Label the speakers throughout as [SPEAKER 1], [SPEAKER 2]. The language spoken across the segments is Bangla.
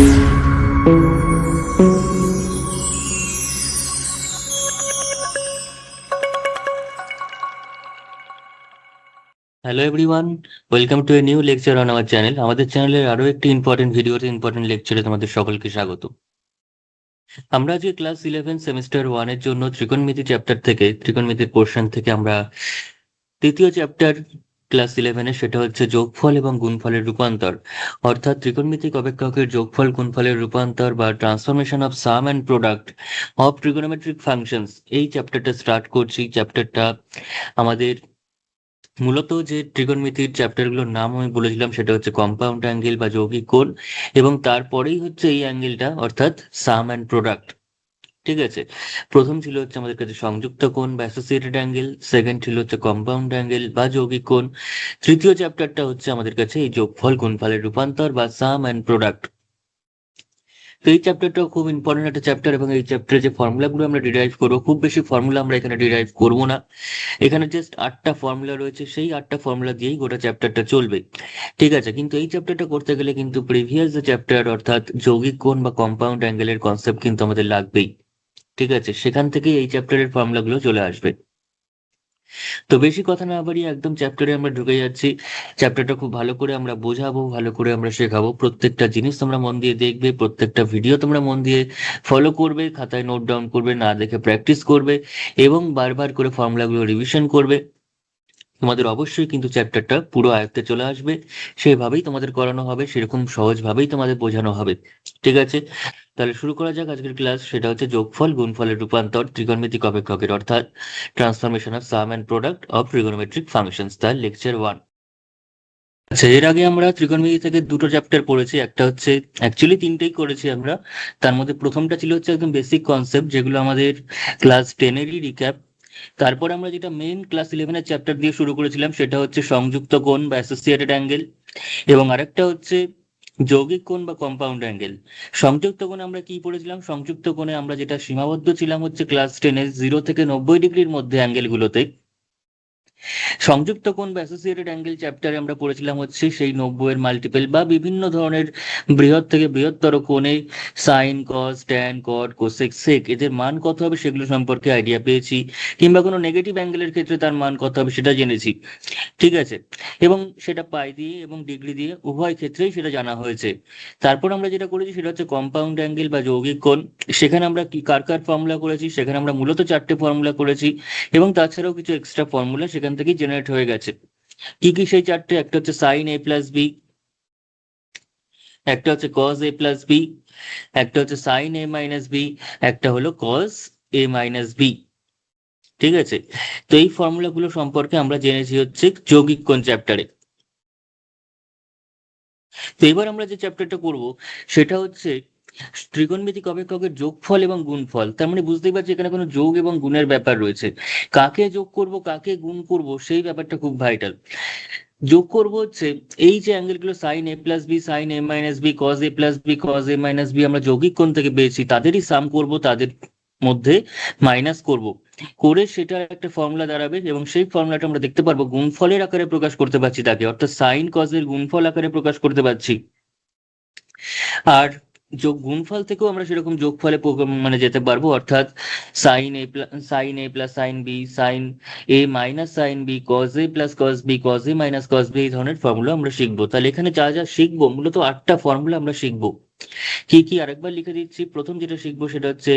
[SPEAKER 1] Hello everyone, welcome to a new lecture on our channel. আমাদের চ্যানেলের আরো একটি ইম্পর্টেন্ট ভিডিওতে ইম্পর্টেন্ট লেকচারে তোমাদের সকলকে স্বাগত। আমরা আজকে ক্লাস 11 সেমিস্টার 1 এর জন্য ত্রিকোণমিতি চ্যাপ্টার থেকে, ত্রিকোণমিতির পোর্শন থেকে আমরা তৃতীয় চ্যাপ্টার ক্লাস 11 সেটা হচ্ছে যোগফল এবং গুণফলের রূপান্তর, অর্থাৎ ত্রিকোণমিতিক অপেক্ষকের যোগফল গুণফলের রূপান্তর বা transformation of some and product of trigonometric functions, এই চ্যাপ্টারটা স্টার্ট করছি। চ্যাপ্টারটা আমাদের মূলত যে ত্রিকোণমিতির চ্যাপ্টারগুলোর নাম আমি বলেছিলাম সেটা হচ্ছে কম্পাউন্ড অ্যাঙ্গেল বা যৌগিক কোণ, এবং তারপরেই হচ্ছে এই অ্যাঙ্গেলটা অর্থাৎ সাম অ্যান্ড প্রোডাক্ট। ঠিক আছে, প্রথম ছিল হচ্ছে আমাদের কাছে সংযুক্ত কোণ বা অ্যাসোসিয়েটেড অ্যাঙ্গেল, সেকেন্ড ছিল হচ্ছে কম্পাউন্ড অ্যাঙ্গেল বা যৌগিক কোণ, তৃতীয় চ্যাপ্টারটা হচ্ছে আমাদের কাছে এই যোগফল গুণফলের রূপান্তর বা সাম অ্যান্ড প্রোডাক্ট। তো এই চ্যাপ্টারটাও খুব ইম্পর্টেন্ট একটা চ্যাপ্টার, এবং এই চ্যাপ্টারে যে ফর্মুলাগুলো আমরা ডিরাইভ করবো, খুব বেশি ফর্মুলা আমরা এখানে ডিরাইভ করবো না। এখানে জাস্ট 8টা ফর্মুলা রয়েছে, সেই 8টা ফর্মুলা দিয়েই গোটা চ্যাপ্টারটা চলবে। ঠিক আছে, কিন্তু এই চ্যাপ্টারটা করতে গেলে কিন্তু প্রিভিয়াস যে চ্যাপ্টার অর্থাৎ যৌগিক কোণ বা কম্পাউন্ড অ্যাঙ্গেলের কনসেপ্ট কিন্তু আমাদের লাগবেই। ঠিক আছে, সেখান থেকেই এই চ্যাপ্টারের ফর্মুলাগুলো চলে আসবে। তো বেশি কথা না বাড়িয়ে একদম চ্যাপ্টারে আমরা ঢুকে যাচ্ছি। চ্যাপ্টারটা খুব ভালো করে আমরা বোঝাবো, ভালো করে আমরা শেখাবো। প্রত্যেকটা জিনিস তোমরা মন দিয়ে দেখবে, প্রত্যেকটা ভিডিও তোমরা মন দিয়ে ফলো করবে, খাতায় নোট ডাউন করবে, না দেখে প্র্যাকটিস করবে, এবং বারবার করে ফর্মুলাগুলো রিভিশন করবে। তোমাদের অবশ্যই কিন্তু চ্যাপ্টারটা পুরো আয়ত্তে চলে আসবে। সেভাবেই তোমাদের করানো হবে, সেরকম সহজভাবেই তোমাদের বোঝানো হবে। ঠিক আছে, তাহলে শুরু করা যাক আজকের ক্লাস। সেটা হচ্ছে যোগফল গুণফলের রূপান্তর ত্রিকোণমিতিক অপেক্ষকের, অর্থাৎ transformation of some and product of trigonometric functions, তার লেকচার 1। আচ্ছা, এর আগে আমরা ত্রিকোণমিতি থেকে দুটো চ্যাপ্টার পড়েছি। একটা হচ্ছে, অ্যাকচুয়ালি তিনটেই করেছি আমরা। তার মধ্যে প্রথমটা ছিল হচ্ছে একদম বেসিক কনসেপ্ট, যেগুলো আমাদের ক্লাস 10-এরই রিক্যাপ। তারপর আমরা যেটা মেন ক্লাস 11-এর চ্যাপ্টার দিয়ে শুরু করেছিলাম সেটা হচ্ছে সংযুক্ত কোণ বা অ্যাসোসিয়েটেড অ্যাঙ্গেল, এবং আরেকটা হচ্ছে যৌগিক কোণ বা কম্পাউন্ড অ্যাঙ্গেল। সংযুক্ত কোণে আমরা কি পড়েছিলাম? সংযুক্ত কোণে আমরা যেটা সীমাবদ্ধ ছিলাম হচ্ছে ক্লাস 10-এ 0 থেকে 90 ডিগ্রির মধ্যে অ্যাঙ্গেলগুলোতে। সংযুক্ত কোণ বা অ্যাসোসিয়েটেড অ্যাঙ্গেল চ্যাপ্টারে আমরা পড়েছিলাম হচ্ছে সেই 90 এর মাল্টিপল বা বিভিন্ন ধরনের বৃহৎ থেকে বৃহত্তর কোণে সাইন, কস, ট্যান, কট, কোসেক, সেক এদের মান কত হবে সেগুলো সম্পর্কে আইডিয়া পেয়েছি, কিংবা কোনো নেগেটিভ অ্যাঙ্গেলের ক্ষেত্রে তার মান কত হবে সেটা জেনেছি। ঠিক আছে, এবং সেটা পাই দিয়ে এবং ডিগ্রি দিয়ে উভয় ক্ষেত্রেই সেটা জানা হয়েছে। তারপর আমরা যেটা করেছি সেটা হচ্ছে কম্পাউন্ড অ্যাঙ্গেল বা যৌগিক কোণ। সেখানে আমরা কি কার কার ফর্মুলা করেছি? সেখানে আমরা মূলত 4টে ফর্মুলা করেছি, এবং তাছাড়াও কিছু এক্সট্রা ফর্মুলা সেখান থেকেই জেনারেট হয়ে গেছে। কি কি সেই 4টে? একটা হচ্ছে সাইন এ প্লাস বি, একটা হচ্ছে কজ এ প্লাস বি, একটা হচ্ছে সাইন এ মাইনাস বি, একটা হলো কজ এ মাইনাস বি। ঠিক আছে, তো এই ফর্মুলাগুলো সম্পর্কে আমরা জেনেছি হচ্ছে যৌগিক কোণ চ্যাপ্টারে। তো এবার আমরা যে চ্যাপ্টারটা করব সেটা হচ্ছে ত্রিকোণমিতিক অপেক্ষকের যোগফল এবং গুণফল। তার মানে বুঝতেই পারছি এখানে কোনো যোগ এবং গুণের ব্যাপার রয়েছে। কাকে যোগ করব কাকে গুণ করব সেই ব্যাপারটা খুব ভাইটাল। যোগ করব হচ্ছে এই যে অ্যাঙ্গেলগুলো sine A plus B, sine A minus B, cos A plus B, cos A minus B, আমরা যৌগিক কোণ থেকে পেয়েছি, তাদেরই সাম করব, তাদের মধ্যে মাইনাস করব, করে সেটা একটা ফর্মুলা দাঁড়াবে, এবং সেই ফর্মুলাটা আমরা দেখতে পারবো গুণফলের আকারে প্রকাশ করতে পারছি তাকে, অর্থাৎ সাইন কজের গুণফল আকারে প্রকাশ করতে পারছি। আর যোগ গুণফল থেকেও আমরা সেরকম যোগফলে মানে যেতে পারবো, অর্থাৎ sine A plus sine B, sine A minus sine B, cos A plus cos B, cos A minus cos B, এই ধরনের ফর্মুলা আমরা শিখবো। তাহলে এখানে যা যা শিখবো মূলত 8টা ফর্মুলা আমরা শিখবো। কি কি আরেকবার লিখে দিচ্ছি। প্রথম যেটা শিখবো সেটা হচ্ছে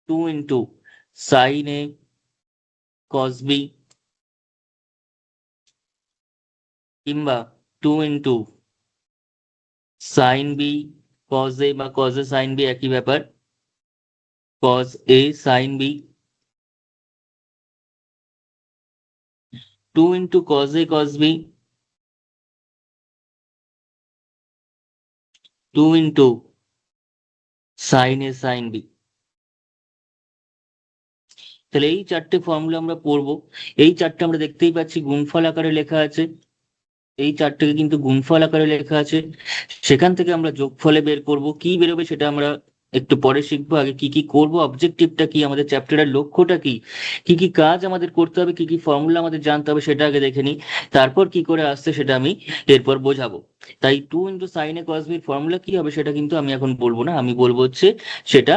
[SPEAKER 1] 2 সাইন এ কজ বি, কিংবা 2 সাইন বি কজ এ, বা কজ এ সাইন বি একই ব্যাপার, cos A sine B, 2 cos A cos B, 2 sin A sin B। তাহলে এই 4টে ফর্মুলা আমরা পড়বো। এই 4টে আমরা দেখতেই পাচ্ছি গুণফল আকারে লেখা আছে, এই 4টেকে কিন্তু গুণফল আকারে লেখা আছে। সেখান থেকে আমরা যোগফলে বের করব, কি বেরোবে সেটা আমরা একটু পরে শিখবো। আগে কি কি করবো, অবজেক্টিভটা কি, আমাদের চ্যাপ্টারের লক্ষ্যটা কি, কি কি কাজ আমাদের করতে হবে, কি কি ফর্মুলা আমাদের জানতে হবে সেটা আগে দেখে নিই। তারপর কি করে আসছে সেটা আমি এরপর বোঝাবো। তাই 2 × sin a cos b এর ফর্মুলা কি হবে সেটা কিন্তু আমি এখন বলবো না, আমি বলবো হচ্ছে সেটা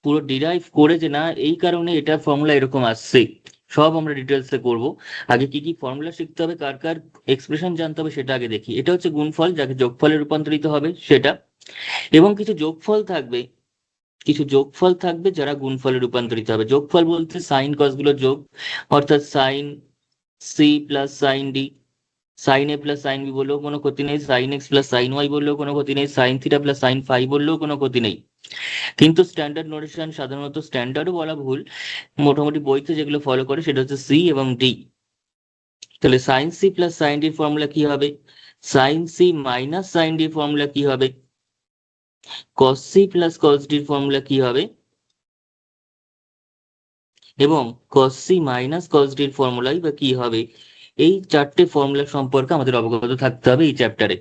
[SPEAKER 1] পুরো ডিরাইভ করে, যে না এই কারণে এটা ফর্মুলা এরকম আসছে, সব আমরা ডিটেলসে করব। আগে কি কি ফর্মুলা শিখতে হবে, কার কার এক্সপ্রেশন জানতে হবে সেটা আগে দেখি। এটা হচ্ছে গুণফল, যাকে যোগফলে রূপান্তরিত হবে সেটা। এবং কিছু যোগফল থাকবে, কিছু যোগফল থাকবে যারা গুণফলে রূপান্তরিত হবে। যোগফল বলতে সাইন কস গুলো যোগ, অর্থাৎ sine C plus sine D, sine A plus sine B বললেও কোনো ক্ষতি নেই, sine X plus sine Y বললেও কোনো ক্ষতি নেই, sine theta plus sine phi বললেও কোনো ক্ষতি নেই। কিন্তু স্ট্যান্ডার্ড নোটেশন, সাধারণত স্ট্যান্ডার্ডও বলা ভুল, মোটামুটি বইতে যেগুলো ফলো করে সেটা হচ্ছে সি এবং ডি। তাহলে সাইন সি প্লাস সাইন ডির ফর্মুলা কি হবে, সাইন সি মাইনাস সাইন ডির ফর্মুলা কি হবে, কস সি প্লাস কস ডির ফর্মুলা কি হবে, এবং cos c minus cos d এর ফর্মুলাই বা কি হবে। এই চারটে ফর্মুলা সম্পর্কে আমাদের অবগত থাকতে হবে এই চ্যাপ্টারে।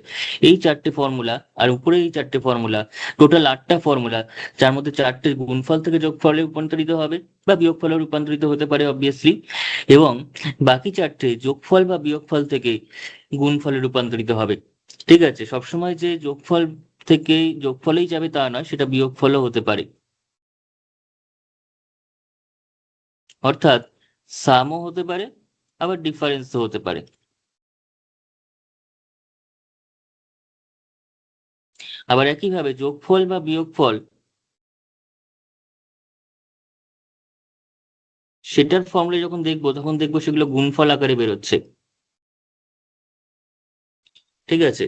[SPEAKER 1] এই চারটে ফর্মুলা আর উপরে এই চারটে ফর্মুলা, টোটাল 8টা ফর্মুলা, যার মধ্যে চারটে গুণফল থেকে যোগফলে রূপান্তরিত হবে বা বিয়োগফলে রূপান্তরিত হতে পারে অবভিয়াসলি, এবং বাকি চারটে যোগফল বা বিয়োগফল থেকে গুণফলে রূপান্তরিত হবে। ঠিক আছে, সবসময় যে যোগফল থেকে যোগফলেই যাবে তা নয়, সেটা বিয়োগফলও হতে পারে, অর্থাৎ সামও হতে পারে আবার ডিফারেন্সও হতে পারে। আবার একইভাবে যোগফল বা বিয়োগফল, সেটার ফর্মুলা যখন দেখবো তখন দেখবো সেগুলো গুণফল আকারে বেরোচ্ছে। ঠিক আছে,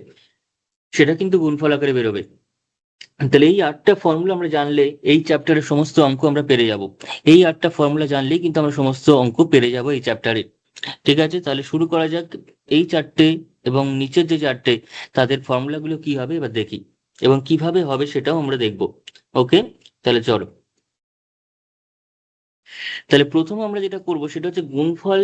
[SPEAKER 1] সেটা কিন্তু গুণফল আকারে বেরোবে। তাহলে এই 8টা ফর্মুলা আমরা জানলে এই চ্যাপ্টারের সমস্ত অঙ্ক আমরা পেরে যাব। এই 8টা ফর্মুলা জানলেই কিন্তু আমরা সমস্ত অঙ্ক পেরে যাব এই চ্যাপ্টারে। ঠিক আছে, তাহলে শুরু করা যাক। এই চারটে এবং নিচের যে চারটে, তাদের ফর্মুলাগুলো কি হবে এবার দেখি, এবং কিভাবে হবে সেটাও আমরা দেখব। ওকে, তাহলে চলো। তাহলে প্রথম আমরা যেটা করব সেটা হচ্ছে গুণফল,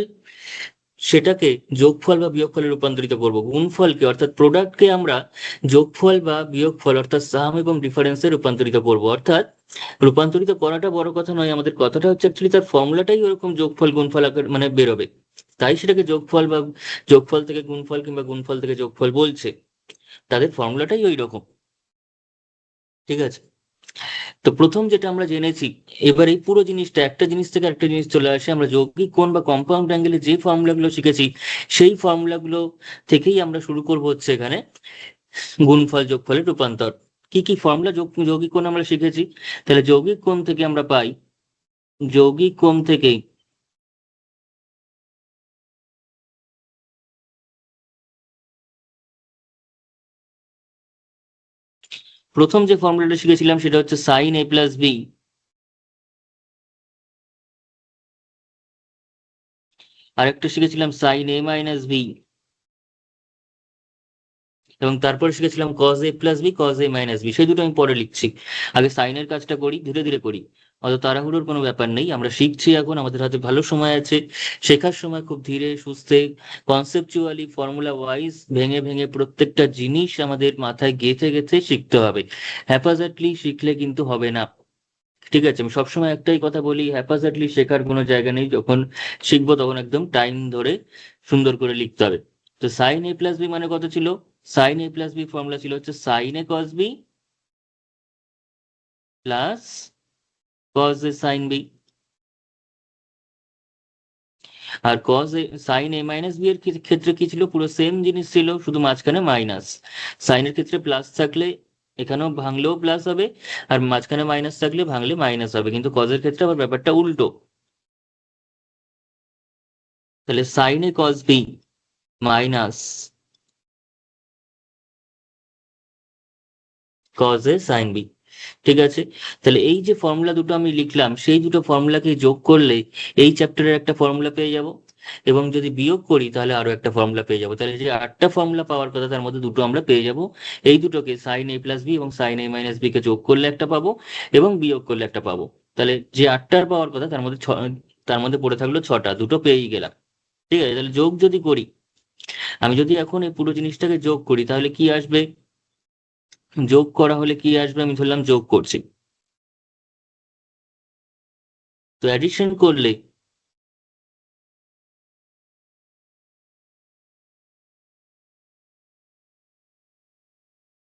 [SPEAKER 1] সেটাকে যোগফল বা বিয়োগফলে রূপান্তরিত করব। গুণফলকে অর্থাৎ প্রোডাক্টকে আমরা যোগফল বা বিয়োগফল অর্থাৎ সাম এবং ডিফারেন্সে রূপান্তরিত করব। অর্থাৎ রূপান্তরিত করাটা বড় কথা নয়, আমাদের কথাটা হচ্ছে অ্যাকচুয়ালি তার ফর্মুলাটাই ওরকম যোগফল গুণফল আকার মানে বেরোবে, তাই সেটাকে যোগফল বা যোগফল থেকে গুণফল কিংবা গুণফল থেকে যোগফল বলছে, তাদের ফর্মুলাটাই ওই রকম। ঠিক আছে, তো প্রথম যেটা আমরা জেনেছি, এবার এই পুরো জিনিসটা একটা জিনিস থেকে একটা জিনিস চলে আসে, আমরা যৌগিক কোণ বা কম্পাউন্ড অ্যাঙ্গেলে যে ফর্মুলাগুলো শিখেছি সেই ফর্মুলাগুলো থেকেই আমরা শুরু করব হচ্ছে এখানে গুণফল যোগফলের রূপান্তর। কি কি ফর্মুলা যৌগিক কোণ আমরা শিখেছি, তাহলে যৌগিক কোণ থেকে আমরা পাই, যৌগিক কোণ থেকে প্রথম যে ফর্মুলাটা শিখেছিলাম সেটা হচ্ছে সাইন এ প্লাস বি, আরেকটা শিখেছিলাম সাইন এ মাইনাস বি, এবং তারপরে শিখেছিলাম cos A plus B cos A minus B. সেই দুটো আমি পরে লিখছি, আগে সাইনের কাজটা করি, ধীরে ধীরে করি, অত তাড়াহুড়োর কোনো ব্যাপার নেই। আমরা শিখছি এখন, আমাদের হাতে ভালো সময় আছে, শেখার সময় খুব ধীরে সুস্থে কনসেপচুয়ালি ফর্মুলা ওয়াইজ ভেঙে ভেঙে প্রত্যেকটা জিনিস আমাদের মাথায় গেঁথে গেঁথে শিখতে হবে। হ্যাপাজার্টলি শিখলে কিন্তু হবে না। ঠিক আছে, আমি সবসময় একটাই কথা বলি, হ্যাপাজার্টলি শেখার কোনো জায়গা নেই। যখন শিখবো তখন একদম টাইম ধরে সুন্দর করে লিখতে হবে। তো সাইন এ প্লাস বি মানে কত ছিল, sign A plus B formula ছিল হচ্ছে sine A cos B plus cos A sine B. R cos A sign A minus B এর ক্ষেত্রে কি ছিল, পুরো সেম জিনিস ছিল, শুধু মাঝখানে মাইনাস। সাইনের ক্ষেত্রে প্লাস থাকলে এখানেও ভাঙলেও প্লাস হবে, আর মাঝখানে মাইনাস থাকলে ভাঙলে মাইনাস হবে, কিন্তু কজের ক্ষেত্রে আবার ব্যাপারটা উল্টো। তাহলে sine A cos B minus cos A sine B. ঠিক আছে, তাহলে এই যে ফর্মুলা দুটো আমি লিখলাম সেই দুটো ফর্মুলাকে যোগ করলে এই চ্যাপ্টারের একটা ফর্মুলা পেয়ে যাব, এবং যদি বিয়োগ করি তাহলে আরো একটা ফর্মুলা পেয়ে যাবো। তাহলে যে 8টা ফর্মুলা পাওয়ার কথা তার মধ্যে দুটো আমরা পেয়ে যাব। এই দুটোকে সাইন এ প্লাস বি এবং সাইন এ মাইনাস বি কে যোগ করলে একটা পাবো, এবং বিয়োগ করলে একটা পাবো। তাহলে যে 8টার পাওয়ার কথা তার মধ্যে তার মধ্যে পড়ে থাকলো 6টা, দুটো পেয়েই গেলাম। ঠিক আছে, তাহলে যোগ যদি করি, আমি যদি এখন এই পুরো জিনিসটাকে যোগ করি তাহলে কি আসবে, যোগ করা হলে কি আসবে, আমি ধরলাম যোগ করছি, তো অ্যাডিশন করলে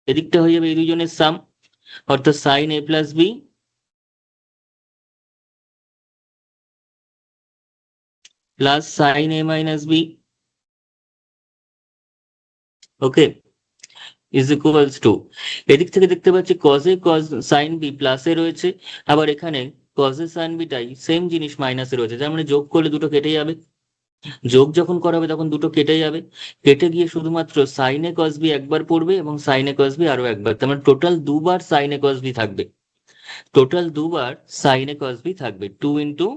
[SPEAKER 1] এদিকটা হয়ে যাবে এই দুজনের সাম, অর্থাৎ sine A plus B plus sine A minus B, okay, is equals to, এদিক থেকে দেখতে পাচ্ছি cos A cos sine B প্লাসে রয়েছে, আবার এখানে কজ এ সাইন বিটাই সেম জিনিস মাইনাসে রয়েছে, তার মানে যোগ করলে দুটো কেটে যাবে। যোগ যখন করা হবে তখন দুটো কেটে যাবে, কেটে গিয়ে শুধুমাত্র সাইনে কস বি একবার পড়বে এবং সাইনে কস বি আরো একবার, তার মানে টোটাল দুবার সাইনে কস বি থাকবে, টোটাল দুবার সাইনে কস বি থাকবে, 2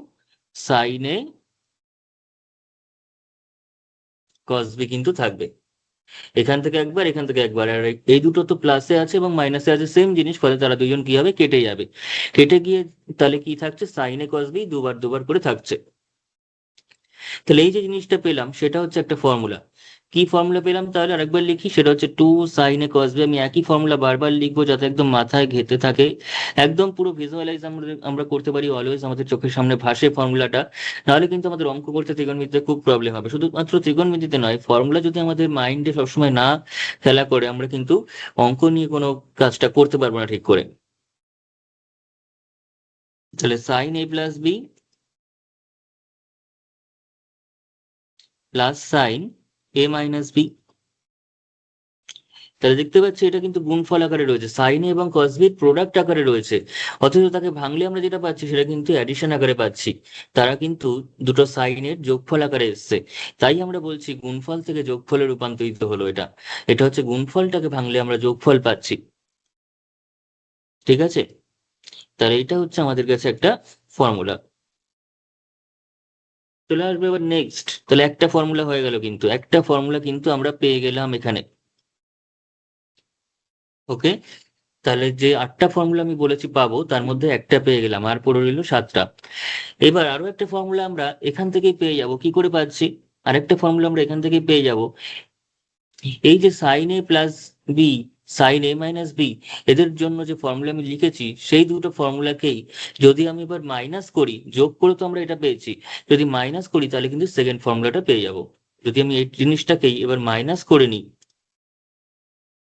[SPEAKER 1] সাইনে কস বি কিন্তু থাকবে, এখান থেকে একবার এখান থেকে একবার, আর এই দুটো তো প্লাসে আছে এবং মাইনাসে আছে সেম জিনিস, ফলে তারা দুজন কি হবে, কেটে যাবে, কেটে গিয়ে তাহলে কি থাকছে, সাইনে কস বি দুবার দুবার করে থাকছে। তাহলে এই যে জিনিসটা পেলাম সেটা হচ্ছে একটা ফর্মুলা। কি ফর্মুলা পেলাম তাহলে আরেকবার লিখি, সেটা হচ্ছে 2 সাইনে কস বি, আমি একই ফর্মুলা বারবার লিখবো যাতে একদম মাথায় ঘেঁটে থাকে, একদম পুরো ভিজুয়ালাইজ আমরা আমরা করতে পারি, অলওয়েজ আমাদের চোখের সামনে ভাসে ফর্মুলাটা, নাহলে কিন্তু আমাদের অঙ্ক করতে ত্রিকোণমিতিতে খুব প্রবলেম হবে, শুধুমাত্র ত্রিকোণমিতিতে নয়, ফর্মুলা যদি আমাদের মাইন্ডে সবসময় না খেলা করে আমরা কিন্তু অঙ্ক নিয়ে কোনো কাজটা করতে পারবো না ঠিক করে। তাহলে sine A plus B plus sine A minus B, তাহলে দেখতে পাচ্ছি এটা কিন্তু গুণফল আকারে রয়েছে, সাইনে এবং কসবির প্রোডাক্ট আকারে রয়েছে, অথচ তাকে ভাঙলে আমরা যেটা পাচ্ছি সেটা কিন্তু অ্যাডিশন আকারে পাচ্ছি, তারা কিন্তু দুটো সাইনের যোগফল আকারে এসছে, তাই আমরা বলছি গুণফল থেকে যোগফলে রূপান্তরিত হলো এটা, এটা হচ্ছে গুণফলটাকে ভাঙলে আমরা যোগফল পাচ্ছি, ঠিক আছে। তাহলে এটা হচ্ছে আমাদের কাছে একটা ফর্মুলা। চলে আসবে এবার নেক্সট, তাহলে একটা ফর্মুলা হয়ে গেল, কিন্তু একটা ফর্মুলা কিন্তু আমরা পেয়ে গেলাম এখানে, ওকে। তাহলে যে 8টা ফর্মুলা আমি বলেছি পাবো তার মধ্যে একটা পেয়ে গেলাম, আর পড়ে রইল 7টা। এবার আরো একটা ফর্মুলা আমরা এখান থেকেই পেয়ে যাব, কি করে পাচ্ছি, আরেকটা ফর্মুলা আমরা এখান থেকেই পেয়ে যাব, এই যে sign A plus B, sine A minus B, এদের জন্য যে ফর্মুলা আমি লিখেছি সেই দুটো ফর্মুলাকেই যদি আমি এবার মাইনাস করি, যোগ করে তো আমরা এটা পেয়েছি, যদি মাইনাস করি তাহলে কিন্তু সেকেন্ড ফর্মুলাটা পেয়ে যাব, যদি আমি এই জিনিসটাকেই এবার মাইনাস করে নিই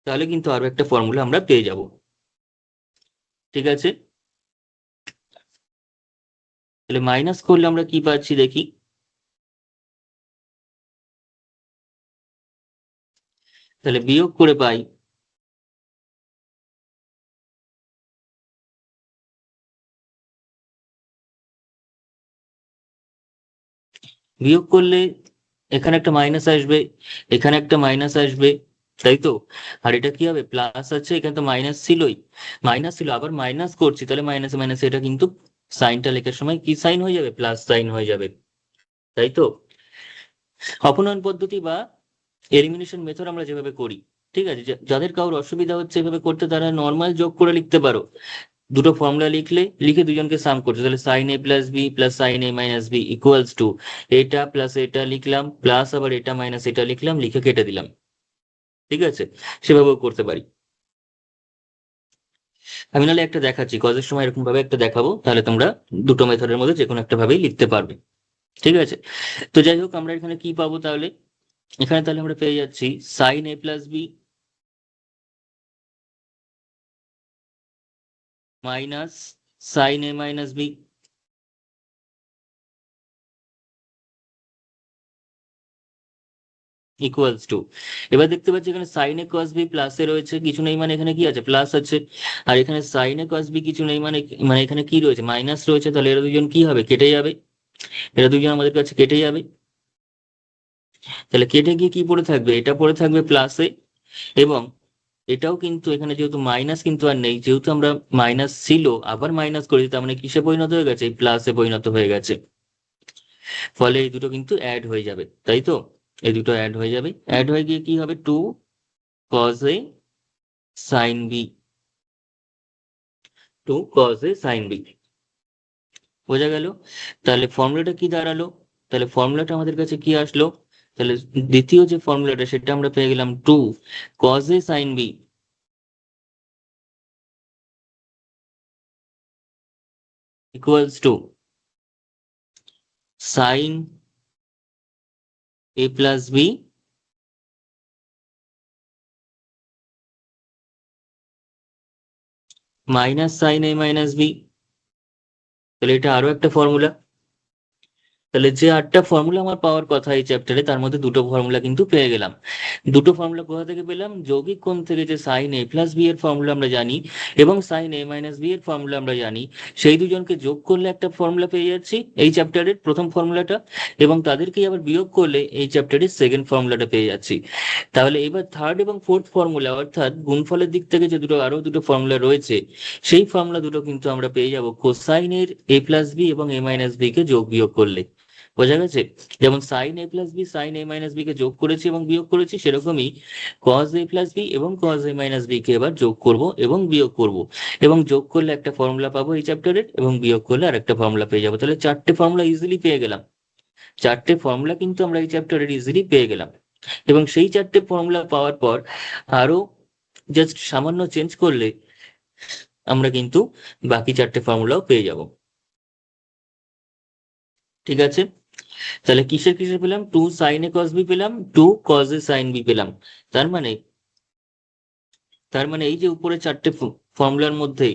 [SPEAKER 1] তাহলে কিন্তু আরো একটা ফর্মুলা আমরা পেয়ে যাব, ঠিক আছে। তাহলে মাইনাস করলে আমরা কি পাচ্ছি দেখি, তাহলে বিয়োগ করে পাই, বিয়োগ করলে এখানে একটা মাইনাস আসবে, এখানে একটা মাইনাস আসবে, তাই তো, আর এটা কি হবে, প্লাস আছে, এখানে তো মাইনাস ছিলই, মাইনাস ছিল আবার মাইনাস করছি, তাহলে মাইনাসে মাইনাসে এটা কিন্তু সাইনটা লেখার সময় কি সাইন হয়ে যাবে, প্লাস সাইন হয়ে যাবে, তাই তো। অপনয়ন পদ্ধতি বা এলিমিনেশন মেথড আমরা যেভাবে করি, ঠিক আছে, যাদের কারোর অসুবিধা হচ্ছে এভাবে করতে তারা নর্মাল যোগ করে লিখতে পারো, দুটো ফর্মুলা লিখে দুজনকে সাম করছে, তাহলে sine A plus B plus sine A minus B equals to, এটা প্লাস এটা লিখলাম প্লাস আবার এটা মাইনাস এটা লিখলাম, লিখে কেটে দিলাম, ঠিক আছে, সেভাবেও করতে পারি। আমি নাহলে একটা দেখাচ্ছি, কজের সময় এরকম ভাবে একটা দেখাবো, তাহলে তোমরা দুটো মেথডের মধ্যে যে কোনো একটা ভাবেই লিখতে পারবে, ঠিক আছে। তো যাই হোক আমরা এখানে কি পাবো তাহলে, এখানে তাহলে আমরা পেয়ে যাচ্ছি sine A plus B minus sine A minus B equals to, এবার দেখতে পাচ্ছি এখানে সাইনে কস বি প্লাসে রয়েছে, কিছু নেই মানে এখানে কি আছে, প্লাস আছে, আর এখানে সাইনে কস বি কিছু নেই মানে মানে এখানে কি রয়েছে, মাইনাস রয়েছে, তাহলে এরা দুজন কি হবে, কেটে যাবে, এরা দুজন আমাদের কাছে কেটে যাবে, তাহলে কেটে গিয়ে কি পড়ে থাকবে, এটা পড়ে থাকবে প্লাসে, এবং এটাও কিন্তু এখানে যেহেতু মাইনাস কিন্তু আর নেই, যেহেতু আমরা মাইনাস ছিল আবার মাইনাস করেছি, তার মানে কিসে পরিণত হয়ে গেছে, এই প্লাসে পরিণত হয়ে গেছে, ফলে এই দুটো কিন্তু অ্যাড হয়ে যাবে, তাই তো, এই দুটো অ্যাড হয়ে যাবে, অ্যাড হয়ে গিয়ে কি হবে, 2 cos a sine B, 2 cos a sine B, বোঝা গেল। তাহলে ফর্মুলাটা কি দাঁড়ালো, তাহলে ফর্মুলাটা আমাদের কাছে কি আসলো, তাহলে দ্বিতীয় যে ফর্মুলাটা সেটা আমরা পেয়ে গেলাম 2 cos a sine B equals to sine A plus B minus sine A minus B. তাহলে এটা আরো একটা ফর্মুলা। তাহলে যে 8টা ফর্মুলা আমার পাওয়ার কথা এই চ্যাপ্টারে, তার মধ্যে দুটো ফর্মুলা কিন্তু পেয়ে গেলাম। দুটো ফর্মুলা কোথা থেকে পেলাম? যৌগিক কোণ থেকে যে সাইন এ প্লাস বি এর ফর্মুলা আমরা জানি এবং সাইন এ মাইনাস বি এর ফর্মুলা আমরা জানি, সেই দুজনকে যোগ করলে একটা ফর্মুলা পেয়ে যাচ্ছি এই চ্যাপ্টারের প্রথম ফর্মুলাটা, এবং তাদেরকে আবার বিয়োগ করলে এই চ্যাপ্টারের সেকেন্ড ফর্মুলাটা পেয়ে যাচ্ছি। তাহলে এবার থার্ড এবং ফোর্থ ফর্মুলা, অর্থাৎ গুণফলের দিক থেকে যে আরো দুটো ফর্মুলা রয়েছে, সেই ফর্মুলা দুটো কিন্তু আমরা পেয়ে যাব কোসাইনের এ প্লাস বি এবং এ মাইনাস বি কে যোগ বিয়োগ করলে। বোঝা গেছে? যেমন sign A plus B sine A minus B কে যোগ করেছি এবং বিয়োগ করেছি, সেরকমই কজ এ প্লাস বি এবং কজ এ মাইনাস বি কে এবার যোগ করব এবং বিয়োগ করব, এবং যোগ করলে একটা ফর্মুলা পাবো এই চ্যাপ্টারের, এবং বিয়োগ করলে আরেকটা ফর্মুলা পেয়ে যাবো। তাহলে চারটে ফর্মুলা ইজিলি পেয়ে গেলাম। চারটে ফর্মুলা কিন্তু আমরা এই চ্যাপ্টারের ইজিলি পেয়ে গেলাম, এবং সেই চারটে ফর্মুলা পাওয়ার পর আরো জাস্ট সামান্য চেঞ্জ করলে আমরা কিন্তু বাকি চারটে ফর্মুলাও পেয়ে যাব। ঠিক আছে? তাহলে কিসের কিসের পেলাম? Two sine A cos B পেলাম, two cos A sine B পেলাম। তার মানে এই যে উপরে চারটে ফর্মুলার মধ্যে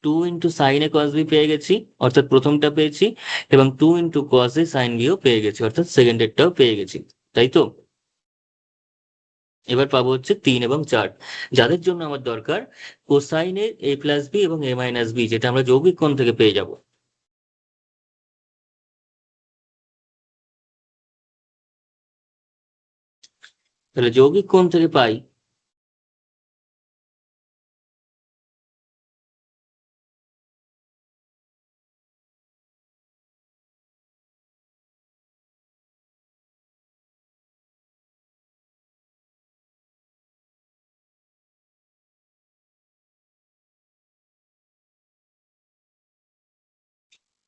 [SPEAKER 1] two into sine A cos B পেয়ে গেছি, অর্থাৎ প্রথমটা পেয়েছি, এবং two into cos A sine বিও পেয়ে গেছি, অর্থাৎ সেকেন্ডেরটাও পেয়ে গেছি। তাই তো? এবার পাবো হচ্ছে 3 এবং 4, যাদের জন্য আমার দরকার কোসাইনের এ প্লাস বি এবং এ মাইনাস বি, যেটা আমরা যৌগিক কোণ থেকে পেয়ে যাব। তাহলে যৌগিক কোণ থেকে পাই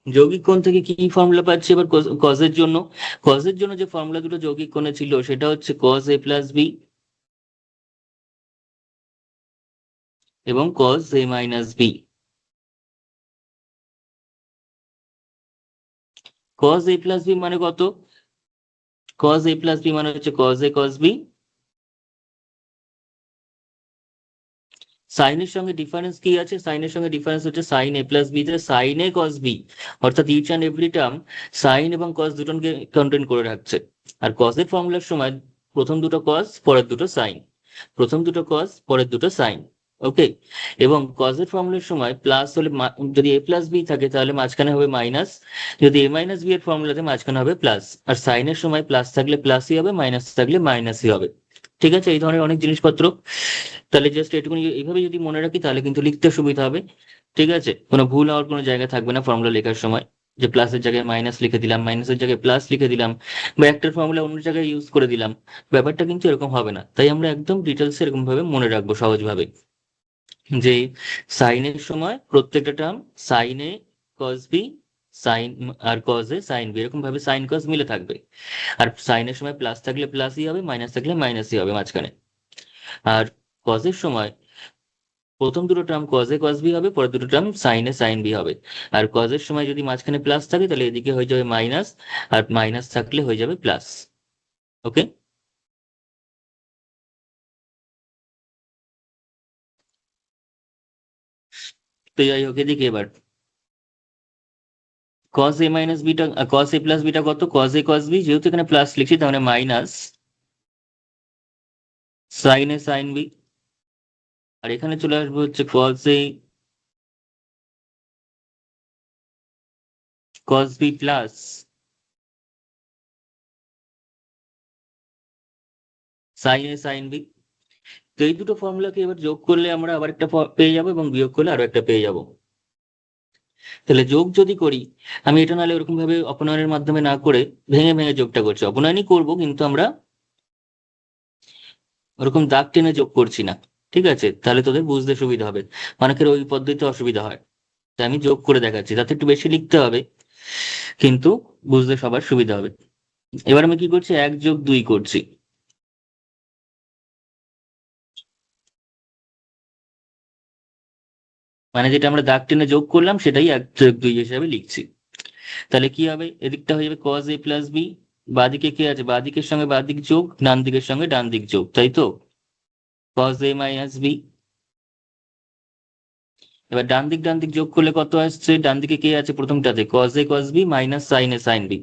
[SPEAKER 1] যৌগিক কোণ থেকে কি কি ফর্মুলা পাচ্ছি এবার কজের জন্য? কজের জন্য যে ফর্মুলা দুটো যৌগিক কোণে ছিল সেটা হচ্ছে কজ এ প্লাস বি এবং cos A minus B. Cos A plus B মানে কত? কজ এ প্লাস বি মানে হচ্ছে কজ এ কজ বি। সাইনের সঙ্গে ডিফারেন্স কি আছে? সাইনের সঙ্গে ডিফারেন্স হচ্ছে সাইন এ প্লাস বি তে সাইন এ কস বি, অর্থাৎ each and every term sine এবং কস দুটোকে কন্টেন করে রাখছে। আর কসের ফর্মুলার সময় প্রথম দুটো কস পরের দুটো সাইন, প্রথম দুটো কস পরের দুটো সাইন। ওকে। এবং কজের ফর্মুলার সময় প্লাস হলে যদি এ প্লাস বি থাকে তাহলে মাঝখানে হবে মাইনাস, যদি এ মাইনাস বি এর ফর্মুলাতে মাঝখানে হবে প্লাস। আর সাইনের সময় প্লাস থাকলে প্লাসই হবে, মাইনাস থাকলে মাইনাসই হবে। ঠিক আছে? এই ধরনের অনেক জিনিসপত্র। তাহলে জাস্ট এটুকুনি এইভাবে যদি মনে রাখি তাহলে কিন্তু লিখতে সুবিধা হবে। ঠিক আছে? কোনো ভুল হওয়ার কোনো জায়গা থাকবে না ফর্মুলা লেখার সময়, যে প্লাসের জায়গায় মাইনাস লিখে দিলাম, মাইনাসের জায়গায় প্লাস লিখে দিলাম, বা একটার ফর্মুলা অন্য জায়গায় ইউজ করে দিলাম। ব্যাপারটা কিন্তু এরকম হবে না, তাই আমরা একদম ডিটেলস এরকম ভাবে মনে রাখবো সহজভাবে, যে সাইনের সময় প্রত্যেকটা টার্ম সাইনে কস বি সাইন, আর কজে সাইন বি, এরকম ভাবে সাইন কস মিলে থাকবে। আর সাইনের সময় প্লাস থাকলে প্লাসই হবে, মাইনাস থাকলে মাইনাসই হবে মাঝখানে। আর কজের সময় প্রথম দুটো টার্ম কজে কস বি হবে, পরের দুটো টার্ম সাইনে সাইন বি হবে। আর কজের সময় যদি মাঝখানে প্লাস থাকে তাহলে এদিকে হয়ে যাবে মাইনাস, আর মাইনাস থাকলে হয়ে যাবে প্লাস। ওকে। তো যাই হোক, এদিকে এবার কস এ মাইনাস বিটা, কস এ প্লাস বিটা কত? কস এ কস বি, যেহেতু এখানে প্লাস লিখছি তাহলে মাইনাস সাইন এ সাইন বি। আর এখানে চলে আসবে হচ্ছে কস বি প্লাস সাইন এ সাইন বি। তো এই দুটো ফর্মুলাকে এবার যোগ করলে আমরা আবার একটা পেয়ে যাবো, এবং বিয়োগ করলে আরো একটা পেয়ে যাবো। তাহলে যোগ যদি করি, আমি এটা নাহলে ওরকম ভাবে অপনয়নের মাধ্যমে না করে ভেঙে ভেঙে যোগটা করছি, অপনয়নই করব কিন্তু আমরা ওরকম দাগ টেনে যোগ করছি না। ঠিক আছে? তাহলে তোদের বুঝতে সুবিধা হবে, অনেকের ওই পদ্ধতিতে অসুবিধা হয়। তাই আমি যোগ করে দেখাচ্ছি, তাতে একটু বেশি লিখতে হবে কিন্তু বুঝতে সবার সুবিধা হবে। এবার আমি কি করছি? 1+2 করছি। মানে যেটা আমরা দাগ টেনে যোগ করলাম সেটাই 1+2 হিসেবে লিখছি। তাহলে কি হবে, এদিকটা হয়ে যাবে cos a প্লাস বি, বাদিকে কি আছে, বাদিকের সঙ্গে বাদিক যোগ, ডান দিকের সঙ্গে ডান দিক যোগ, তাই তো, cos a মাইনাস বি। এবার ডান দিক যোগ করলে কত আসছে, ডান দিকে কে আছে প্রথমটাতে, cos a cos b minus sin a sin b,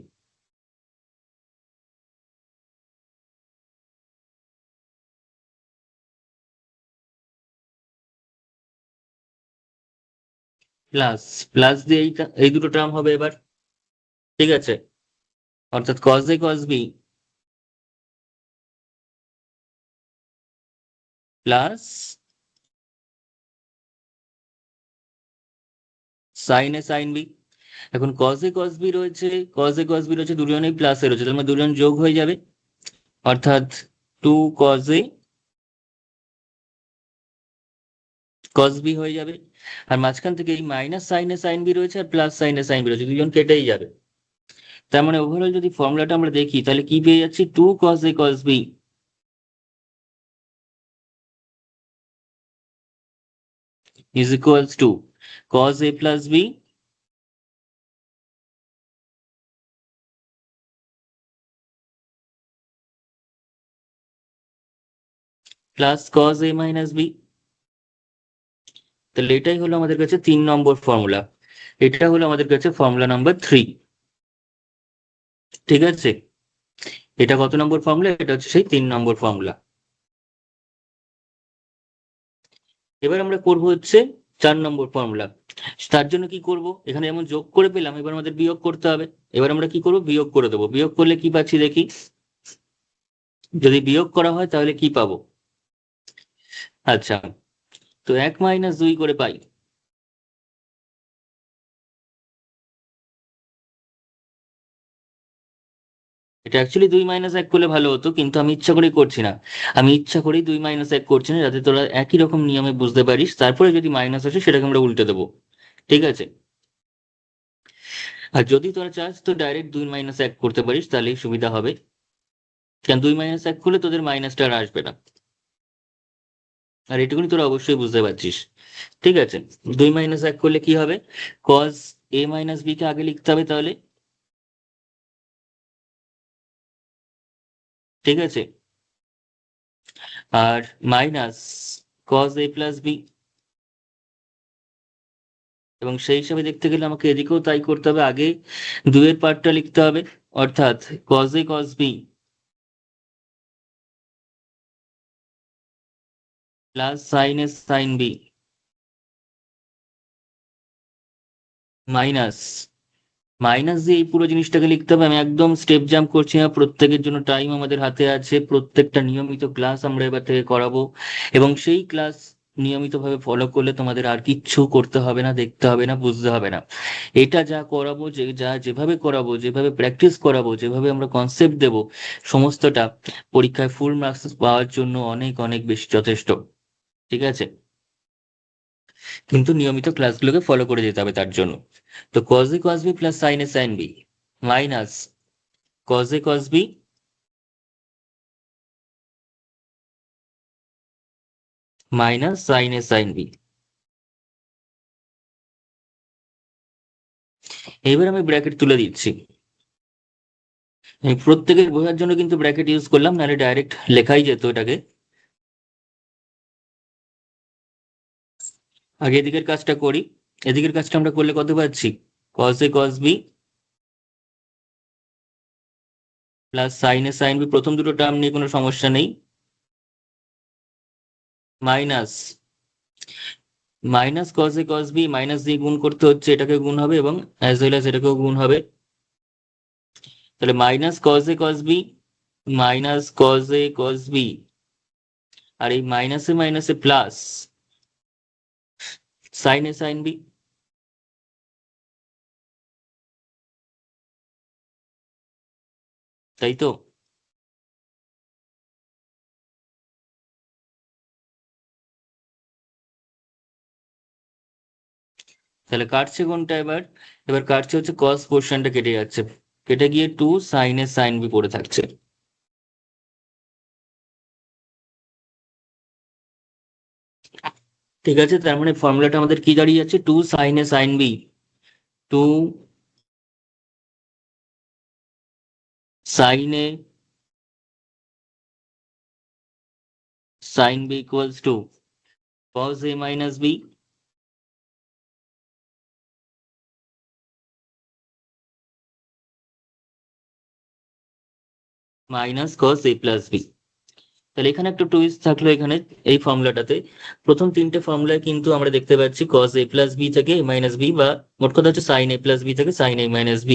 [SPEAKER 1] plus, plus দিয়ে এইটা এই দুটো টার্ম হবে এবার, ঠিক আছে, অর্থাৎ cos a cos b plus sin a sin b। এখন cos a cos b রয়েছে, cos a cos b রয়েছে, দুজনেই প্লাসে রয়েছে, তার মানে দুজন যোগ হয়ে যাবে, অর্থাৎ 2 cos a cos b হয়ে যাবে। আর মাঝখান থেকে এই minus sin a sin b রয়েছে আর plus sin a sin b রয়েছে, দুজন কেটেই যাবে। তার মানে ওভারঅল যদি ফর্মুলাটা আমরা দেখি তাহলে কি পেয়ে যাচ্ছি, 2 cos a cos b is equals to cos a plus b plus cos a minus b। তাহলে এটাই হলো আমাদের কাছে 3 নম্বর ফর্মুলা, এটা হলো আমাদের কাছে ফর্মুলা নাম্বার 3। ঠিক আছে, এটা কত নম্বর ফর্মুলা, এটা হচ্ছে সেই 3 নম্বর ফর্মুলা। এবার আমরা করব হচ্ছে 4 নম্বর ফর্মুলা। তার জন্য কি করব, এখানে যেমন যোগ করে পেলাম, এবার আমাদের বিয়োগ করতে হবে। এবার আমরা কি করব, বিয়োগ করে দেবো, বিয়োগ করলে কি পাচ্ছি দেখি, যদি বিয়োগ করা হয় তাহলে কি পাবো, আচ্ছা, তো 1 - 2 করে পাই। এটা অ্যাকচুয়ালি 2 - 1 করলে ভালো হতো, কিন্তু আমি ইচ্ছা করেই করছি না, আমি ইচ্ছা করেই 2 - 1 করছি না, যাতে তোরা একই রকম নিয়মে বুঝতে পারিস, তারপরে যদি মাইনাস আসে সেটাকে আমরা উল্টে দেবো, ঠিক আছে। আর যদি তোরা চাস তো ডাইরেক্ট 2 - 1 করতে পারিস, তাহলেই সুবিধা হবে, কারণ 2 - 1 করলে তোদের মাইনাসটা আর আসবে না। আর এটুকুনি তোরা অবশ্যই বুঝতে পারছিস, ঠিক আছে। 2 - 1 করলে কি হবে, cos a মাইনাস বি কে আগে লিখতে হবে তাহলে, ঠিক আছে, আর minus cos a plus B, এবং সেই হিসাবে দেখতে গেলে আমাকে এদিকেও তাই করতে হবে, আগে 2-এর পার্টটা লিখতে হবে, অর্থাৎ cos a cos b plus sin a sin b minus, minus দিয়ে এই পুরো জিনিসটাকে লিখতে হবে। আমি একদম স্টেপ জাম্প করছি না, প্রত্যেকের জন্য টাইম আমাদের হাতে আছে, প্রত্যেকটা নিয়মিত ক্লাস আমরা এবার থেকে করাবো, এবং সেই ক্লাস নিয়মিতভাবে ফলো করলে তোমাদের আর কিচ্ছু করতে হবে না, দেখতে হবে না, বুঝতে হবে না। এটা যা করাবো, যেভাবে করাবো, যেভাবে প্র্যাকটিস করাবো, যেভাবে আমরা কনসেপ্ট দেব, সমস্তটা পরীক্ষায় ফুল মার্কস পাওয়ার জন্য অনেক অনেক বেশি যথেষ্ট, ঠিক আছে। কিন্তু নিয়মিত ক্লাসগুলোকে ফলো করে যেতে হবে তার জন্য। তো cos a cos b plus sin a sin b minus cos a cos b minus sin a sin b। এবার আমি ব্র্যাকেট তুলে দিচ্ছি, আমি প্রত্যেকের বোঝার জন্য কিন্তু ব্র্যাকেট ইউজ করলাম, নাহলে ডাইরেক্ট লেখাই যেত এটাকে। আগে এদিকের কাজটা করি, এদিকের কাজটা আমরা করলে কত পাচ্ছি, cos a cos b plus sin a sin b, প্রথম দুটো টার্ম নিয়ে কোনো সমস্যা নেই, minus, minus cos a cos b, minus দিয়ে গুণ করতে হচ্ছে, এটাকে গুণ হবে এবং অ্যাজ ওয়েল অ্যাজ এটাকেও গুণ হবে, তাহলে minus cos a cos b minus cos a cos b, আর এই মাইনাসে মাইনাসে plus sin a sin b, তাই তো। তাহলে কাটছে কোনটা এবার, এবার কাটছে হচ্ছে cos পোর্শনটা কেটে যাচ্ছে, কেটে গিয়ে 2 sin a sin b পড়ে থাকছে, ঠিক আছে। তার মানে ফর্মুলাটা আমাদের কি দাঁড়িয়ে যাচ্ছে, 2 sin a sin b, 2 sine A sin b equals to cos a minus b minus cos a plus b। তাহলে এখানে একটা টুইস্ট থাকলো এখানে এই ফর্মুলাটাতে। প্রথম তিনটে ফর্মুলায় কিন্তু আমরা দেখতে পাচ্ছি cos a plus b থেকে a minus b, বা মোট কথা হচ্ছে sin a plus b থেকে sin a minus b,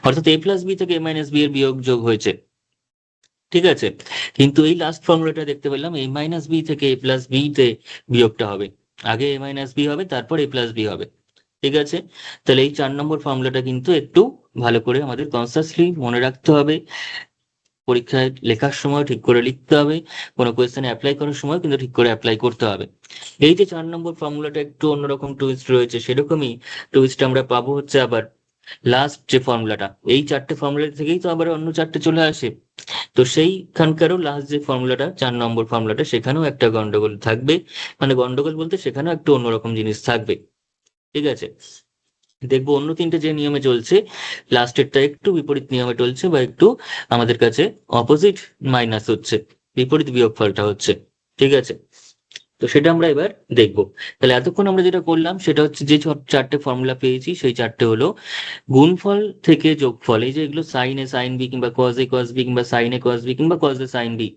[SPEAKER 1] অর্থাৎ a plus b থেকে a minus b এর বিয়োগ যোগ হয়েছে। ঠিক আছে, কিন্তু এই লাস্ট ফর্মুলাটা দেখতে পেলাম a মাইনাস বি থেকে a প্লাস বি তে বিয়োগটা হবে। আগে a মাইনাস বি হবে, তারপর a প্লাস বি হবে। ঠিক আছে, তাহলে এই 4 নম্বর ফর্মুলাটা কিন্তু একটু ভালো করে আমাদের কনসাসলি মনে রাখতে হবে। পরীক্ষায় লেখার সময় ঠিক করে লিখতে হবে, কোনো কোয়েশ্চেনে অ্যাপ্লাই করার সময় কিন্তু ঠিক করে অ্যাপ্লাই করতে হবে। এই যে 4 নম্বর ফর্মুলাটা একটু অন্যরকম টুইস্ট রয়েছে, সেরকমই টুইস্ট আমরা পাবো হচ্ছে আবার লাস্ট যে ফর্মুলাটা। এই 4টে ফর্মুলা থেকেই তো আবার অন্য 4টে চলে আসে। তো সেইখানকারও লাস্ট যে ফর্মুলাটা 4 নম্বর ফর্মুলাটা, সেখানেও একটা গন্ডগোল থাকবে। মানে গন্ডগোল বলতে সেখানেও একটু অন্যরকম জিনিস থাকবে। ঠিক আছে, দেখবো অন্য তিনটে যে নিয়মে চলছে, লাস্টেরটা একটু বিপরীত নিয়মে চলছে, বা একটু আমাদের কাছে অপোজিট মাইনাস হচ্ছে, বিপরীত বিয়োগফলটা হচ্ছে। ঠিক আছে, তো সেটা আমরা এবার দেখবো। তাহলে এতক্ষণ আমরা যেটা করলাম সেটা হচ্ছে যে 4টে ফর্মুলা পেয়েছি, সেই 4টে হলো গুণফল থেকে যোগফল। এই যে এগুলো সাইন এ সাইন বি কিংবা কজ এ কজ বি কিংবা সাইন এ কজ বি কিংবা কজ এ সাইন বি,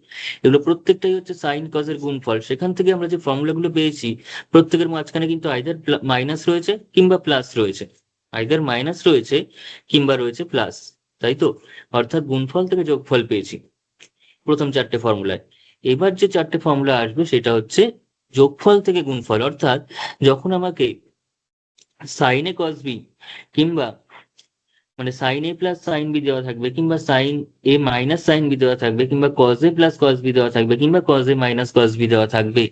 [SPEAKER 1] এগুলো প্রত্যেকটাই হচ্ছে সাইন কজ এর গুণফল। সেখান থেকে আমরা যে ফর্মুলা গুলো পেয়েছি, প্রত্যেকের মাঝখানে কিন্তু আইদার মাইনাস রয়েছে কিংবা প্লাস রয়েছে, আইদার মাইনাস রয়েছে কিংবা রয়েছে প্লাস। তাই তো, অর্থাৎ গুণফল থেকে যোগফল পেয়েছি প্রথম 4টে ফর্মুলায়। এবার যে 4টে ফর্মুলা আসবে সেটা হচ্ছে যোগফল থেকে গুণফল, অর্থাৎ যখন আমাকে সাইন এ কজ বি কিংবা মানে sine A plus sine B দেওয়া থাকবে, কিংবা sine A minus sine B দেওয়া থাকবে, কিংবা cos A plus cos B দেওয়া থাকবে, কিংবা cos A minus cos B দেওয়া থাকবে,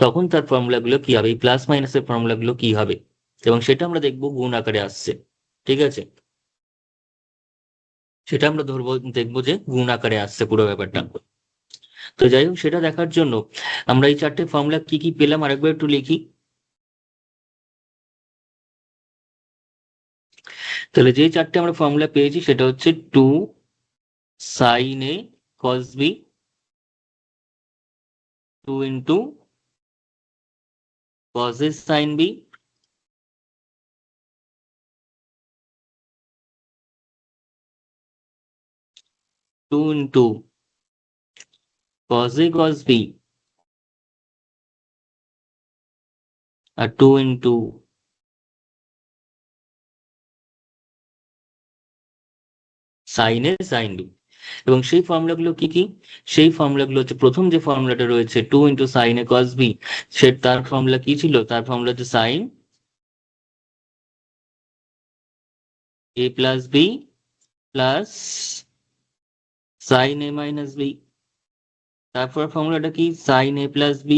[SPEAKER 1] তখন তার ফর্মুলা গুলো কি হবে, এই প্লাস মাইনাসের ফর্মুলা গুলো কি হবে, এবং সেটা আমরা দেখবো গুণ আকারে আসছে। ঠিক আছে, সেটা আমরা ধরবো, দেখবো যে গুণ আকারে আসছে পুরো ব্যাপারটা। তো যাই হোক, সেটা দেখার জন্য আমরা এই 4টে ফর্মুলা কি কি পেলাম আরেকবার একটু লিখি। তাহলে যে 4টে আমরা ফর্মুলা পেয়েছি সেটা হচ্ছে 2 sin a cos b, 2 cos a sin b, 2 cos a cos b, R 2 sin a sin b। এবং সেই ফর্মুলা গুলো কি কি? সেই ফর্মুলা গুলো হচ্ছে, প্রথম যে ফর্মুলাটা রয়েছে 2 sin a cos b, সে তার ফর্মুলা কি ছিল? তার ফর্মুলা হচ্ছে sin a plus b plus sin a minus b। তারপর ফর্মুলাটা কি? sin a plus b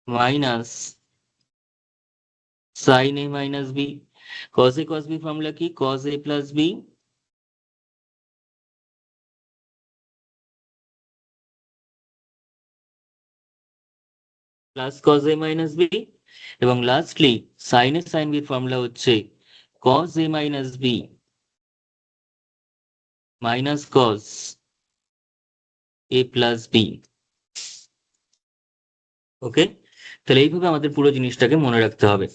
[SPEAKER 1] minus sin a minus b। cos a cos b formula কি? cos a plus b plus cos a minus b। এবং lastly sin a sin b formula হচ্ছে cos a minus b minus cos a plus b। ওকে, তাহলে এইভাবে আমাদের পুরো জিনিসটাকে মনে রাখতে হবে।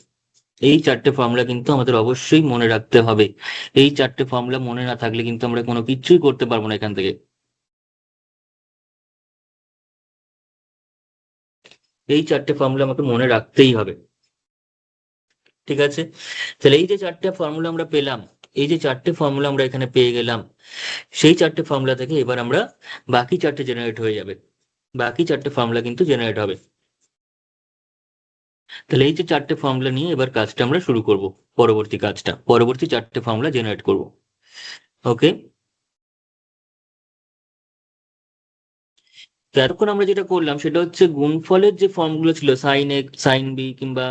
[SPEAKER 1] এই 4টে ফর্মুলা কিন্তু আমাদের অবশ্যই মনে রাখতে হবে। এই 4টে ফর্মুলা মনে না থাকলে কিন্তু আমরা কোনো কিছুই করতে পারবো না এখান থেকে। এই 4টে ফর্মুলা আমাকে মনে রাখতেই হবে। ঠিক আছে, তাহলে এই যে 4টে ফর্মুলা আমরা পেলাম, এই যে 4টে ফর্মুলা আমরা এখানে পেয়ে গেলাম, সেই 4টে ফর্মুলা থেকে এবার আমরা বাকি 4টে জেনারেট হয়ে যাবে, বাকি 4টে ফর্মুলা কিন্তু জেনারেট হবে। তাহলে এই যে 4টে ফর্মুলা নিয়ে এবার কাজটা আমরা শুরু করব, পরবর্তী কাজটা, পরবর্তী 4টে ফর্মুলা জেনারেট করব। ওকে, তো এতক্ষণ আমরা যেটা করলাম সেটা হচ্ছে গুণফলের যে ফর্মগুলো ছিল, সাইন এ সাইন বি কিংবা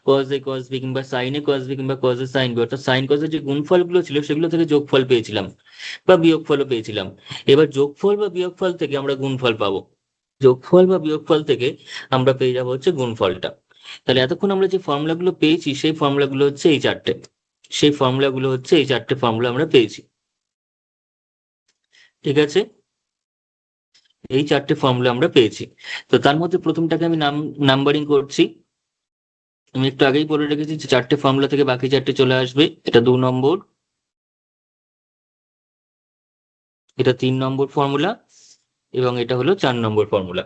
[SPEAKER 1] কজ এ কজ বি কিংবা সাইন এ কজ বি কিংবা কজ এ সাইন বি, অর্থাৎ সাইন কজের যে গুণফলগুলো ছিল সেগুলো থেকে যোগফল পেয়েছিলাম বা বিয়োগফলও পেয়েছিলাম। এবার যোগফল বা বিয়োগফল থেকে আমরা গুণফল পাবো, যোগফল বা বিয়োগফল থেকে আমরা পেয়ে যাবো হচ্ছে গুণফলটা। তাহলে এতক্ষণ আমরা যে ফর্মুলাগুলো পেয়েছি সেই ফর্মুলাগুলো হচ্ছে এই 4টে। সেই ফর্মুলাগুলো হচ্ছে এই চারটে ফর্মুলা আমরা পেয়েছি। ঠিক আছে, এই চারটে ফর্মুলা আমরা পেয়েছি। তো তার মধ্যে প্রথমটাকে আমি নাম্বারিং করছি। আমি একটু আগেই বলে রেখেছি যে চারটে ফর্মুলা থেকে বাকি চারটে চলে আসবে। এটা 2 নম্বর, এটা 3 নম্বর ফর্মুলা, এবং এটা হলো 4 নম্বর ফর্মুলা।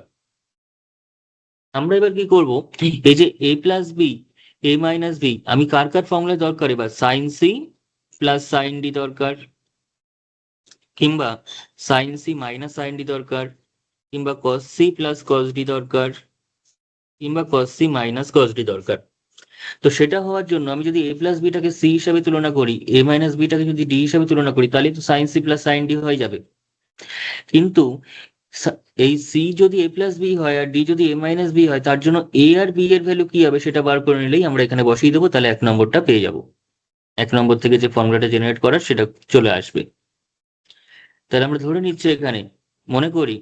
[SPEAKER 1] আমরা এবার কি করব, এই যে a plus B, a minus B, আমি কার কার ফর্মুলা দরকার, এবার sine C plus sine D দরকার, কিংবা sine C minus sine D দরকার, কিংবা cos C plus cos D দরকার, কিংবা cos C minus cos D দরকার। তো সেটা হওয়ার জন্য আমি যদি এ প্লাস বিটাকে সি হিসাবে তুলনা করি, এ মাইনাস বিটাকে যদি ডি হিসাবে তুলনা করি, তাহলে তো sine C plus sine D হয়ে যাবে। কিন্তু এই সি যদি এ প্লাস বি হয় আর ডি যদি এ মাইনাস বি হয়, তার জন্য এ আর বি এর ভ্যালু কি হবে সেটা বার করে নিলেই আমরা এখানে বসিয়ে দেবো, তাহলে 1 নম্বরটা পেয়ে যাব। 1 নম্বর থেকে যে ফর্মুলাটা জেনারেট করার সেটা চলে আসবে। তাহলে আমরা ধরে নিচ্ছি এখানে, মনে করি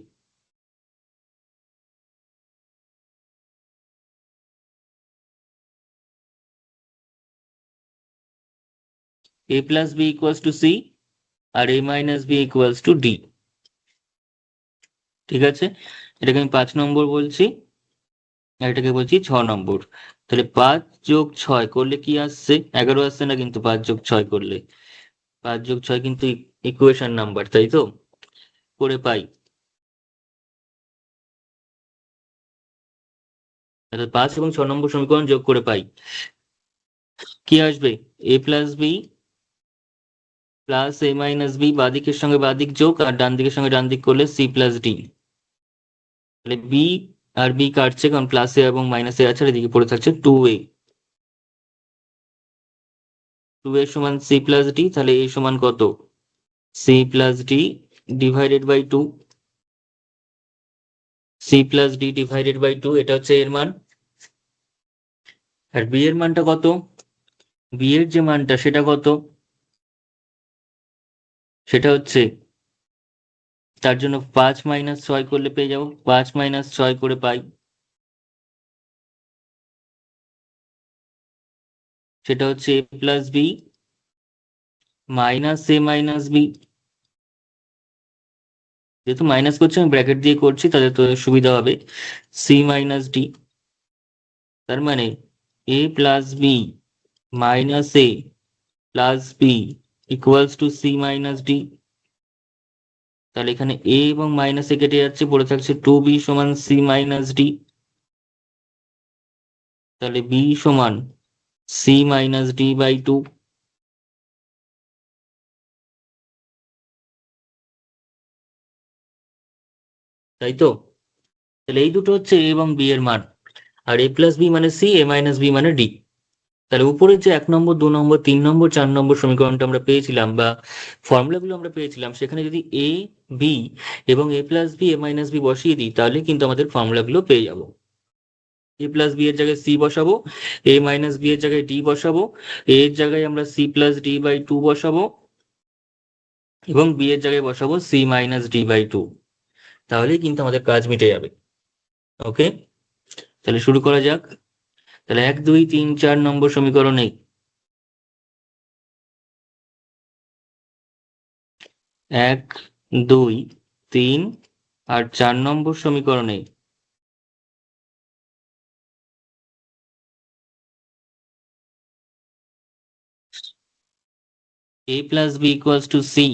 [SPEAKER 1] A plus B equals to C আর A minus B equals to D. ঠিক আছে, এটাকে আমি 5 নম্বর বলছি, আর এটাকে বলছি 6 নম্বর। তাহলে 5 + 6 করলে কি আসছে, 11 আসছে না, কিন্তু 5 + 6 করলে, 5 + 6 কিন্তু ইকুয়েশন নাম্বার, তাই তো, করে পাই। অর্থাৎ 5 এবং 6 নম্বর সমীকরণ যোগ করে পাই কি আসবে, এ প্লাস বি প্লাস এ মাইনাস বি, বাদিকের সঙ্গে বাদিক যোগ, আর ডান দিকের সঙ্গে ডান দিক করলে সি প্লাস ডি। তাহলে বি আর বি কাটছে, কারণ প্লাস এ এবং মাইনাস এ আছে, আর এদিকে পড়ে থাকছে 2a। 2a সমান সি প্লাস ডি, তাহলে এ সমান কত, C plus D divided by 2, C plus D divided by 2, এটা হচ্ছে এর মান। আর বি এর মানটা কত, বি এর যে মানটা সেটা কত, সেটা হচ্ছে, তার জন্য 5 - 6 করলে পেয়ে যাবো, 5 - 6 করে পাই, সেটা হচ্ছে এ প্লাস বি মাইনাস এ মাইনাস বি। যেহেতু মাইনাস করছি আমি ব্র্যাকেট দিয়ে করছি, তাদের তো সুবিধা হবে, সি মাইনাস ডি। তার মানে A plus B minus A plus B equals to C minus D. তাহলে এখানে এ এবং মাইনাস এ কেটে যাচ্ছে, পড়ে থাকছে 2b সমান সি মাইনাস ডি। তাহলে বি সমান সি মাইনাস ডি বাই 2। তাই তো, তাহলে এই দুটো হচ্ছে এ এবং বি এর মান, আর এ প্লাস বি মানে সি, এ মাইনাস বি মানে ডি। তাহলে উপরে যে 1 নম্বর, 2 নম্বর, 3 নম্বর, 4 নম্বর সমীকরণটা আমরা পেয়েছিলাম, বা ফর্মুলাগুলো আমরা পেয়েছিলাম, সেখানে যদি এ, বি এবং এ প্লাস বি, এ মাইনাস বি বসিয়ে দিই, তাহলে কিন্তু আমাদের ফর্মুলাগুলো পেয়ে যাব। এ প্লাস বি এর জায়গায় সি বসাবো, এ মাইনাস বি এর জায়গায় ডি বসাবো, এ এর জায়গায় আমরা সি প্লাস ডি বাই 2 বসাবো, এবং বি এর জায়গায় বসাবো সি মাইনাস ডি বাই 2। তাহলেই কিন্তু আমাদের কাজ মিটে যাবে। ওকে, তাহলে শুরু করা যাক। তাহলে 1, 2, 3, 4 নম্বর সমীকরণে 1, 2, 3 আর 4 নম্বর সমীকরণে a plus B equals to C,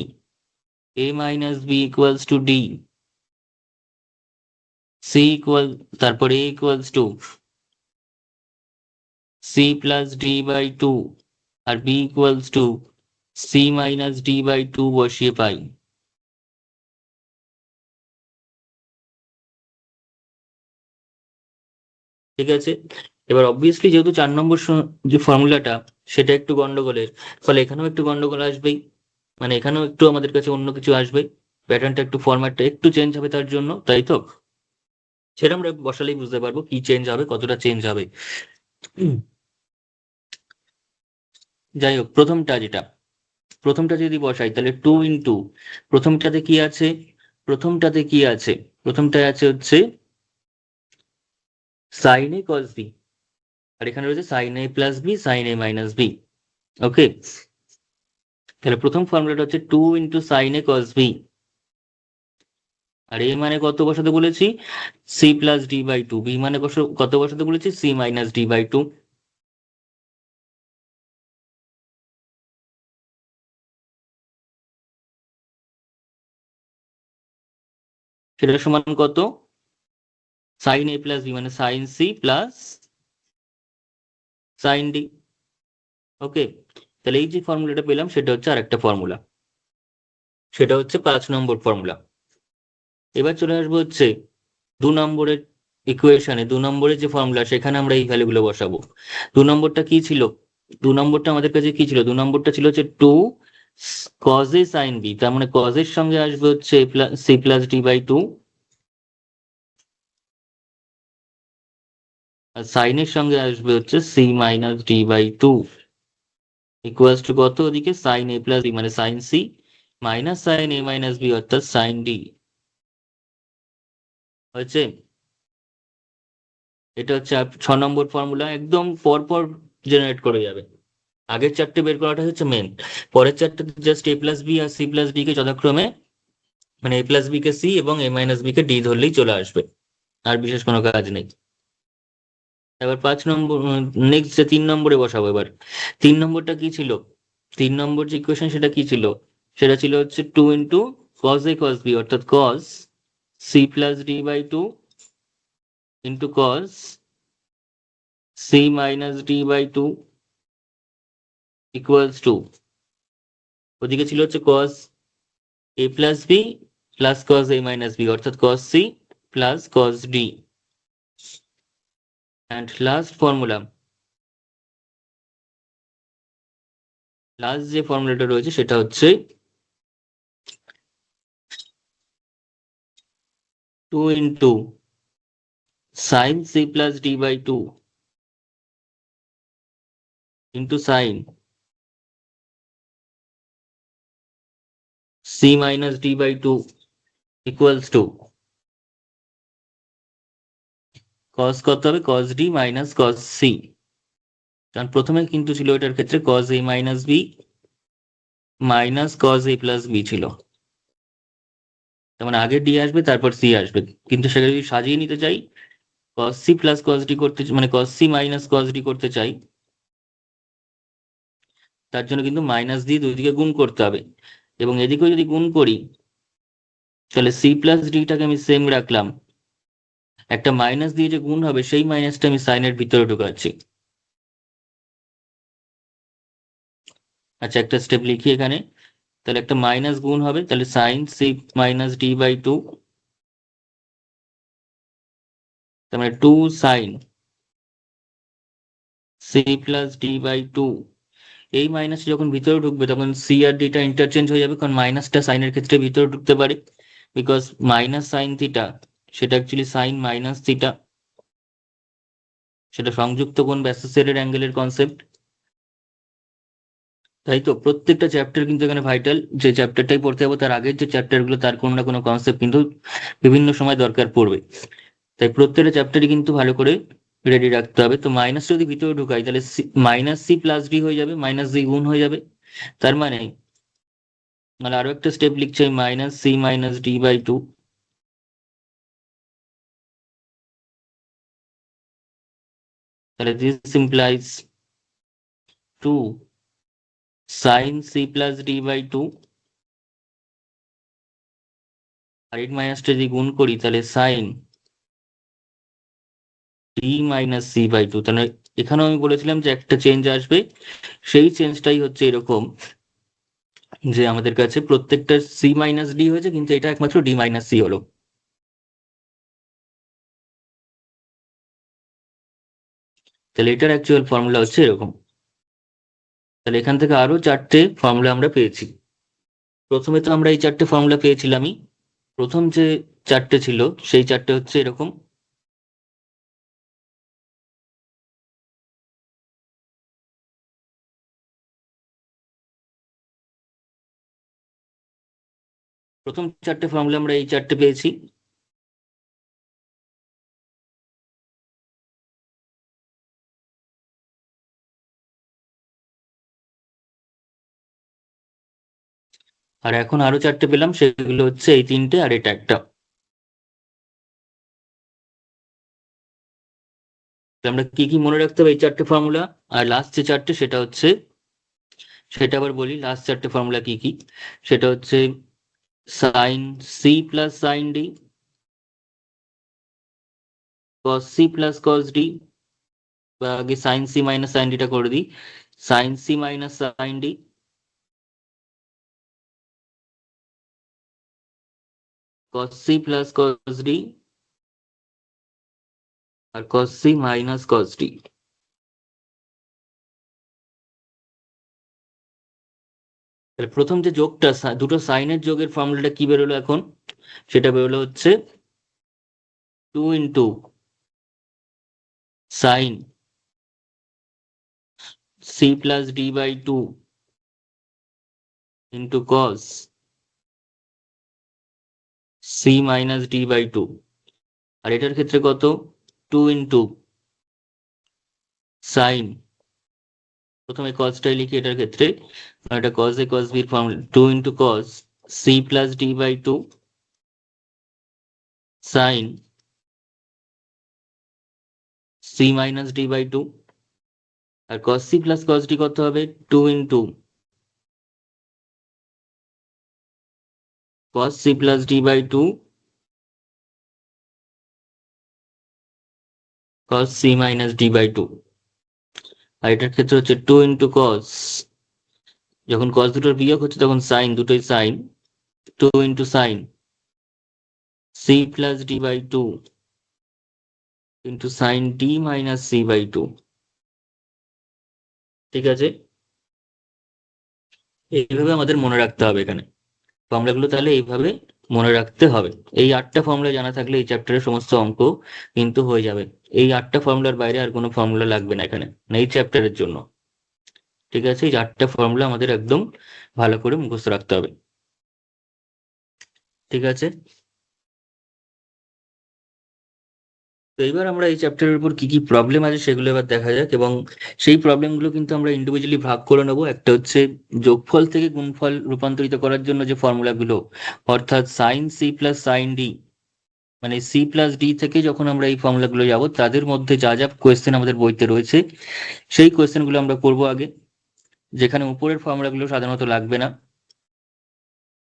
[SPEAKER 1] A minus B equals to D, C equal, তারপর A equals to C plus D by 2, আর B equals to C minus D by 2 বসিয়ে পাই। ঠিক আছে, এবার অবভিয়াসলি যেহেতু 4 নম্বর যে ফর্মুলাটা সেটা একটু গন্ডগোলের, ফলে এখানেও একটু গন্ডগোল আসবেই, মানে এখানেও একটু আমাদের কাছে অন্য কিছু আসবে, প্যাটার্নটা একটু, ফরম্যাটটা একটু চেঞ্জ হবে তার জন্য, তাই তো। সেটা আমরা বসালেই বুঝতে পারবো কি চেঞ্জ হবে, কতটা চেঞ্জ হবে। উম, যাই হোক, প্রথমটা যদি বসাই, তাহলে 2 × প্রথমটাতে কি আছে, প্রথমটাতে কি আছে, প্রথমটায় আছে হচ্ছে সাইন এ কস বি, আর এখানে রয়েছে sign A plus B, sine A minus B. ওকে, তাহলে প্রথম ফর্মুলাটা হচ্ছে 2 × sin A cos B। আর এ মানে কত বসাতে বলেছি? C+D/2। বি মানে কত বসাতে বলেছি? C-D/2। সেটা সমান কত? sin A + B মানে sin C plus sin D। ওকে, তাহলে এই যে ফর্মুলাটা পেলাম সেটা হচ্ছে আরেকটা ফর্মুলা, সেটা হচ্ছে 5 নম্বর ফর্মুলা। এবার চলে আসবো হচ্ছে 2 নম্বরের ইকুয়েশনে, 2 নম্বরের যে ফর্মুলা সেখানে আমরা এই ভ্যালুগুলো বসাবো। 2 নম্বরটা কি ছিল? 2 নম্বরটা আমাদের কাছে কি ছিল? 2 নম্বরটা ছিল হচ্ছে 2 cos A sin B। তার মানে cos এর সঙ্গে আসবে হচ্ছে C+D/2, আর sin এর সঙ্গে আসবে হচ্ছে C-D/2, ইকুয়ালস টু কত? ওদিকে sin A + B মানে sin C minus sin A - B অর্থাৎ sin D হয়েছে। এটা হচ্ছে 6 নম্বর ফর্মুলা, একদম পরপর জেনারেট করে যাবে। আগের চারটে বের করাটা হচ্ছে মেন, পরের চারটে জাস্ট A+B আর C+D কে যথাক্রমে, মানে A+B কে C এবং A - B কে D ধরলেই চলে আসবে, আর বিশেষ কোনো কাজ নেই। এবার 5 নম্বর, নেক্সট যে 3 নম্বরে বসাবো এবার। 3 নম্বরটা কি ছিল? 3 নম্বর যে ইকুয়েশন সেটা কি ছিল? সেটা ছিল হচ্ছে 2 × cos A cos B অর্থাৎ cos C+D/2 into cos C-D/2 equals to, ওদিকে ছিল হচ্ছে cos A+B plus cos A - B অর্থাৎ cos C plus cos D। And last formula, last যে ফর্মুলাটা রয়েছে সেটা হচ্ছে 2 × sin C+D/2 into sin C-D/2 equals to cos কত হবে? cos D minus cos C। কারণ প্রথমে কিন্তু ছিল এটার ক্ষেত্রে cos A - B minus cos A+B ছিল, তার মানে আগে D আসবে তারপর C আসবে। কিন্তু সেটা যদি সাজিয়ে নিতে চাই, cos C plus cos D করতে, মানে cos C minus cos D করতে চাই, তার জন্য কিন্তু মাইনাস দিয়ে দুই দিকে গুণ করতে হবে। এবং এদিকেও যদি গুণ করি তাহলে C+D-টাকে আমি সেম রাখলাম, একটা মাইনাস দিয়ে যে গুণ হবে সেই মাইনাসটা আমি সাইনের ভিতরে ঢুকাচ্ছি। আচ্ছা, একটা স্টেপ লিখি এখানে, তাহলে একটা মাইনাস গুণ হবে, তাহলে sin C-D/2, তার মানে 2 sin C+D/2। এই মাইনাস যখন ভিতরে ঢুকবে তখন সি আর ডিটা ইন্টারচেঞ্জ হয়ে যাবে, কারণ মাইনাসটা সাইনের ক্ষেত্রে ভিতরে ঢুকতে পারে, বিকজ মাইনাস সাইন থিটা সেটা অ্যাকচুয়ালি সাইন মাইনাস থিটা, সেটা সংযুক্ত কোণ ব্যাসার্ধের অ্যাঙ্গেলের কনসেপ্ট। তাই তো প্রত্যেকটা চ্যাপ্টার কিন্তু এখানে ভাইটাল, যে চ্যাপ্টারটাই পড়তে হবে তার আগের যে চ্যাপ্টারগুলো তার কোনো না কোনো কনসেপ্ট কিন্তু বিভিন্ন সময় দরকার পড়বে। তাই প্রত্যেকটা চ্যাপ্টারই কিন্তু ভালো করে রেডি রাখতে হবে। তো মাইনাস যদি ভিতরে ঢুকাই তাহলে মাইনাস C+D হয়ে যাবে, মাইনাস D গুণ হয়ে যাবে। তার মানে, মানে আরো একটা স্টেপ লিখছি, মাইনাস C-D/2, তাহলে দিস ইমপ্লাইজ 2 sin C+D/2, আর এই মাইনাসটা যদি গুণ করি তাহলে sin D-C/2। তাহলে এখানেও আমি বলেছিলাম যে একটা চেঞ্জ আসবে, সেই চেঞ্জটাই হচ্ছে এরকম, যে আমাদের কাছে প্রত্যেকটা C-D হয়েছে কিন্তু এটা একমাত্র D-C হলো। তাহলে এটার অ্যাকচুয়াল ফর্মুলা হচ্ছে এরকম। তাহলে এখান থেকে আরো চারটে ফর্মুলা আমরা পেয়েছি। প্রথমে তো আমরা এই চারটে ফর্মুলা পেয়েছিলামই, প্রথম যে চারটে ছিল সেই চারটে হচ্ছে এরকম। প্রথম চারটে ফর্মুলা আমরা এই চারটে পেয়েছি। আর এখন আরো 4টে পেলাম, সেগুলো হচ্ছে এই 3টে আর এটা একটা। আমরা কি কি মনে রাখতে হবে? এই 4টে ফর্মুলা। আর লাস্ট যে 4টে সেটা হচ্ছে, সেটা আবার বলি, লাস্ট 4টে ফর্মুলা কি কি। সেটা হচ্ছে sine C plus sine D, cos C plus cos D, বা আগে সাইন সি মাইনাস সাইন ডিটা করে দিই, sine C minus sine D, cos C plus cos D, আর cos C minus cos D. তাহলে প্রথম যে যোগটা, দুটো সাইনের যোগের ফর্মুলাটা কি বেরোলো এখন? সেটা বেরোলো হচ্ছে 2 sine C plus D by 2 cos C minus D by 2। আর এটার ক্ষেত্রে কত? 2 সাইন, প্রথমে কসটাই লিখি এটার ক্ষেত্রে, কারণ এটা কস এ কস বির formula. 2 cos C plus D by 2 sine C minus D by 2। আর cos C plus cos D কত হবে? 2 cos C plus D by 2 cos C minus D by 2। আর এটার ক্ষেত্রে হচ্ছে 2 কস, যখন কস দুটোর বিয়োগ হচ্ছে তখন সাইন, দুটোই sine, 2 sine C plus D by 2 sine D minus C by 2। ঠিক আছে, এইভাবে আমাদের মনে রাখতে হবে এখানে ফর্মুলাগুলো। তাহলে এইভাবে মনে রাখতে হবে। এই 8টা ফর্মুলা জানা থাকলে এই চ্যাপ্টারের সমস্ত অঙ্ক কিন্তু হয়ে যাবে। এই 8টা ফর্মুলার বাইরে আর কোনো ফর্মুলা লাগবে না এখানে, না এই চ্যাপ্টারের জন্য। ঠিক আছে, এই 8টা ফর্মুলা আমাদের একদম ভালো করে মুখস্থ রাখতে হবে। ঠিক আছে, তো এইবার আমরা এই চ্যাপ্টারের উপর কি কি প্রবলেম আছে সেগুলো এবার দেখা যাক, এবং সেই প্রবলেমগুলো কিন্তু আমরা ইন্ডিভিজুয়ালি ভাগ করে নেবো। একটা হচ্ছে যোগফল থেকে গুণফল রূপান্তরিত করার জন্য যে ফর্মুলাগুলো, অর্থাৎ sine C plus sine D, মানে সি প্লাস ডি থেকে যখন আমরা এই ফর্মুলাগুলো যাব, তাদের মধ্যে যা যা কোয়েশ্চেন আমাদের বইতে রয়েছে সেই কোয়েশ্চেনগুলো আমরা করব আগে, যেখানে উপরের ফর্মুলাগুলো সাধারণত লাগবে না।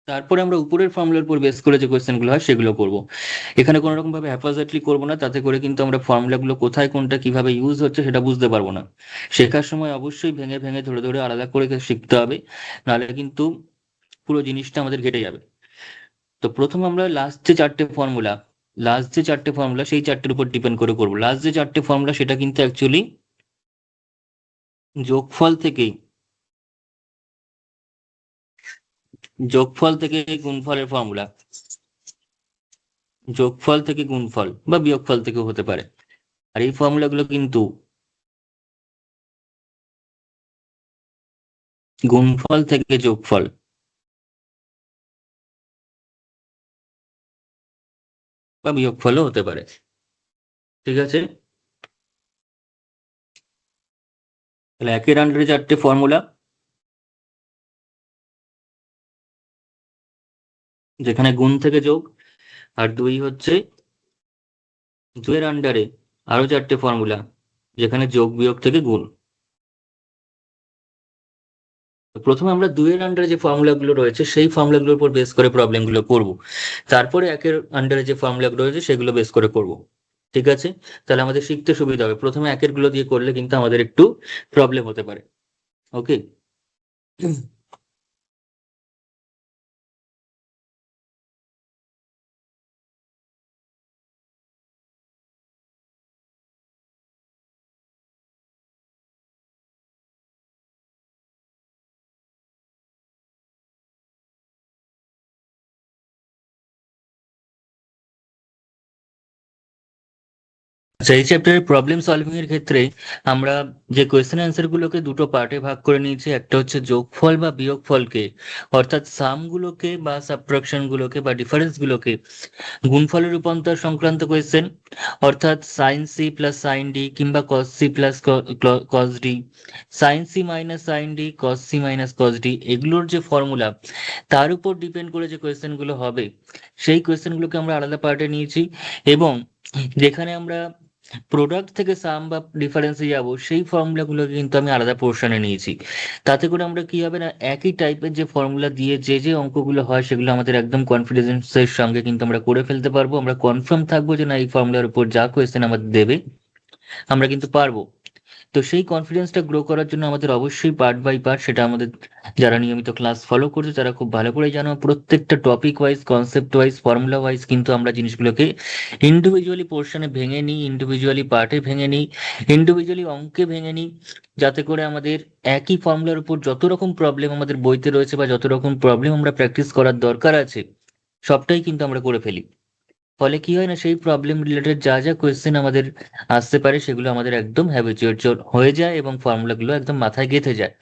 [SPEAKER 1] তারপরে আমরা উপরের ফর্মুলার উপর বেস করে যে কোয়েশ্চেনগুলো হয় সেগুলো করব। এখানে কোনো রকম ভাবে হ্যাপাজার্ডলি করবো না, তাতে করে কিন্তু আমরা ফর্মুলাগুলো কোথায় কোনটা কিভাবে ইউজ হচ্ছে সেটা বুঝতে পারবো না। শেখার সময় অবশ্যই ভেঙে ভেঙে ধরে ধরে আলাদা করে শিখতে হবে, নাহলে কিন্তু পুরো জিনিসটা আমাদের ঘেটে যাবে। তো প্রথম আমরা লাস্ট যে চারটে ফর্মুলা সেই চারটের উপর ডিপেন্ড করে করবো। লাস্ট যে চারটে ফর্মুলা সেটা কিন্তু অ্যাকচুয়ালি যোগফল থেকেই, যোগফল থেকে গুণফলের ফর্মুলা, যোগফল থেকে গুণফল বা বিয়োগফল থেকেও হতে পারে। আর এই ফর্মুলাগুলো কিন্তু গুণফল থেকে যোগফল বা বিয়োগফলও হতে পারে। ঠিক আছে, তাহলে একের আন্ডারে চারটে ফর্মুলা, যেখানে গুণ থেকে যোগ, আর দুই হচ্ছে দুয়ের আন্ডারে আরো চারটে ফর্মুলা, যেখানে যোগ বিয়োগ থেকে গুণ। তো প্রথমে আমরা দুইয়ের আন্ডারে যে ফর্মুলাগুলো রয়েছে সেই ফর্মুলাগুলোর উপর বেস করে প্রবলেমগুলো করব, তারপরে একের আন্ডারে যে ফর্মুলাগুলো রয়েছে সেগুলো বেস করে করব। ঠিক আছে, তাহলে আমাদের শিখতে সুবিধা হবে। প্রথমে একের গুলো দিয়ে করলে কিন্তু আমাদের একটু প্রবলেম হতে পারে। ওকে, আচ্ছা, এই চ্যাপ্টারের প্রবলেম সলভিং এর ক্ষেত্রে আমরা যে কোয়েশ্চেন অ্যান্সার গুলোকে দুটো পার্টে ভাগ করে নিয়েছি, একটা হচ্ছে যোগফল বা বিয়োগফলকে, অর্থাৎ সাম গুলোকে বা সাবট্রাকশন গুলোকে বা ডিফারেন্স গুলোকে গুণফলে রূপান্তর সংক্রান্ত কোয়েশ্চেন, অর্থাৎ sine C plus sine D কিংবা cos C plus cos D, sine C minus sine D, cos C minus cos D, এগুলোর যে ফর্মুলা তার উপর ডিপেন্ড করে যে কোয়েশ্চেন গুলো হবে, সেই কোয়েশ্চেন গুলোকে আমরা আলাদা পার্টে নিয়েছি। এবং যেখানে আমরা প্রোডাক্ট থেকে সাম বা ডিফারেন্সে যাব, সেই ফর্মুলাগুলোকে কিন্তু আমি আলাদা পোর্শনে নিয়েছি। তাতে করে আমরা কি হবে না, একই টাইপের যে ফর্মুলা দিয়ে যে অঙ্কগুলো হয় সেগুলো আমাদের একদম কনফিডেন্সের সঙ্গে কিন্তু আমরা করে ফেলতে পারবো। আমরা কনফার্ম থাকবো যে না, এই ফর্মুলার উপর যা কোয়েশ্চেন আমাদের দেবে আমরা কিন্তু পারবো। তো সেই কনফিডেন্সটা গ্রো করার জন্য আমাদের অবশ্যই পার্ট বাই পার্ট, সেটা আমাদের যারা নিয়মিত ক্লাস ফলো করছে তারা খুব ভালো করে জানো, প্রত্যেকটা topic wise, concept wise, formula wise কিন্তু আমরা জিনিসগুলোকে ইন্ডিভিজুয়ালি পোর্শনে ভেঙে নিই, ইন্ডিভিজুয়ালি পার্টে ভেঙে নিই, ইন্ডিভিজুয়ালি অঙ্কে ভেঙে নিই, যাতে করে আমাদের একই ফর্মুলার উপর যত রকম প্রবলেম আমাদের বইতে রয়েছে বা যত রকম প্রবলেম আমরা প্র্যাকটিস করার দরকার আছে, সবটাই কিন্তু আমরা করে ফেলি। ফলে কি হয় না, সেই প্রবলেম রিলেটেড যা কোয়েশ্চেন আমাদের আসতে পারে সেগুলো আমাদের একদম হ্যাবিচুয়েট হয়ে যায় এবং ফর্মুলাগুলো একদম মাথায় গেঁথে যায়।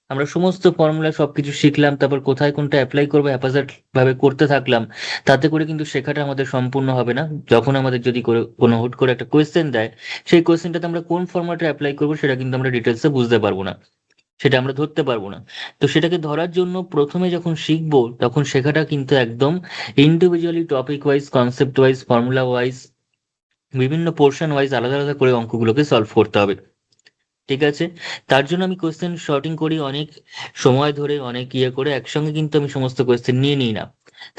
[SPEAKER 1] আমরা সমস্ত ফর্মুলা সবকিছু শিখলাম, তারপর কোথায় কোনটা অ্যাপ্লাই করবো হ্যাপাজার্ড ভাবে করতে থাকলাম, তাতে করে কিন্তু শেখাটা আমাদের সম্পূর্ণ হবে না। যখন আমাদের যদি কোনো হুট করে একটা কোয়েশ্চেন দেয়, সেই কোয়েশ্চেনটাতে আমরা কোন ফর্ম্যাটে অ্যাপ্লাই করবো সেটা কিন্তু আমরা ডিটেলসে বুঝতে পারবো না, সেটা আমরা ধরতে পারবো না। তো সেটাকে ধরার জন্য প্রথমে যখন শিখবো তখন শেখাটা কিন্তু একদম individually topic wise, concept wise, formula wise, বিভিন্ন পোর্শন ওয়াইজ আলাদা আলাদা করে অঙ্কগুলোকে সলভ করতে হবে। ঠিক আছে? তার জন্য আমি কোয়েশ্চেন শর্টিং করি অনেক সময় ধরে, অনেক করে একসঙ্গে কিন্তু আমি সমস্ত কোয়েশ্চেন নিয়ে নিই না।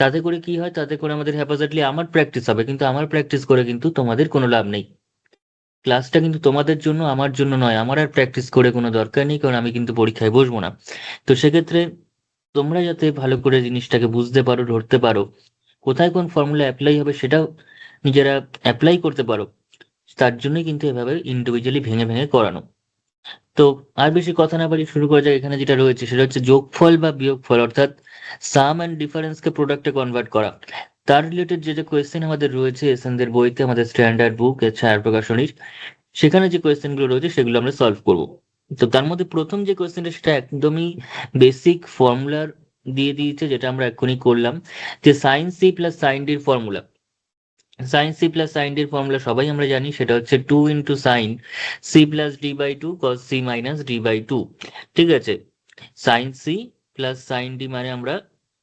[SPEAKER 1] তাতে করে কি হয়, তাতে করে আমাদের হ্যাপাজার্ডলি আমার প্র্যাকটিস হবে, কিন্তু আমার প্র্যাকটিস করে কিন্তু তোমাদের কোনো লাভ নেই। ক্লাসটা কিন্তু তোমাদের জন্য, আমার জন্য নয়। আমার আর প্র্যাকটিস করে কোনো দরকার নেই, কারণ আমি কিন্তু পরীক্ষায় বসবো না। তো সেক্ষেত্রে তোমরা যাতে ভালো করে জিনিসটাকে বুঝতে পারো, ধরতে পারো, কোথায় কোন ফর্মুলা অ্যাপ্লাই হবে সেটাও নিজেরা অ্যাপ্লাই করতে পারো, তার জন্যই কিন্তু এভাবে ইন্ডিভিজুয়ালি ভেঙে ভেঙে করানো। তো আর বেশি কথা না বাড়িয়ে শুরু করা যাক। এখানে যেটা রয়েছে সেটা হচ্ছে যোগফল বা বিয়োগফল, অর্থাৎ সাম অ্যান্ড ডিফারেন্সকে প্রোডাক্টে কনভার্ট করা। তার রিলেটেড যে কোয়েশ্চেন আমাদের রয়েছে এসএনদের বইতে, আমাদের স্ট্যান্ডার্ড বুক ছায়া প্রকাশনীর, সেখানে যে কোয়েশ্চেনগুলো রয়েছে সেগুলো আমরা সলভ করব। তো তার মধ্যে প্রথম যে কোয়েশ্চেনটা সেটা একদমই বেসিক ফর্মুলার দিয়ে দিয়েছে, যেটা আমরা এক্ষুনি করলাম, যে সাইন সি প্লাস সাইন ডির ফর্মুলা। সাইন সি প্লাস সাইন ডির ফর্মুলা সবাই আমরা জানি, সেটা হচ্ছে 2 × sin c+d/2 cos c - d/2। ঠিক আছে? Sine C plus sine D মানে আমরা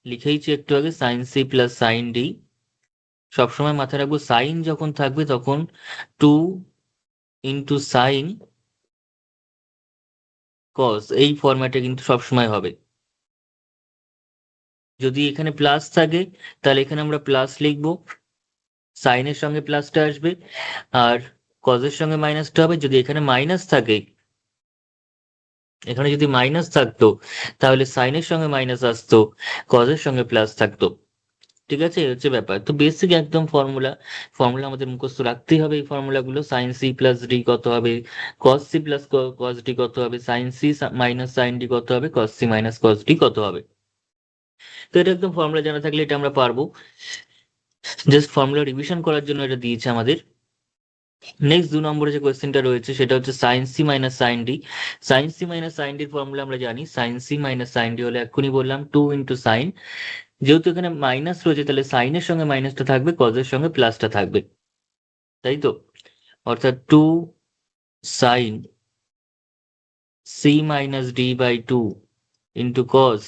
[SPEAKER 1] লিখেইছি একটু আগে, sine C plus sine D. সবসময় মাথায় রাখবো সাইন যখন থাকবে তখন 2 × sin cos, এই ফরম্যাটে কিন্তু সবসময় হবে। যদি এখানে প্লাস থাকে তাহলে এখানে আমরা প্লাস লিখবো, সাইনের সঙ্গে প্লাসটা আসবে, আর কজের সঙ্গে মাইনাসটা হবে। যদি এখানে মাইনাস থাকে, এখানে যদি মাইনাস থাকতো তাহলে সাইনের সঙ্গে মাইনাস আসতো, কজের সঙ্গে প্লাস থাকতো। ঠিক আছে? এই হচ্ছে ব্যাপার। তো বেসিক একদম ফর্মুলা, ফর্মুলা আমাদের মুখস্থ রাখতেই হবে। এই ফর্মুলাগুলো সাইন সি প্লাস ডি কত হবে, cos C plus cos D কত হবে, sine C minus sine D কত হবে, cos C minus cos D কত হবে। তো এটা একদম ফর্মুলা জানা থাকলে এটা আমরা পারবো। জাস্ট ফর্মুলা রিভিশন করার জন্য এটা দিয়েছে আমাদের। নেক্সট 2 নম্বরে যে কোয়েশ্চেনটা রয়েছে সেটা হচ্ছে sine C minus sine D. Sine C minus sine ডির ফর্মুলা আমরা জানি, sine C minus sine D হলে এক্ষুনি বললাম 2 × sin। যেহেতু এখানে মাইনাস রয়েছে তাহলে সাইনের সঙ্গে মাইনাসটা থাকবে, কজের সঙ্গে প্লাসটা থাকবে, তাই তো? অর্থাৎ 2 sin c - d/2 into cos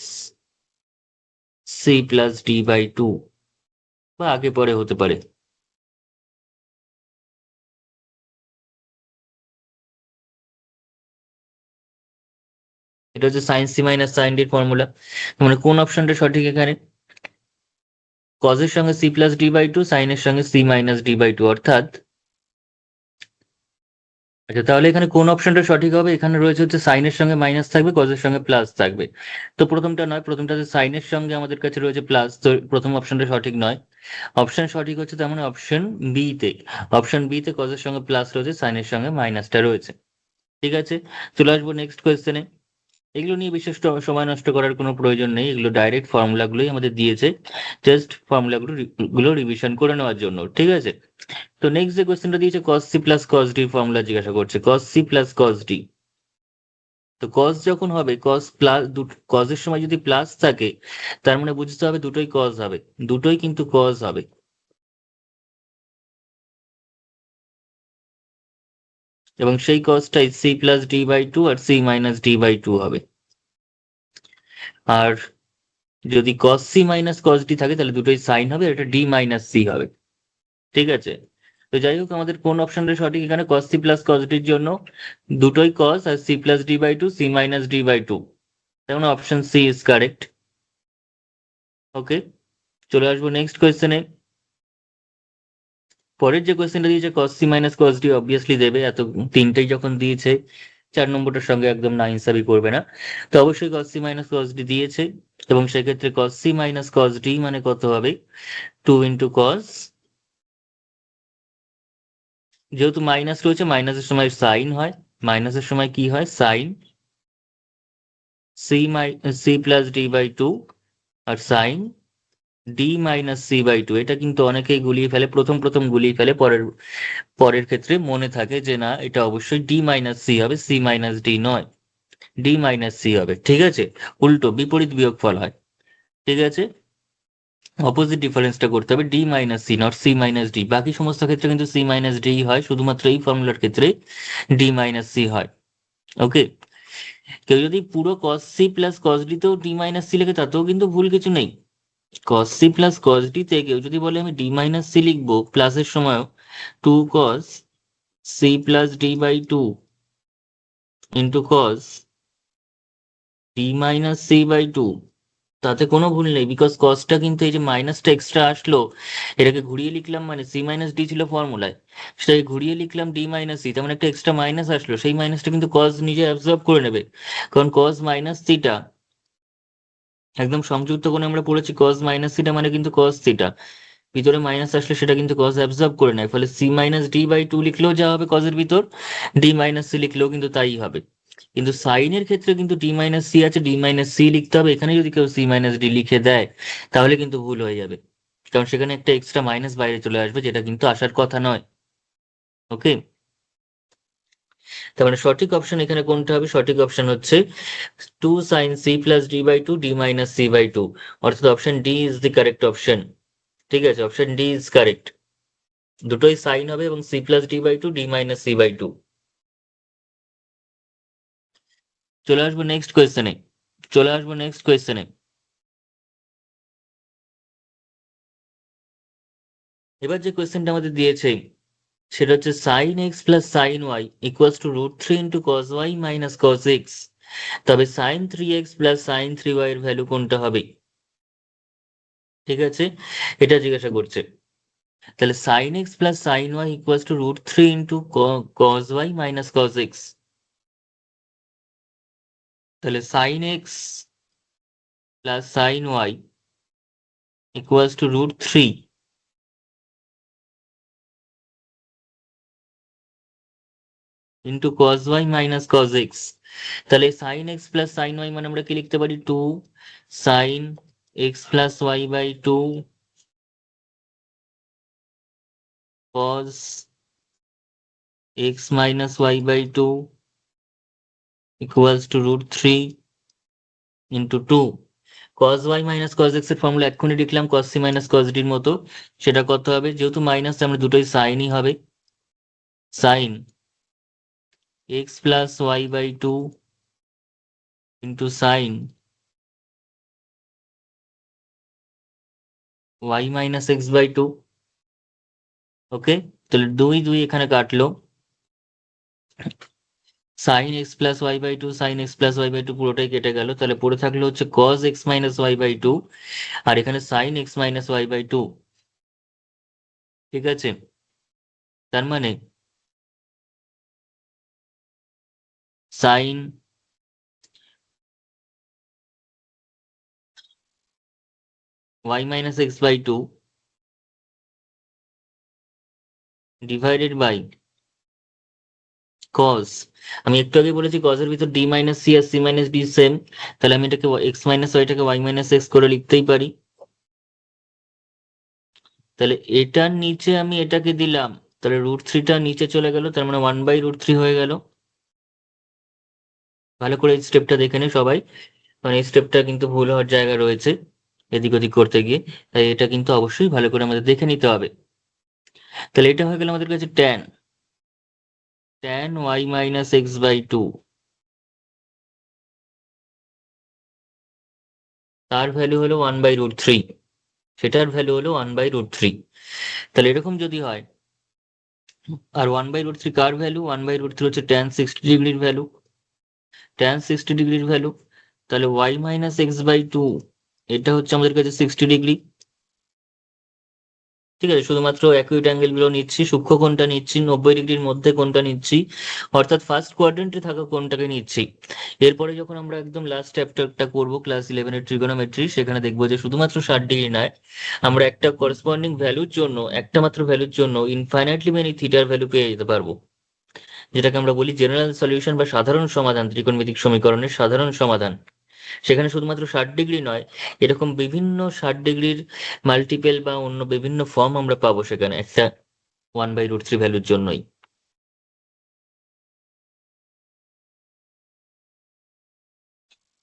[SPEAKER 1] c+d/2, বা আগে পরে হতে পারে। এটা হচ্ছে সাইন সি মাইনাস সাইন ডির ফর্মুলা। মানে কোন অপশনটা সঠিক এখানে? কজের সঙ্গে c+d/2, সাইনের সঙ্গে c - d/2, অর্থাৎ আচ্ছা, তাহলে এখানে কোন অপশনটা সঠিক হবে? এখানে রয়েছে হচ্ছে সাইনের সঙ্গে মাইনাস থাকবে, কজের সঙ্গে প্লাস থাকবে। তো প্রথমটা নয়, প্রথমটাতে সাইনের সঙ্গে আমাদের কাছে রয়েছে প্লাস, তো প্রথম অপশনটা সঠিক নয়। অপশন সঠিক হচ্ছে তার মানে অপশন বি তে। অপশন বি তে কজের সঙ্গে প্লাস রয়েছে, সাইনের সঙ্গে মাইনাসটা রয়েছে। ঠিক আছে? চলে আসবো নেক্সট কোয়েশ্চেনে। এগুলো নিয়ে বিশেষ সময় নষ্ট করার কোনো প্রয়োজন নেই, এগুলো ডাইরেক্ট ফর্মুলাগুলোই আমাদের দিয়েছে, জাস্ট ফর্মুলাগুলো রিভিশন করে নেওয়ার জন্য, ঠিক আছে? তো নেক্সট যে কোয়েশ্চেনটা দিয়েছে cos c plus cos d formula জিজ্ঞাসা করছে, cos c plus cos d। তো cos যখন হবে, cos প্লাস cos এর সময় যদি প্লাস থাকে, তার মানে বুঝতে হবে দুটোই cos হবে, দুটোই কিন্তু cos হবে। এবং সেই cosটাই c plus d by two আর c minus d by two হবে। আর যদি cos c minus cos d থাকে তাহলে দুটোই সাইন হবে, এটা d মাইনাস c হবে, ঠিক আছে? তো যাই হোক, আমাদের কোন অপশনটা সঠিক এখানে? cos c plus cos d এর জন্য দুটোই cos আর c plus d by two, c minus d by two, তেমন option C is correct. Okay, চলে আসবো নেক্সট কোয়েশ্চেনে। পরের যে কোয়েশ্চেনটা দিয়েছে cos c minus cos d obviously দেবে, এত তিনটেই যখন দিয়েছে 4 নম্বরটার সঙ্গে একদম না ইনসাবি করবে না। তো অবশ্যই cos c minus cos d দিয়েছে, এবং সেক্ষেত্রে cos c minus cos d মানে কত হবে? 2 ইন্টু cos, যেহেতু মাইনাস রয়েছে মাইনাসের সময় সাইন হয়, মাইনাসের সময় কি হয়? Sine c plus d by two আর sine d minus c by two. এটা কিন্তু অনেকেই গুলিয়ে ফেলে, প্রথম প্রথম গুলিয়ে ফেলে, পরের পরের ক্ষেত্রে মনে থাকে যে না, এটা অবশ্যই d মাইনাস c হবে, c মাইনাস d নয়, d মাইনাস c হবে, ঠিক আছে? উল্টো বিপরীত বিয়োগফল হয়, ঠিক আছে? অপোজিট ডিফারেন্সটা করতে হবে, d minus c not c minus d। বাকি সমস্ত ক্ষেত্রে কিন্তু c মাইনাস d হয়, শুধুমাত্র এই ফর্মুলার ক্ষেত্রে d মাইনাস c হয়। ওকে, কেউ যদি পুরো cos c plus cos d তেও d মাইনাস c লেখে তাতেও কিন্তু ভুল কিছু নেই। cos c plus cos d তে কেউ যদি বলে আমি d মাইনাস c লিখবো প্লাসের সময়ও, 2 cos c plus d by two into cos d minus c by two, তাতে কোনো ভুল নেই, বিকজ কসটা কিন্তু এই যে মাইনাসটা এক্সট্রা আসলো, এটাকে ঘুরিয়ে লিখলাম, মানে সি মাইনাস ডি ছিল ফর্মুলায়, সেটাকে ঘুরিয়ে লিখলাম ডি মাইনাস সি, তার মানে একটা এক্সট্রা মাইনাস আসলো, সেই মাইনাসটা কিন্তু কস নিজে অ্যাবজর্ব করে নেবে, কারণ কস মাইনাস থিটা একদম সংযুক্ত কোণে আমরা পড়েছি, কস মাইনাস থিটা মানে কিন্তু কস থিটা, ভিতরে মাইনাস আসলে সেটা কিন্তু কস অ্যাবজর্ব করে নেয়, ফলে C minus D by two লিখলেও যা হবে কসের ভিতর, ডি মাইনাস সি লিখলেও কিন্তু তাই হবে। কিন্তু সাইনের ক্ষেত্রে কিন্তু ডি মাইনাস সি আছে, ডি মাইনাস সি লিখতে হবে, এখানে যদি কেউ সি মাইনাস ডি লিখে দেয় তাহলে কিন্তু ভুল হয়ে যাবে, কারণ সেখানে একটা এক্সট্রা মাইনাস বাইরে চলে আসবে, যেটা কিন্তু আসার কথা নয়। ওকে, তার মানে সঠিক অপশন এখানে কোনটা হবে? সঠিক অপশন হচ্ছে 2 sine C plus D by two, D minus C by two, অর্থাৎ option D is the correct option. ঠিক আছে, অপশন ডি ইজ কারেক্ট, দুটোই সাইন হবে এবং C plus D by two, D minus C by two. চলে আসবো নেক্সট কোয়েশ্চেনে, চলে আসবো নেক্সট কোয়েশ্চেনে। এবার যে কোয়েশ্চেনটা আমাদের দিয়েছে সেটা হচ্ছে sine X plus sine Y equals to root three into cos Y minus cos X, তবে sine three X plus sine three Y এর ভ্যালু কোনটা হবে? ঠিক আছে, এটা জিজ্ঞাসা করছে। তাহলে sine X plus sine Y equals to root three into cos Y minus cos X, তাহলে sine X plus sine Y equals to root three into cos Y minus cos X. তাহলে sine X plus sine Y মানে আমরা কি লিখতে পারি? Two sine X plus Y by two cos X minus Y by two equals to root three into two cos Y minus cos X এর ফর্মুলা এক্ষুনি লিখলাম, কস সি মাইনাস কস ডির মতো। সেটা কত হবে? যেহেতু মাইনাস আমরা দুটোই সাইনই হবে, sine X plus Y by two into sine Y minus X by two. Okay, তাহলে দুই দুই এখানে কাটলো, sine X plus Y by two, sine X plus Y by two পুরোটাই কেটে গেল, তাহলে পড়ে থাকলো হচ্ছে cos X minus Y by two, আর এখানে sine X minus Y by two. ঠিক আছে, তার মানে sine Y minus X by two divided by cos, আমি একটু আগে বলেছি কজের ভিতর ডি মাইনাস সি আর সি মাইনাস ডি সেম, তাহলে আমি এটাকে এক্স মাইনাস ওয়াইটাকে ওয়াই মাইনাস এক্স করে লিখতেই পারি। তাহলে এটার নিচে আমি এটাকে দিলাম, তাহলে √3টা নিচে চলে গেল, তার মানে 1/√3 হয়ে গেল। ভালো করে এই স্টেপটা দেখে নে সবাই, কারণ এই স্টেপটা কিন্তু ভুল হওয়ার জায়গা রয়েছে এদিক ওদিক করতে গিয়ে, তাই এটা কিন্তু অবশ্যই ভালো করে আমাদের দেখে নিতে হবে। তাহলে এটা হয়ে গেল আমাদের কাছে tan y মাইনাস x/2, তার ভ্যালু হলো 1/√3, সেটার ভ্যালু হলো 1/√3। তাহলে এরকম যদি হয়, আর 1/√3 কার ভ্যালু, 1/√3 হচ্ছে tan 60 ডিগ্রির ভ্যালু, tan 60 ডিগ্রির ভ্যালু। তাহলে y মাইনাস x/2 এটা হচ্ছে আমাদের কাছে 60 ডিগ্রি। ঠিক আছে, শুধুমাত্র অ্যাকিউট অ্যাঙ্গেল গুলো নিচ্ছি, সূক্ষ্ম কোণটা নিচ্ছি, 90 ডিগ্রির মধ্যে কোণটা নিচ্ছি, অর্থাৎ ফার্স্ট কোয়াড্রেন্টে থাকা কোণটাকে নিচ্ছি। এরপরে যখন আমরা একদম লাস্ট চ্যাপ্টারটা করবো ক্লাস 11-এর ট্রিগোনোমেট্রি, সেখানে দেখবো যে শুধুমাত্র 60 ডিগ্রি নয়, আমরা একটা করেসপন্ডিং ভ্যালুর জন্য, একটা মাত্র ভ্যালুর জন্য ইনফাইনাইটলি মেনি থিটার ভ্যালু পেয়ে যেতে পারবো, যেটাকে আমরা বলি জেনারেল সলিউশন বা সাধারণ সমাধান, ত্রিকোণমিতিক সমীকরণের সাধারণ সমাধান। সেখানে শুধুমাত্র 60 ডিগ্রি নয়, এরকম বিভিন্ন 60 ডিগ্রির মাল্টিপেল বা অন্য বিভিন্ন ফর্ম আমরা পাবো সেখানে একটা 1/√3 ভ্যালুর জন্যই।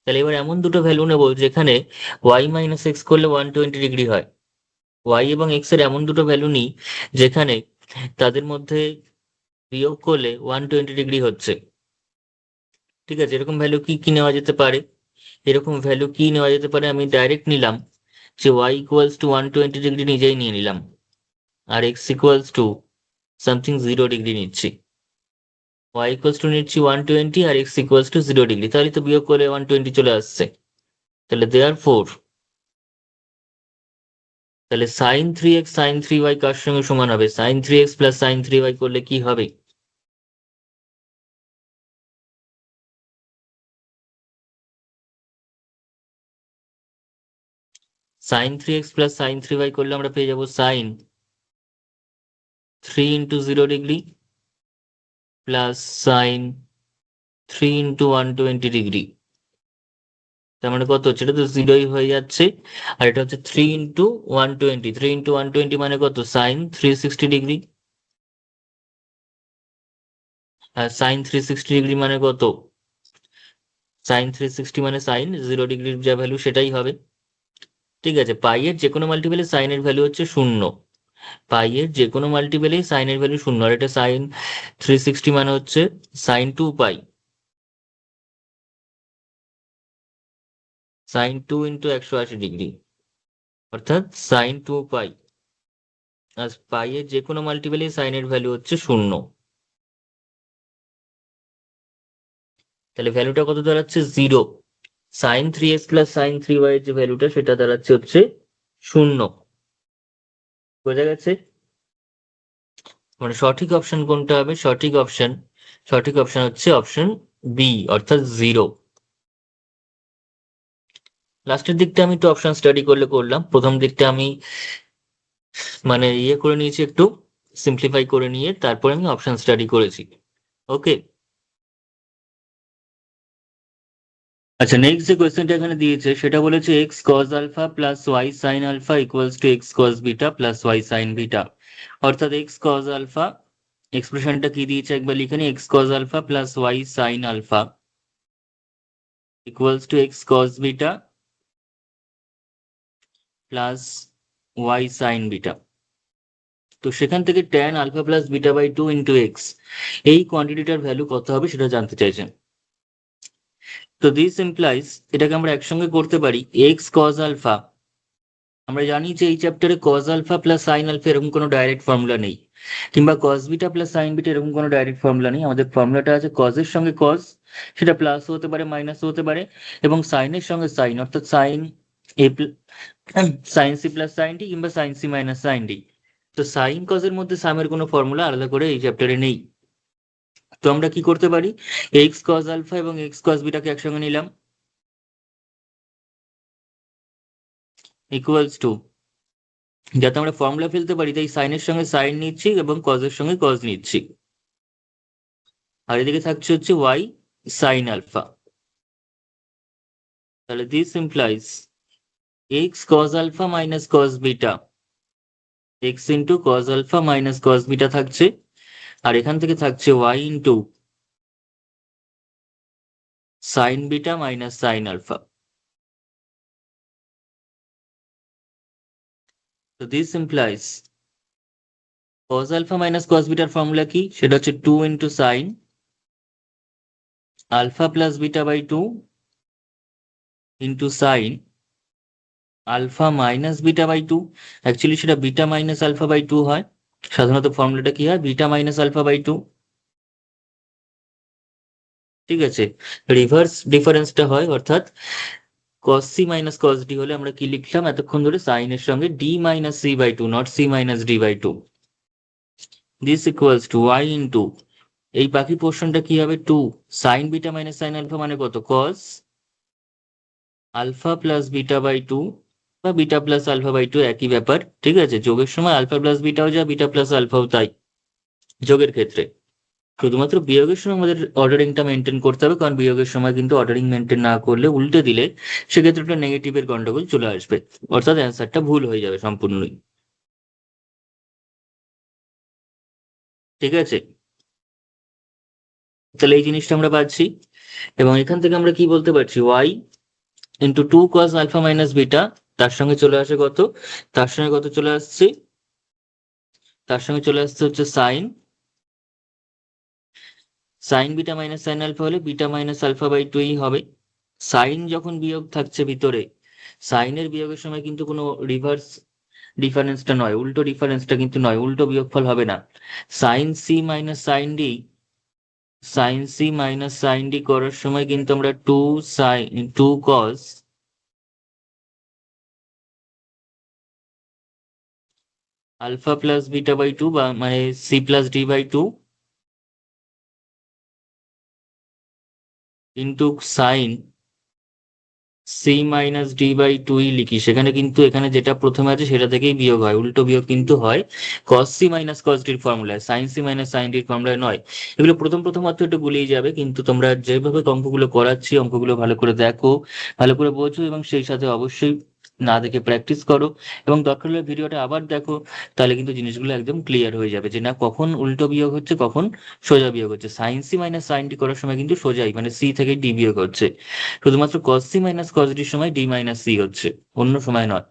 [SPEAKER 1] তাহলে এবার এমন দুটো ভ্যালু নেবো যেখানে y মাইনাস এক্স করলে 120 ডিগ্রি হয়, y এবং x এর এমন দুটো ভ্যালু নিই যেখানে তাদের মধ্যে বিয়োগ করলে 120 ডিগ্রি হচ্ছে। ঠিক আছে, এরকম ভ্যালু কি কি নেওয়া যেতে পারে, এরকম ভ্যালু কি নেওয়া যেতে পারে, আমি ডাইরেক্ট নিলাম যে y ইকুয়ালস টু 120 ডিগ্রি নিজেই নিয়ে নিলাম, আর x equals to something 0 degree নিচ্ছি। y ইকুয়ালস টু নিচ্ছি 120 আর x ইকুয়ালস টু 0 ডিগ্রি, তাহলে তো বিয়োগ করে 120 চলে আসছে। তাহলে দেয়ারফোর, তাহলে sin 3x sin 3y কার সঙ্গে সমান হবে, sin 3x plus sin 3y করলে কি হবে, sin 3x plus sin 3y করলে আমরা পেয়ে যাবো sin 3 × 0 degree plus sin 3 × 120 degree. তার মানে কত হচ্ছে, এটা তো জিরোই হয়ে যাচ্ছে, আর এটা হচ্ছে 3 × 120, 3 × 120 মানে কত, sin 360 ডিগ্রি, আর sin 360 ডিগ্রি মানে কত, sin 360 মানে sin 0 ডিগ্রির যা ভ্যালু সেটাই হবে। ঠিক আছে, পাই এর যে কোনো মাল্টিপেলে সাইনের ভ্যালু হচ্ছে 0, পাই এর যে কোনো মাল্টিপেলেই সাইনের ভ্যালু 0, আর এটা sin 360 মানে হচ্ছে sin 2 পাই, sin 2 × 180 ডিগ্রি, অর্থাৎ sin 2 পাই। আর পাই এর যে কোনো মাল্টিপেলেই সাইনের ভ্যালু হচ্ছে 0, তাহলে ভ্যালুটা কত দাঁড়াচ্ছে, 0। sin 3x plus sin 3y এর যে ভ্যালুটা সেটা দাঁড়াচ্ছে হচ্ছে 0। বোঝা গেছে, মানে সঠিক অপশন কোনটা হবে, সঠিক অপশন হচ্ছে অপশন বি, অর্থাৎ 0। লাস্টের দিকটা আমি একটু অপশন স্টাডি করলাম, প্রথম দিকটা আমি মানে ইয়ে করে নিয়েছি, একটু সিম্পলিফাই করে নিয়ে তারপরে আমি অপশন স্টাডি করেছি। ওকে, আচ্ছা, নেক্সট যে কোয়েশ্চেনটা এখানে দিয়েছে সেটা বলেছে X cos alpha plus Y sine alpha equals to X cos beta plus Y sine beta, অর্থাৎ এক্স কজ আলফা, এক্সপ্রেশনটা কি দিয়েছে একবার লিখে নি, X cos alpha plus Y sine alpha equals to X cos beta plus Y sine beta. তো সেখান থেকে ট্যান আলফা প্লাস বিটা/2 ইন্টু এক্স, এই কোয়ান্টিটিটার ভ্যালু কত হবে সেটা জানতে চাইছেন। তো দিস ইমপ্লাইজ, এটাকে আমরা একসঙ্গে করতে পারি এক্স কজ আলফা, আমরা জানি যে এই চ্যাপ্টারে cos alpha plus sine alpha এরকম কোনো ডাইরেক্ট ফর্মুলা নেই, কিংবা cos beta plus sine beta এরকম কোনো ডাইরেক্ট ফর্মুলা নেই। আমাদের ফর্মুলাটা আছে কজের সঙ্গে কজ, সেটা প্লাস হতে পারে মাইনাস হতে পারে, এবং সাইনের সঙ্গে সাইন, অর্থাৎ এ sine C plus sine D কিংবা sine C minus sine D. তো সাইন কজের মধ্যে সামের কোনো ফর্মুলা আলাদা করে এই চ্যাপ্টারে নেই। তো আমরা কি করতে পারি, এক্স কজ আলফা এবং এক্স কজ বিটাকে একসঙ্গে নিলাম, ইকুয়ালস টু, যাতে আমরা ফর্মুলা ফেলতে পারি তাই সাইনের সঙ্গে সাইন নিচ্ছি এবং কজের সঙ্গে কজ নিচ্ছি। আর এদিকে থাকছে হচ্ছে ওয়াই সাইন আলফা। তাহলে this implies X cos alpha minus cos beta, X into cos alpha minus cos beta থাকছে, আর এখান থেকে থাকছে Y into sine beta minus sine alpha. তো this implies cos alpha minus cos বিটার ফর্মুলা কি, সেটা হচ্ছে 2 into sine alpha plus beta by 2 into sine alpha minus beta by 2। Actually সেটা বিটা মাইনাস আলফা বাই 2 হয়। সাধারণত ফর্মুলাটা কি হয়, বিটা মাইনাস আলফা বাই 2। ঠিক আছে, রিভার্স ডিফারেন্সটা হয়, অর্থাৎ cos c minus cos d হলে আমরা কি লিখলাম এতক্ষণ ধরে, সাইনের সঙ্গে d minus c by 2, not c minus d by 2। This equals to y into এই বাকি পোর্শনটা কি হবে, 2 sine beta minus sine alpha মানে কত, cos alpha plus beta by 2 বা বিটা প্লাস আলফা বাই 2, একই ব্যাপার। ঠিক আছে, যোগের সময় আলফা প্লাস বিটাও যা, বিটা প্লাস আলফাও তাই যোগের ক্ষেত্রে। শুধুমাত্র বিয়োগের সময় আমাদের অর্ডারিংটা মেনটেন করতে হবে, কারণ বিয়োগের সময় কিন্তু অর্ডারিং মেনটেন না করলে, উল্টে দিলে সেক্ষেত্রে একটা নেগেটিভের গন্ডগোল চলে আসবে, অর্থাৎ অ্যান্সারটা ভুল হয়ে যাবে সম্পূর্ণই। ঠিক আছে, তাহলে এই জিনিসটা আমরা পাচ্ছি, এবং এখান থেকে আমরা কি বলতে পারছি, Y into 2 cos alpha minus beta, তার সঙ্গে চলে আসে কত, তার সঙ্গে কত চলে আসছে, তার সঙ্গে চলে আসছে হচ্ছে sine, sine beta minus sine alpha হলে বিটা মাইনাস আলফা বাই 2 হবে। সাইন যখন বিয়োগ থাকছে ভিতরে, সাইনের বিয়োগের সময় কিন্তু কোনো রিভার্স ডিফারেন্সটা নয়, উল্টো ডিফারেন্সটা কিন্তু নয়, উল্টো বিয়োগফল হবে না। Sine C minus sine D, sine C minus sine D করার সময় কিন্তু আমরা 2 cos alpha plus beta by 2 বা মানে C plus D by 2 into sine C minus D by 2 লিখি, সেখানে কিন্তু এখানে যেটা প্রথমে আছে সেটা থেকেই বিয়োগ হয়, উল্টো বিয়োগ কিন্তু হয় কস সি মাইনাস কস ডির ফর্মুলায়, সাইন সি মাইনাস সাইন ডির ফর্মুলায় নয়। এগুলো প্রথম প্রথম অর্থ একটু গুলিয়ে যাবে, কিন্তু তোমরা যেভাবে অঙ্কগুলো করাচ্ছি অঙ্কগুলো ভালো করে দেখো, ভালো করে বোঝো, এবং সেই সাথে অবশ্যই না দেখে প্র্যাকটিস করো, এবং দরকার হলে ভিডিওটা আবার দেখো। তাহলে কিন্তু জিনিসগুলো একদম ক্লিয়ার হয়ে যাবে, যে না কখন উল্টো বিয়োগ হচ্ছে, কখন সোজা বিয়োগ হচ্ছে। Sine C minus sine D করার সময় কিন্তু সোজাই, মানে সি থেকে ডি বিয়োগ হচ্ছে, শুধুমাত্র cos c minus cos d সময় d মাইনাস c হচ্ছে, অন্য সময় নয়।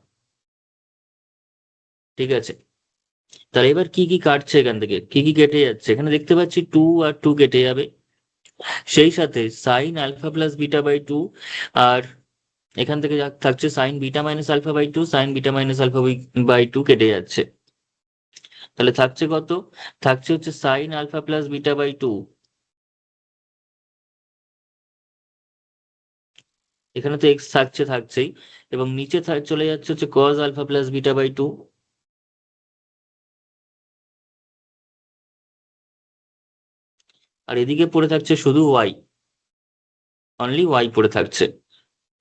[SPEAKER 1] ঠিক আছে, তাহলে এবার কি কি কাটছে, এখান থেকে কি কি কেটে যাচ্ছে, এখানে দেখতে পাচ্ছি 2 আর 2 কেটে যাবে, সেই সাথে sine alpha plus beta by 2, আর এখান থেকে যা থাকছে sine beta minus alpha by 2, sine beta minus alpha by 2 কেটে যাচ্ছে। তাহলে থাকছে কত, থাকছে হচ্ছে sine alpha plus beta by 2, এখানে তো এক্স থাকছে থাকছেই, এবং নিচে চলে যাচ্ছে হচ্ছে cos alpha plus beta by 2, আর এদিকে পড়ে থাকছে শুধু ওয়াই, অনলি ওয়াই পড়ে থাকছে।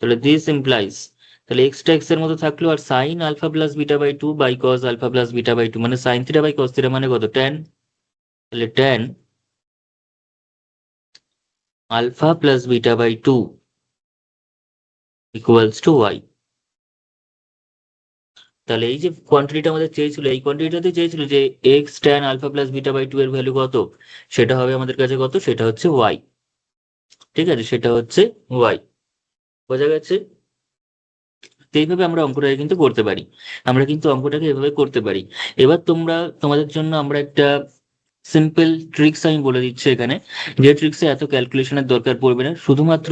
[SPEAKER 1] তাহলে দিস ইমপ্লাইজ, তাহলে এক্সট্রা এক্স এর মতো থাকলো, আর sine alpha plus beta by 2 by cos alpha plus beta by 2 মানে sine theta by cos theta মানে কত, ট্যান। তাহলে tan alpha plus beta by 2 equals to Y. তাহলে এই যে কোয়ান্টিটিটা আমাদের চেয়েছিল, এই কোয়ান্টিটিটাতে চেয়েছিল যে X tan alpha plus beta by 2 এর ভ্যালু কত, সেটা হবে আমাদের কাছে কত, সেটা হচ্ছে ওয়াই। ঠিক আছে, সেটা হচ্ছে ওয়াই, বোঝা গেছে। তো এইভাবে আমরা অঙ্কটাকে কিন্তু করতে পারি, আমরা কিন্তু অঙ্কটাকে এভাবে করতে পারি। এবার তোমাদের জন্য আমরা একটা সিম্পল ট্রিক্স আমি বলে দিচ্ছি এখানে, যে ট্রিক্সে এত ক্যালকুলেশনের দরকার পড়বে না, শুধুমাত্র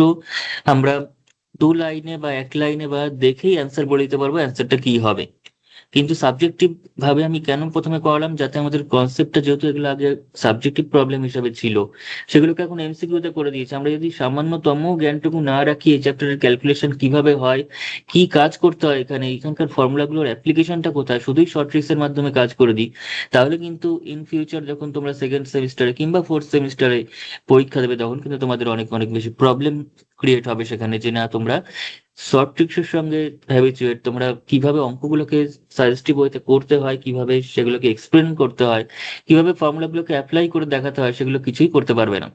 [SPEAKER 1] আমরা 2 লাইনে বা 1 লাইনে বা দেখেই অ্যান্সার বলে দিতে পারবো অ্যান্সারটা কি হবে। কিন্তু সাবজেক্টিভ ভাবে আমি কেন প্রথমে করালাম, যাতে আমাদের কনসেপ্টটা, যেহেতু এগুলো আগে সাবজেক্টিভ প্রবলেম হিসেবে ছিল, সেগুলোকে এখন এমসিকিউ তে করে দিয়েছে। আমরা যদি সামান্যতম জ্ঞানটুকু না রাখি এই চ্যাপ্টারের ক্যালকুলেশন কিভাবে হয়, কি কাজ করতে হয়, এখানকার ফর্মুলাগুলোর অ্যাপ্লিকেশনটা কোথায়, শুধুই শর্ট ট্রিক্স এর মাধ্যমে কাজ করে দিই, তাহলে কিন্তু ইন ফিউচার যখন তোমরা সেকেন্ড সেমিস্টারে কিংবা ফোর্থ সেমিস্টারে পরীক্ষা দেবে, তখন কিন্তু তোমাদের অনেক অনেক বেশি প্রবলেম ক্রিয়েট হবে সেখানে, যে না তোমরা শর্ট ট্রিক্সের সঙ্গে হ্যাবিচুয়েট, তোমরা কিভাবে অঙ্কগুলোকে সাজেস্টিভ ওয়েতে করতে হয়, কিভাবে সেগুলোকে এক্সপ্লেন করতে হয়, কিভাবে ফর্মুলাগুলোকে অ্যাপ্লাই করে দেখাতে হয়, সেগুলো কিছুই করতে পারবে না।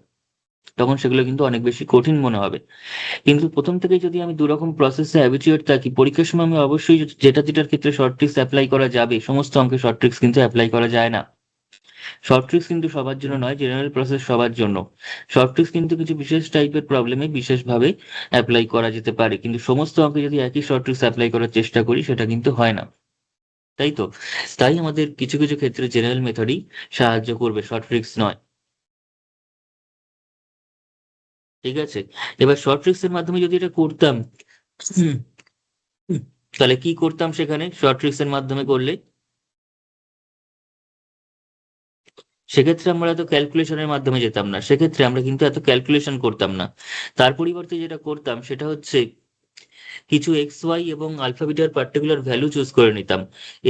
[SPEAKER 1] তখন সেগুলো কিন্তু অনেক বেশি কঠিন মনে হবে। কিন্তু প্রথম থেকে যদি আমি দুরকম প্রসেসে হ্যাবিচুয়েট থাকি, পরীক্ষার সময় আমি অবশ্যই যেটা যেটার ক্ষেত্রে শর্ট ট্রিক্স অ্যাপ্লাই করা যাবে, সমস্ত অঙ্কে শর্ট ট্রিক্স কিন্তু অ্যাপ্লাই করা যায় না। শর্ট ট্রিক্স কিন্তু সবার জন্য নয়, জেনারেল প্রসেস সবার জন্য। শর্ট ট্রিক্স কিন্তু কিছু বিশেষ টাইপের প্রবলেমে বিশেষভাবে অ্যাপ্লাই করা যেতে পারে, কিন্তু সমস্ত অঙ্কে যদি একই শর্ট ট্রিক্স অ্যাপ্লাই করার চেষ্টা করি সেটা কিন্তু হয় না, তাই তো? তাই আমাদের কিছু কিছু ক্ষেত্রে জেনারেল মেথডই সাহায্য করবে, শর্ট ট্রিক্স নয়। ঠিক আছে, এবার শর্ট ট্রিক্স এর মাধ্যমে যদি এটা করতাম, হুম, হুম, তাহলে কি করতাম সেখানে শর্ট ট্রিক্স এর মাধ্যমে করলে? সেক্ষেত্রে আমরা এত ক্যালকুলেশনের মাধ্যমে যেতাম না, সেক্ষেত্রে আমরা কিন্তু এত ক্যালকুলেশন করতাম না। তার পরিবর্তে যেটা করতাম সেটা হচ্ছে কিছু এক্স ওয়াই এবং আলফা বিটার পার্টিকুলার ভ্যালু চুজ করে নিতাম।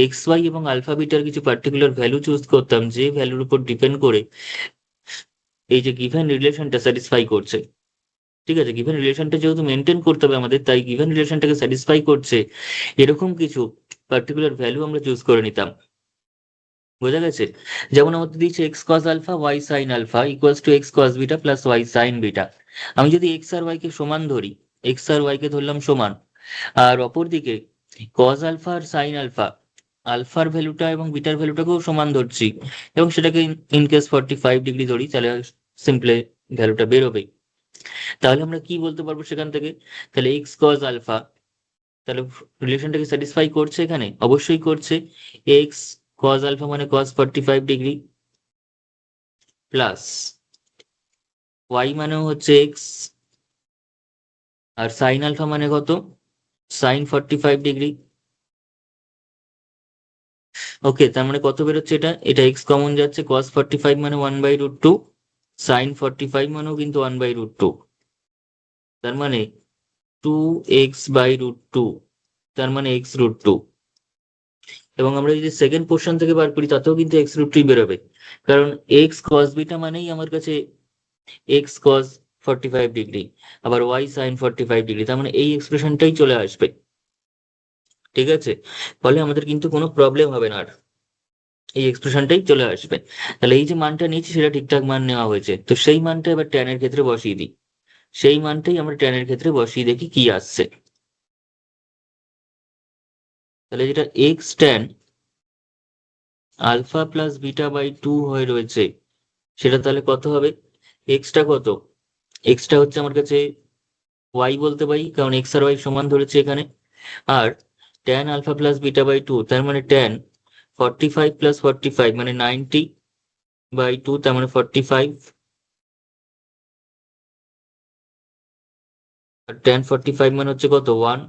[SPEAKER 1] এক্স ওয়াই এবং আলফা বিটার কিছু পার্টিকুলার ভ্যালু চুজ করতাম, যে ভ্যালুর উপর ডিপেন্ড করে এই যে গিভেন রিলেশনটা স্যাটিসফাই করছে। ঠিক আছে, গিভেন রিলেশনটা যেহেতু মেনটেন করতে হবে আমাদের, তাই গিভেন রিলেশনটাকে স্যাটিসফাই করছে এরকম কিছু পার্টিকুলার ভ্যালু আমরা চুজ করে নিতাম। বোঝা গেছে? যেমন আমাদের দিচ্ছে X cos alpha Y sine alpha equals to X cos beta plus Y sine beta. আমি যদি এক্স আর ওয়াই কে সমান ধরি, এক্স আর ওয়াই কে ধরলাম সমান, আর অপরদিকে কস আলফা আর সাইন আলফা, আলফার ভ্যালুটা এবং বিটার ভ্যালুটাকেও সমান ধরছি, এবং সেটাকে ইন কেস 45 ডিগ্রি ধরি, তাহলে সিম্পলে ভ্যালুটা বেরোবে। তাহলে আমরা কি বলতে পারবো সেখান থেকে? তাহলে এক্স কস আলফা, তাহলে রিলেশনটাকে স্যাটিসফাই করছে এখানে, অবশ্যই করছে। এক্স কস আলফা মানে কস 45 ডিগ্রি, প্লাস ওয়াই মানেও হচ্ছে এক্স, আর সাইন আলফা মানে কত? Sign 45 degree. ওকে, তার মানে কত বেরোচ্ছে? এটা এটা এক্স কমন যাচ্ছে, কস 45 মানে 1/√2, সাইন 45 মানেও কিন্তু 1/√2, তার মানে 2x/√2, তার মানে x√2। এবং আমরা যদি সেকেন্ড পোর্শন থেকে বার করি তাতেও কিন্তু x√2 বেরোবে, কারণ এক্স কস বিটা মানেই আমার কাছে এক্স কস 45 ডিগ্রি, আবার ওয়াই সাইন 45 ডিগ্রি, তার মানে এই এক্সপ্রেশনটাই চলে আসবে। ঠিক আছে, ফলে আমাদের কিন্তু কোনো প্রবলেম হবে না আর, এই এক্সপ্রেশনটাই চলে আসবে। তাহলে এই যে মানটা নিয়েছি সেটা ঠিকঠাক মান নেওয়া হয়েছে, তো সেই মানটা এবার ট্যান এর ক্ষেত্রে বসিয়ে দিই। সেই মানটাই আমরা ট্যান এর ক্ষেত্রে বসিয়ে দেখি কি আসছে। তাহলে যেটা এক্স ট্যান আলফা প্লাস বিটা/2 হয়ে রয়েছে, সেটা তাহলে কত হবে? এক্সটা কত? এক্সটা হচ্ছে আমার কাছে ওয়াই বলতে পারি, কারণ এক্স আর ওয়াই সমান ধরেছে এখানে। আর ট্যান আলফা প্লাস বিটা/2, তার মানে ট্যান 45 + 45 মানে 90/2, তার মানে 45। আর ট্যান 45 মানে হচ্ছে কত? 1।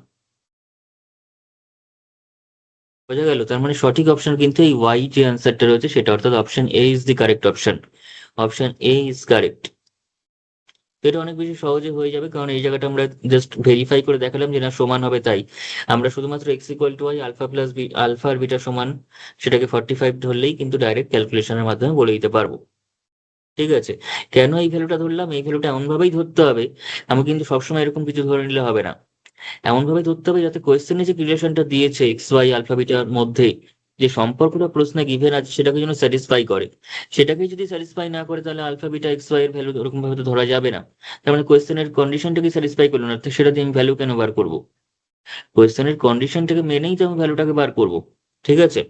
[SPEAKER 1] বোঝা গেল? তার মানে সঠিক অপশন কিন্তু এই ওয়াই যে অ্যান্সারটা রয়েছে সেটা, অর্থাৎ option A is the correct option. Option A is correct. এটা অনেক বেশি সহজে হয়ে যাবে, কারণ এই জায়গাটা আমরা জাস্ট ভেরিফাই করে দেখালাম যে না সমান হবে, তাই আমরা শুধুমাত্র X equal to Y, alpha plus B, alpha আর বিটা সমান, সেটাকে 45 ধরলেই কিন্তু ডাইরেক্ট ক্যালকুলেশনের মাধ্যমে বলে দিতে পারবো। ঠিক আছে, কেন এই ভ্যালুটা ধরলাম? এই ভ্যালুটা এমন ভাবেই ধরতে হবে, আমি কিন্তু সবসময় এরকম কিছু ধরে নিলে হবে না। এমন ভাবে ধরতে হবে যাতে কোয়েশ্চেনে যে রিলেশনটা দিয়েছে এক্স ওয়াই আলফা বিটার মধ্যে, যে সম্পর্কটা প্রশ্নে গিভেন আছে সেটাকে যেন স্যাটিসফাই করে। সেটাকে যদি স্যাটিসফাই না করে তাহলে আলফা বিটা এক্স ওয়াই এর ভ্যালু ওরকম ভাবে তো ধরা যাবে না। তার মানে কোয়েশ্চেনের কন্ডিশনটাকে স্যাটিসফাই করলো না, তো সেটা দিয়ে আমি ভ্যালু কেন বার করবো? কোয়েশ্চেনের কন্ডিশনটাকে মেনেই তো আমি ভ্যালুটাকে বার করবো। ঠিক আছে,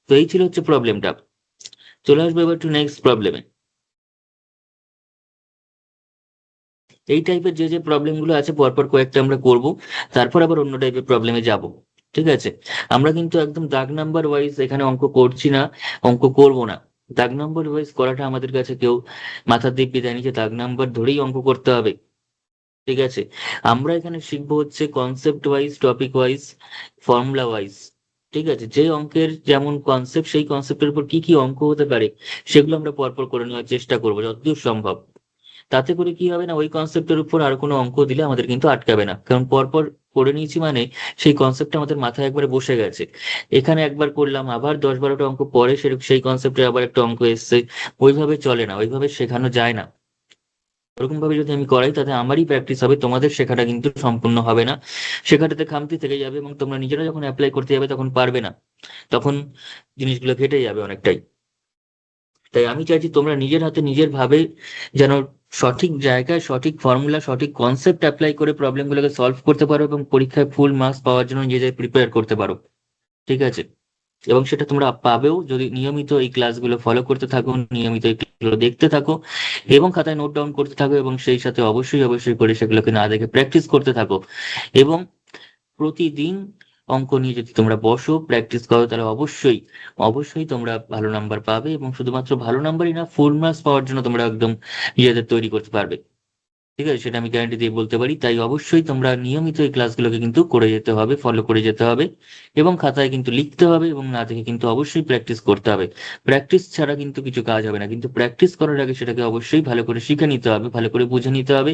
[SPEAKER 1] তো এই ছিল হচ্ছে প্রবলেমটা। চলে আসবো এবার টু নেক্সট প্রবলেমে। এই টাইপের যে যে প্রবলেমগুলো আছে পরপর কয়েকটা আমরা করব, তারপর আবার অন্য টাইপের প্রবলেমে যাব। ঠিক আছে, আমরা কিন্তু একদম দাগ নাম্বার ওয়াইজ এখানে অঙ্ক করছি না, অঙ্ক করব না। দাগ নাম্বার ওয়াইজ করাটা আমাদের কাছে কেউ মাথার দিব্যি দেয়নি যে দাগ নাম্বার ধরেই অঙ্ক করতে হবে। ঠিক আছে, আমরা এখানে শিখবো হচ্ছে concept wise, topic wise, formula wise. ঠিক আছে, যে অঙ্কের যেমন কনসেপ্ট, সেই কনসেপ্টের উপর কি কি অঙ্ক হতে পারে সেগুলো আমরা পরপর করে নেওয়ার চেষ্টা করবো যতদূর সম্ভব। তাতে করে কি হবে না, ওই কনসেপ্টের উপর আর কোনো অঙ্ক দিলে আমাদের কিন্তু আটকাবে না, কারণ পরপর করে নিয়েছি মানে সেই কনসেপ্টটা আমাদের মাথায় একবারে বসে গেছে। এখানে একবার করলাম, আবার 10-12টা অঙ্ক পরে সেই কনসেপ্টে আবার একটা অঙ্ক এসছে, ওইভাবে চলে না, ওইভাবে শেখানো যায় না। ওরকম ভাবে যদি আমি করাই তাতে আমারই প্র্যাকটিস হবে, তোমাদের শেখাটা কিন্তু সম্পূর্ণ হবে না, শেখাটাতে খামতি থেকে যাবে, এবং তোমরা নিজেরা যখন অ্যাপ্লাই করতে যাবে তখন পারবে না, তখন জিনিসগুলো ঘেটে যাবে অনেকটাই। তাই আমি চাইছি তোমরা নিজের হাতে নিজের ভাবে যেন সঠিক জায়গায় সঠিক ফর্মুলা সঠিক কনসেপ্ট অ্যাপ্লাই করে প্রবলেমগুলোকে সলভ করতে পারো এবং পরীক্ষায় ফুল মার্কস পাওয়ার জন্য নিজেদের প্রিপেয়ার করতে পারো। ঠিক আছে? এবং সেটা তোমরা পাবেও যদি নিয়মিত এই ক্লাসগুলো ফলো করতে থাকো, নিয়মিত এই ক্লাসগুলো দেখতে থাকো এবং খাতায় নোট ডাউন করতে থাকো, এবং সেই সাথে অবশ্যই অবশ্যই করে সেগুলোকে না দেখে প্র্যাকটিস করতে থাকো। এবং প্রতিদিন অঙ্ক নিয়ে যদি তোমরা বসো প্র্যাকটিস করো, তাহলে অবশ্যই অবশ্যই তোমরা ভালো নাম্বার পাবে, এবং শুধুমাত্র ভালো নাম্বারই না, ফুল মার্কস পাওয়ার জন্য তোমরা একদম নিজেদের তৈরি করতে পারবে। ঠিক আছে? সেটা আমি গ্যারান্টি দিয়ে বলতে পারি। তাই অবশ্যই তোমরা নিয়মিত এই ক্লাসগুলোকে কিন্তু করে যেতে হবে, ফলো করে যেতে হবে, এবং খাতায় কিন্তু লিখতে হবে, এবং না দেখে কিন্তু অবশ্যই প্র্যাকটিস করতে হবে। প্র্যাকটিস ছাড়া কিন্তু কিছু কাজ হবে না, কিন্তু প্র্যাকটিস করার আগে সেটাকে অবশ্যই ভালো করে শিখে নিতে হবে, ভালো করে বুঝে নিতে হবে।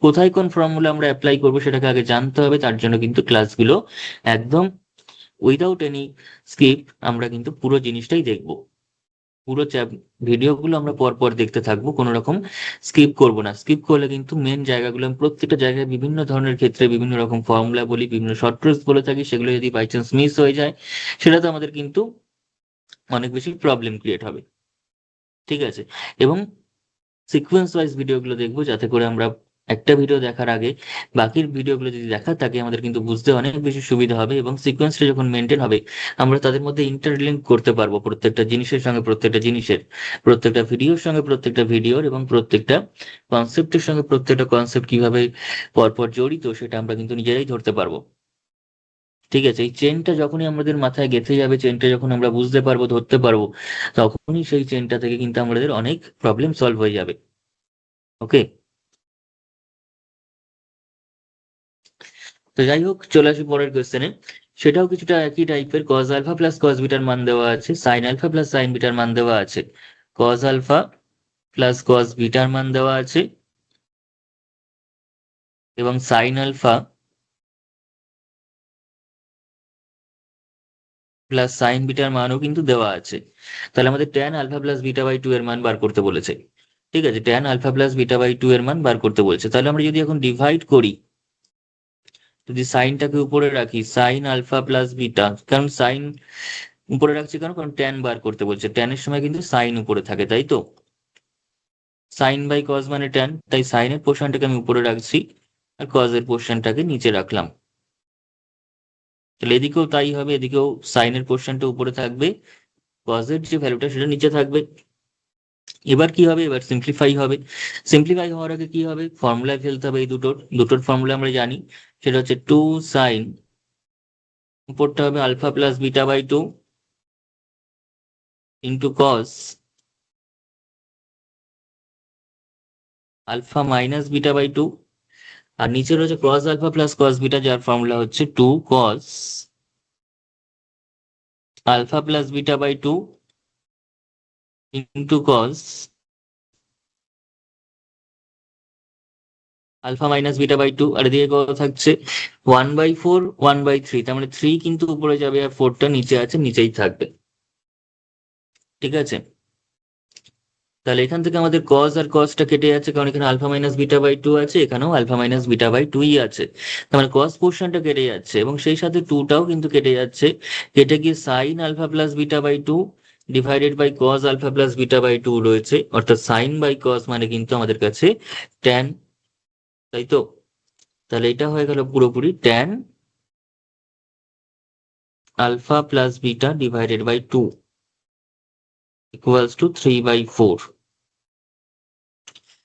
[SPEAKER 1] কোথায় কোন ফর্মুলা আমরা অ্যাপ্লাই করবো সেটাকে আগে জানতে হবে। তার জন্য কিন্তু ক্লাসগুলো একদম উইদাউট এনি স্কিপ আমরা কিন্তু পুরো জিনিসটাই দেখবো। পুরো ভিডিওগুলো আমরা পর পর দেখতে থাকবো, কোনো রকম স্কিপ করব না। স্কিপ করলে কিন্তু মেন জায়গাগুলো আমি প্রত্যেকটা জায়গায় বিভিন্ন ধরনের ক্ষেত্রে বিভিন্ন রকম ফর্মুলা বলি, বিভিন্ন শর্ট ট্রিক্স বলে থাকি, সেগুলো যদি বাই চান্স মিস হয়ে যায় সেটা তো আমাদের কিন্তু অনেক বেশি প্রবলেম ক্রিয়েট হবে। ঠিক আছে? এবং সিকোয়েন্স ওয়াইজ ভিডিওগুলো দেখবো, যাতে করে আমরা একটা ভিডিও দেখার আগে বাকির ভিডিওগুলো যদি দেখা থাকে আমাদের কিন্তু বুঝতে অনেক বেশি সুবিধা হবে, এবং সিকোয়েন্সটা যখন মেনটেন হবে আমরা তাদের মধ্যে ইন্টারলিঙ্ক করতে পারবো, প্রত্যেকটা জিনিসের সঙ্গে প্রত্যেকটা জিনিসের, প্রত্যেকটা ভিডিওর সঙ্গে প্রত্যেকটা ভিডিওর, এবং প্রত্যেকটা কনসেপ্টের সঙ্গে প্রত্যেকটা কনসেপ্ট কিভাবে পরপর জড়িত সেটা আমরা কিন্তু নিজেরাই ধরতে পারবো। ঠিক আছে? এই চেনটা যখনই আমাদের মাথায় গেঁথে যাবে, চেনটা যখন আমরা বুঝতে পারবো, ধরতে পারবো, তখনই সেই চেনটা থেকে কিন্তু আমাদের অনেক প্রবলেম সলভ হয়ে যাবে। ওকে? তো যাই হোক, চলে আসি পরের কোয়েশ্চেনে। সেটাও কিছুটা একই টাইপের। কজ আলফা প্লাস কজ বিটার মান দেওয়া আছে, সাইন আলফা প্লাস সাইন বিটার মান দেওয়া আছে, কজ আলফা প্লাস কজ বিটার মান দেওয়া আছে, এবং সাইন আলফা প্লাস সাইন বিটার মানও কিন্তু দেওয়া আছে। তাহলে আমাদের tan alpha plus beta by two এর মান বার করতে বলেছে। ঠিক আছে? Tan alpha plus beta by two এর মান বার করতে বলেছে। তাহলে আমরা যদি এখন ডিভাইড করি, যদি সাইনটাকে উপরে রাখি, সাইন আলফা প্লাস বিটা, কারণ সাইন উপরে রাখছি কেন, কারণ ট্যান বার করতে বলছে, ট্যানের সময় কিন্তু সাইন উপরে থাকে, তাই তো? সাইন বাই কজ মানে ট্যান, তাই সাইনের পোর্শনটাকে আমি উপরে রাখছি আর কজের পোর্শনটাকে নিচে রাখলাম। তাহলে এদিকেও তাই হবে, এদিকেও সাইনের পোর্শনটা উপরে থাকবে, কজের যে ভ্যালুটা সেটা নিচে থাকবে। এবার কি হবে, এবার সিম্পলিফাই হবে। সিম্পলিফাই হওয়ার আগে কি হবে, ফর্মুলায় ফেলতে হবে। এই দুটোর দুটোর ফর্মুলা আমরা জানি, সেটা হচ্ছে টু সাইন, উপরটা হবে alpha plus beta by two into cos alpha minus beta by two, আর নিচে রয়েছে cos alpha plus cos beta, যার ফর্মুলা হচ্ছে two cos alpha plus beta by two into cos alpha minus beta by two. আর এদিকে কত থাকছে, 1/4 1/3, তার মানে 3 কিন্তু উপরে যাবে আর 4টা নিচে আছে, নিচেই থাকবে। ঠিক আছে? তাহলে এখান থেকে আমাদের কস আর কসটা কেটে যাচ্ছে, কারণ এখানে alpha minus beta by two আছে, এখানেও আলফা মাইনাস বিটা বাই টুই আছে। তার মানে কস পোর্শনটা কেটে যাচ্ছে, এবং সেই সাথে টুটাও কিন্তু কেটে যাচ্ছে। কেটে গিয়ে sine alpha plus beta by two divided by cos alpha plus beta by two রয়েছে, অর্থাৎ সাইন বাই কস মানে কিন্তু আমাদের কাছে ট্যান, তাই তো? তাহলে এটা হয়ে গেল পুরোপুরি tan alpha plus beta divided by two equals to 3/4।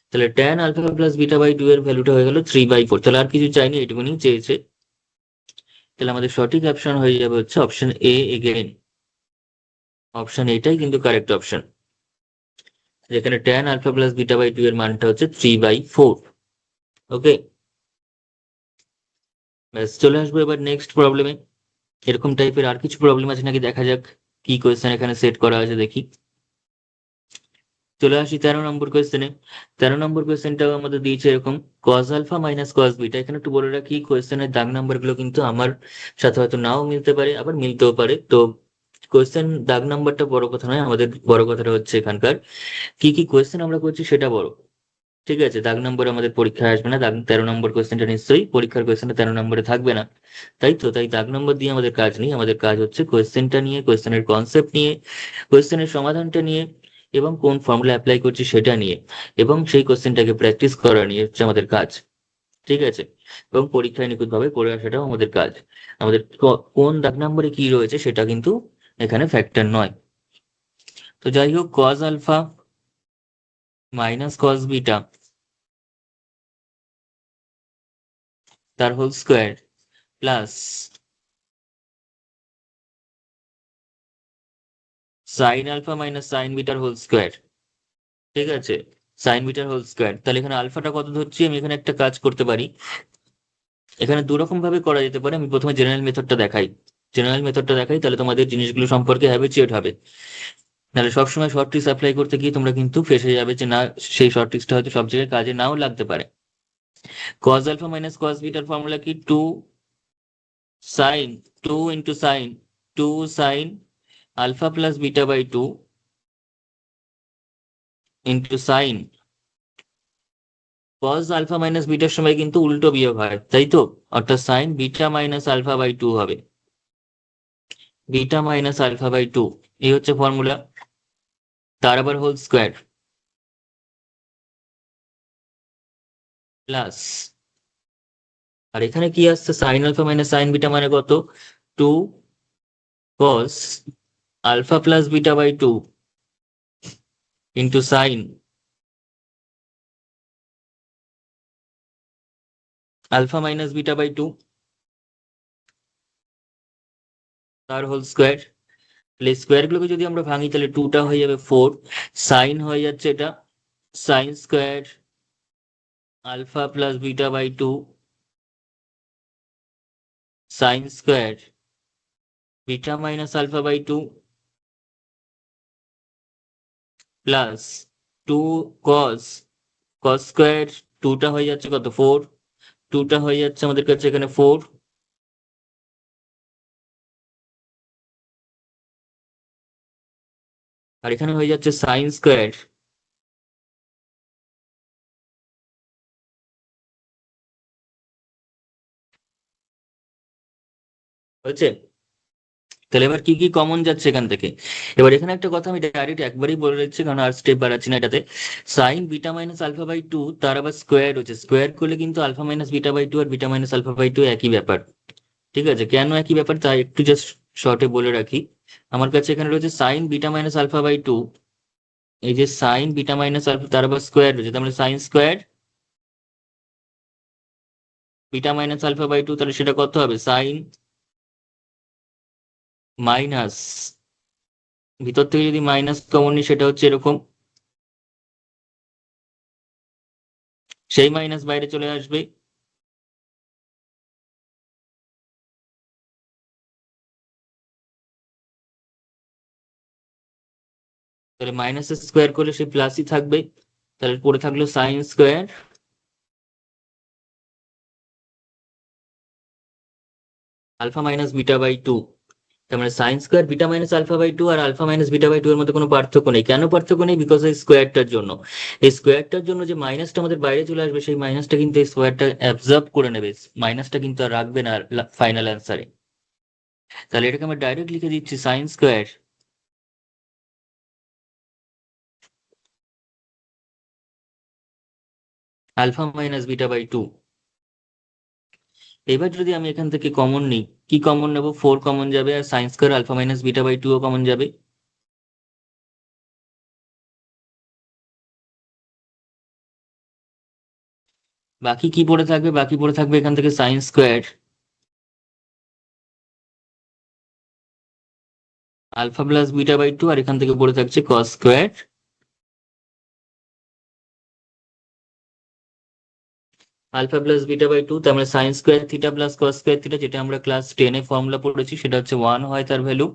[SPEAKER 1] তাহলে tan alpha plus beta by two এর ভ্যালুটা হয়ে গেল 3/4। তাহলে আর কিছু চাইনি, এটুকুনি চেয়েছে। তাহলে আমাদের সঠিক অপশন হয়ে যাবে হচ্ছে অপশন এ এগেইন। অপশন এটাই কিন্তু কারেক্ট অপশন, যেখানে tan alpha plus beta by two এর মানটা হচ্ছে 3/4। ওকে? ব্যাস, চলে আসবো এবার নেক্সট প্রবলেমে। এরকম টাইপের আর কিছু প্রবলেম আছে নাকি দেখা যাক, কি কোয়েশ্চেন এখানে সেট করা আছে দেখি। চলে আসি 13 নম্বর কোয়েশ্চেনে। 13 নম্বর কোয়েশ্চেনটাও আমাদের দিয়েছে এরকম, cos alpha minus cos beta. এখানে একটু বলে রাখি, কোয়েশ্চেনের দাগ নাম্বার গুলো কিন্তু আমার সাথে হয়তো নাও মিলতে পারে, আবার মিলতেও পারে। তো কোয়েশ্চেন দাগ নাম্বারটা বড় কথা নয়, আমাদের বড় কথাটা হচ্ছে এখানকার কি কি কোয়েশ্চেন আমরা করছি সেটা বড়। ঠিক আছে? দাগ নম্বর আমাদের পরীক্ষায় আসবে না, দাগ 13 নম্বর কোয়েশ্চেনটা নিশ্চয়ই পরীক্ষার কোয়েশ্চেনটা 13 নম্বরে থাকবে না, তাই তো? তাই দাগ নম্বর দিয়ে আমাদের কাজ নেই, আমাদের কাজ হচ্ছে কোয়েশ্চেনটা নিয়ে, কোয়েশ্চেনের কনসেপ্ট নিয়ে, কোয়েশ্চেনের সমাধানটা নিয়ে, এবং কোন ফর্মুলা অ্যাপ্লাই করছি সেটা নিয়ে, এবং সেই কোশ্চেনটাকে প্র্যাকটিস করা নিয়ে হচ্ছে আমাদের কাজ। ঠিক আছে, এবং পরীক্ষায় নিখুঁতভাবে করে আসাটাও আমাদের কাজ। আমাদের কোন দাগ নম্বরে কি রয়েছে সেটা কিন্তু এখানে ফ্যাক্টর নয়। তো যাই হোক, cos alpha minus cos beta তার whole square plus sine alpha minus sine বিটার হোল স্কোয়ার। ঠিক আছে, সাইন বিটার হোল স্কোয়ার। তাহলে এখানে আলফাটা কত ধরছি, আমি এখানে একটা কাজ করতে পারি, এখানে দু রকম ভাবে করা যেতে পারে। আমি প্রথমে জেনারেল মেথডটা দেখাই, তাহলে তোমাদের জিনিসগুলো সম্পর্কে হ্যাবিচুয়েট হবে। নাহলে সবসময় শর্ট ট্রিক্স অ্যাপ্লাই করতে গিয়ে তোমরা কিন্তু ফেসে যাবে যে না, সেই শর্ট ট্রিক্সটা হয়তো সব জায়গায় কাজে নাও লাগতে পারে। কজ আলফা মাইনাস কজ বিটার ফর্মুলা কি, sine two into sine two sine alpha plus beta by two into sine cos alpha minus বিটার সময় কিন্তু উল্টো বিয়োগ হয়, তাই তো? অর্থাৎ sine beta minus alpha by two হবে, beta minus alpha by two, এই হচ্ছে ফর্মুলা। তার আবার হোল স্কোয়ার প্লাস, আর এখানে কি আসছে, sine alpha minus sine beta মানে কত, two cos alpha plus beta by two into sine alpha minus beta by two তার হোল স্কোয়ার। তাহলে স্কোয়ার গুলোকে যদি আমরা ভাঙি তাহলে টুটা হয়ে যাবে ফোর, সাইন হয়ে যাচ্ছে এটা sine square alpha plus beta by two sine square beta minus alpha by two plus two cos cos square, টুটা হয়ে যাচ্ছে কত, ফোর, টুটা হয়ে যাচ্ছে আমাদের কাছে এখানে ফোর, আর এখানে হয়ে যাচ্ছে সাইন স্কোয়ার হয়েছে। তাহলে এবার কি কি কমন যাচ্ছে এখান থেকে? এবার এখানে একটা কথা আমি ডাইরেক্ট একবারই বলে দিচ্ছি, কারণ আর স্টেপ বাড়াচ্ছি না এটাতে। Sine beta minus alpha by two তার আবার স্কোয়ার হচ্ছে, স্কোয়ার করলে কিন্তু alpha minus beta by two আর beta minus alpha by two একই ব্যাপার। ঠিক আছে, কেন একই ব্যাপার তা একটু জাস্ট শর্টে বলে রাখি। আমার কাছে এখানে রয়েছে sine beta minus alpha by two, এই যে সাইন বিটা মাইনাস আলফা তার আবার স্কোয়ার রয়েছে, তার মানে sine square beta minus alpha by two, তাহলে সেটা কত হবে, সাইন মাইনাস, ভিতর থেকে যদি মাইনাস কমন নিই সেটা হচ্ছে এরকম, সেই মাইনাস বাইরে চলে আসবে, তাহলে মাইনাস স্কোয়ার করলে সেই প্লাসই থাকবে। তাহলে পড়ে থাকলো sine square alpha minus beta by two. তার মানে sine square beta minus alpha by two আর alpha minus beta by two এর মধ্যে কোনো পার্থক্য নেই। কেন পার্থক্য নেই? বিকজ এই স্কোয়ারটার জন্য, এই স্কোয়ারটার জন্য যে মাইনাসটা আমাদের বাইরে চলে আসবে, সেই মাইনাসটা কিন্তু এই স্কোয়ারটা অ্যাবজর্ব করে নেবে, মাইনাসটা কিন্তু আর রাখবে না ফাইনাল অ্যান্সারে। তাহলে এটাকে আমরা ডাইরেক্ট লিখে দিচ্ছি sine square alpha minus beta by two. এবার যদি আমি এখান থেকে কমন নিই, কি কমন নেবো, ফোর কমন যাবে, আর sine square alpha minus beta by two ও কমন যাবে। বাকি কি পড়ে থাকবে, বাকি পড়ে থাকবে এখান থেকে sine square alpha plus beta by two, আর এখান থেকে পড়ে থাকছে cos square alpha plus beta by two. তার মানে sine square theta plus cos square theta, যেটা আমরা ক্লাস টেনে ফর্মুলা পড়েছি, সেটা হচ্ছে ওয়ান হয় তার ভ্যালু।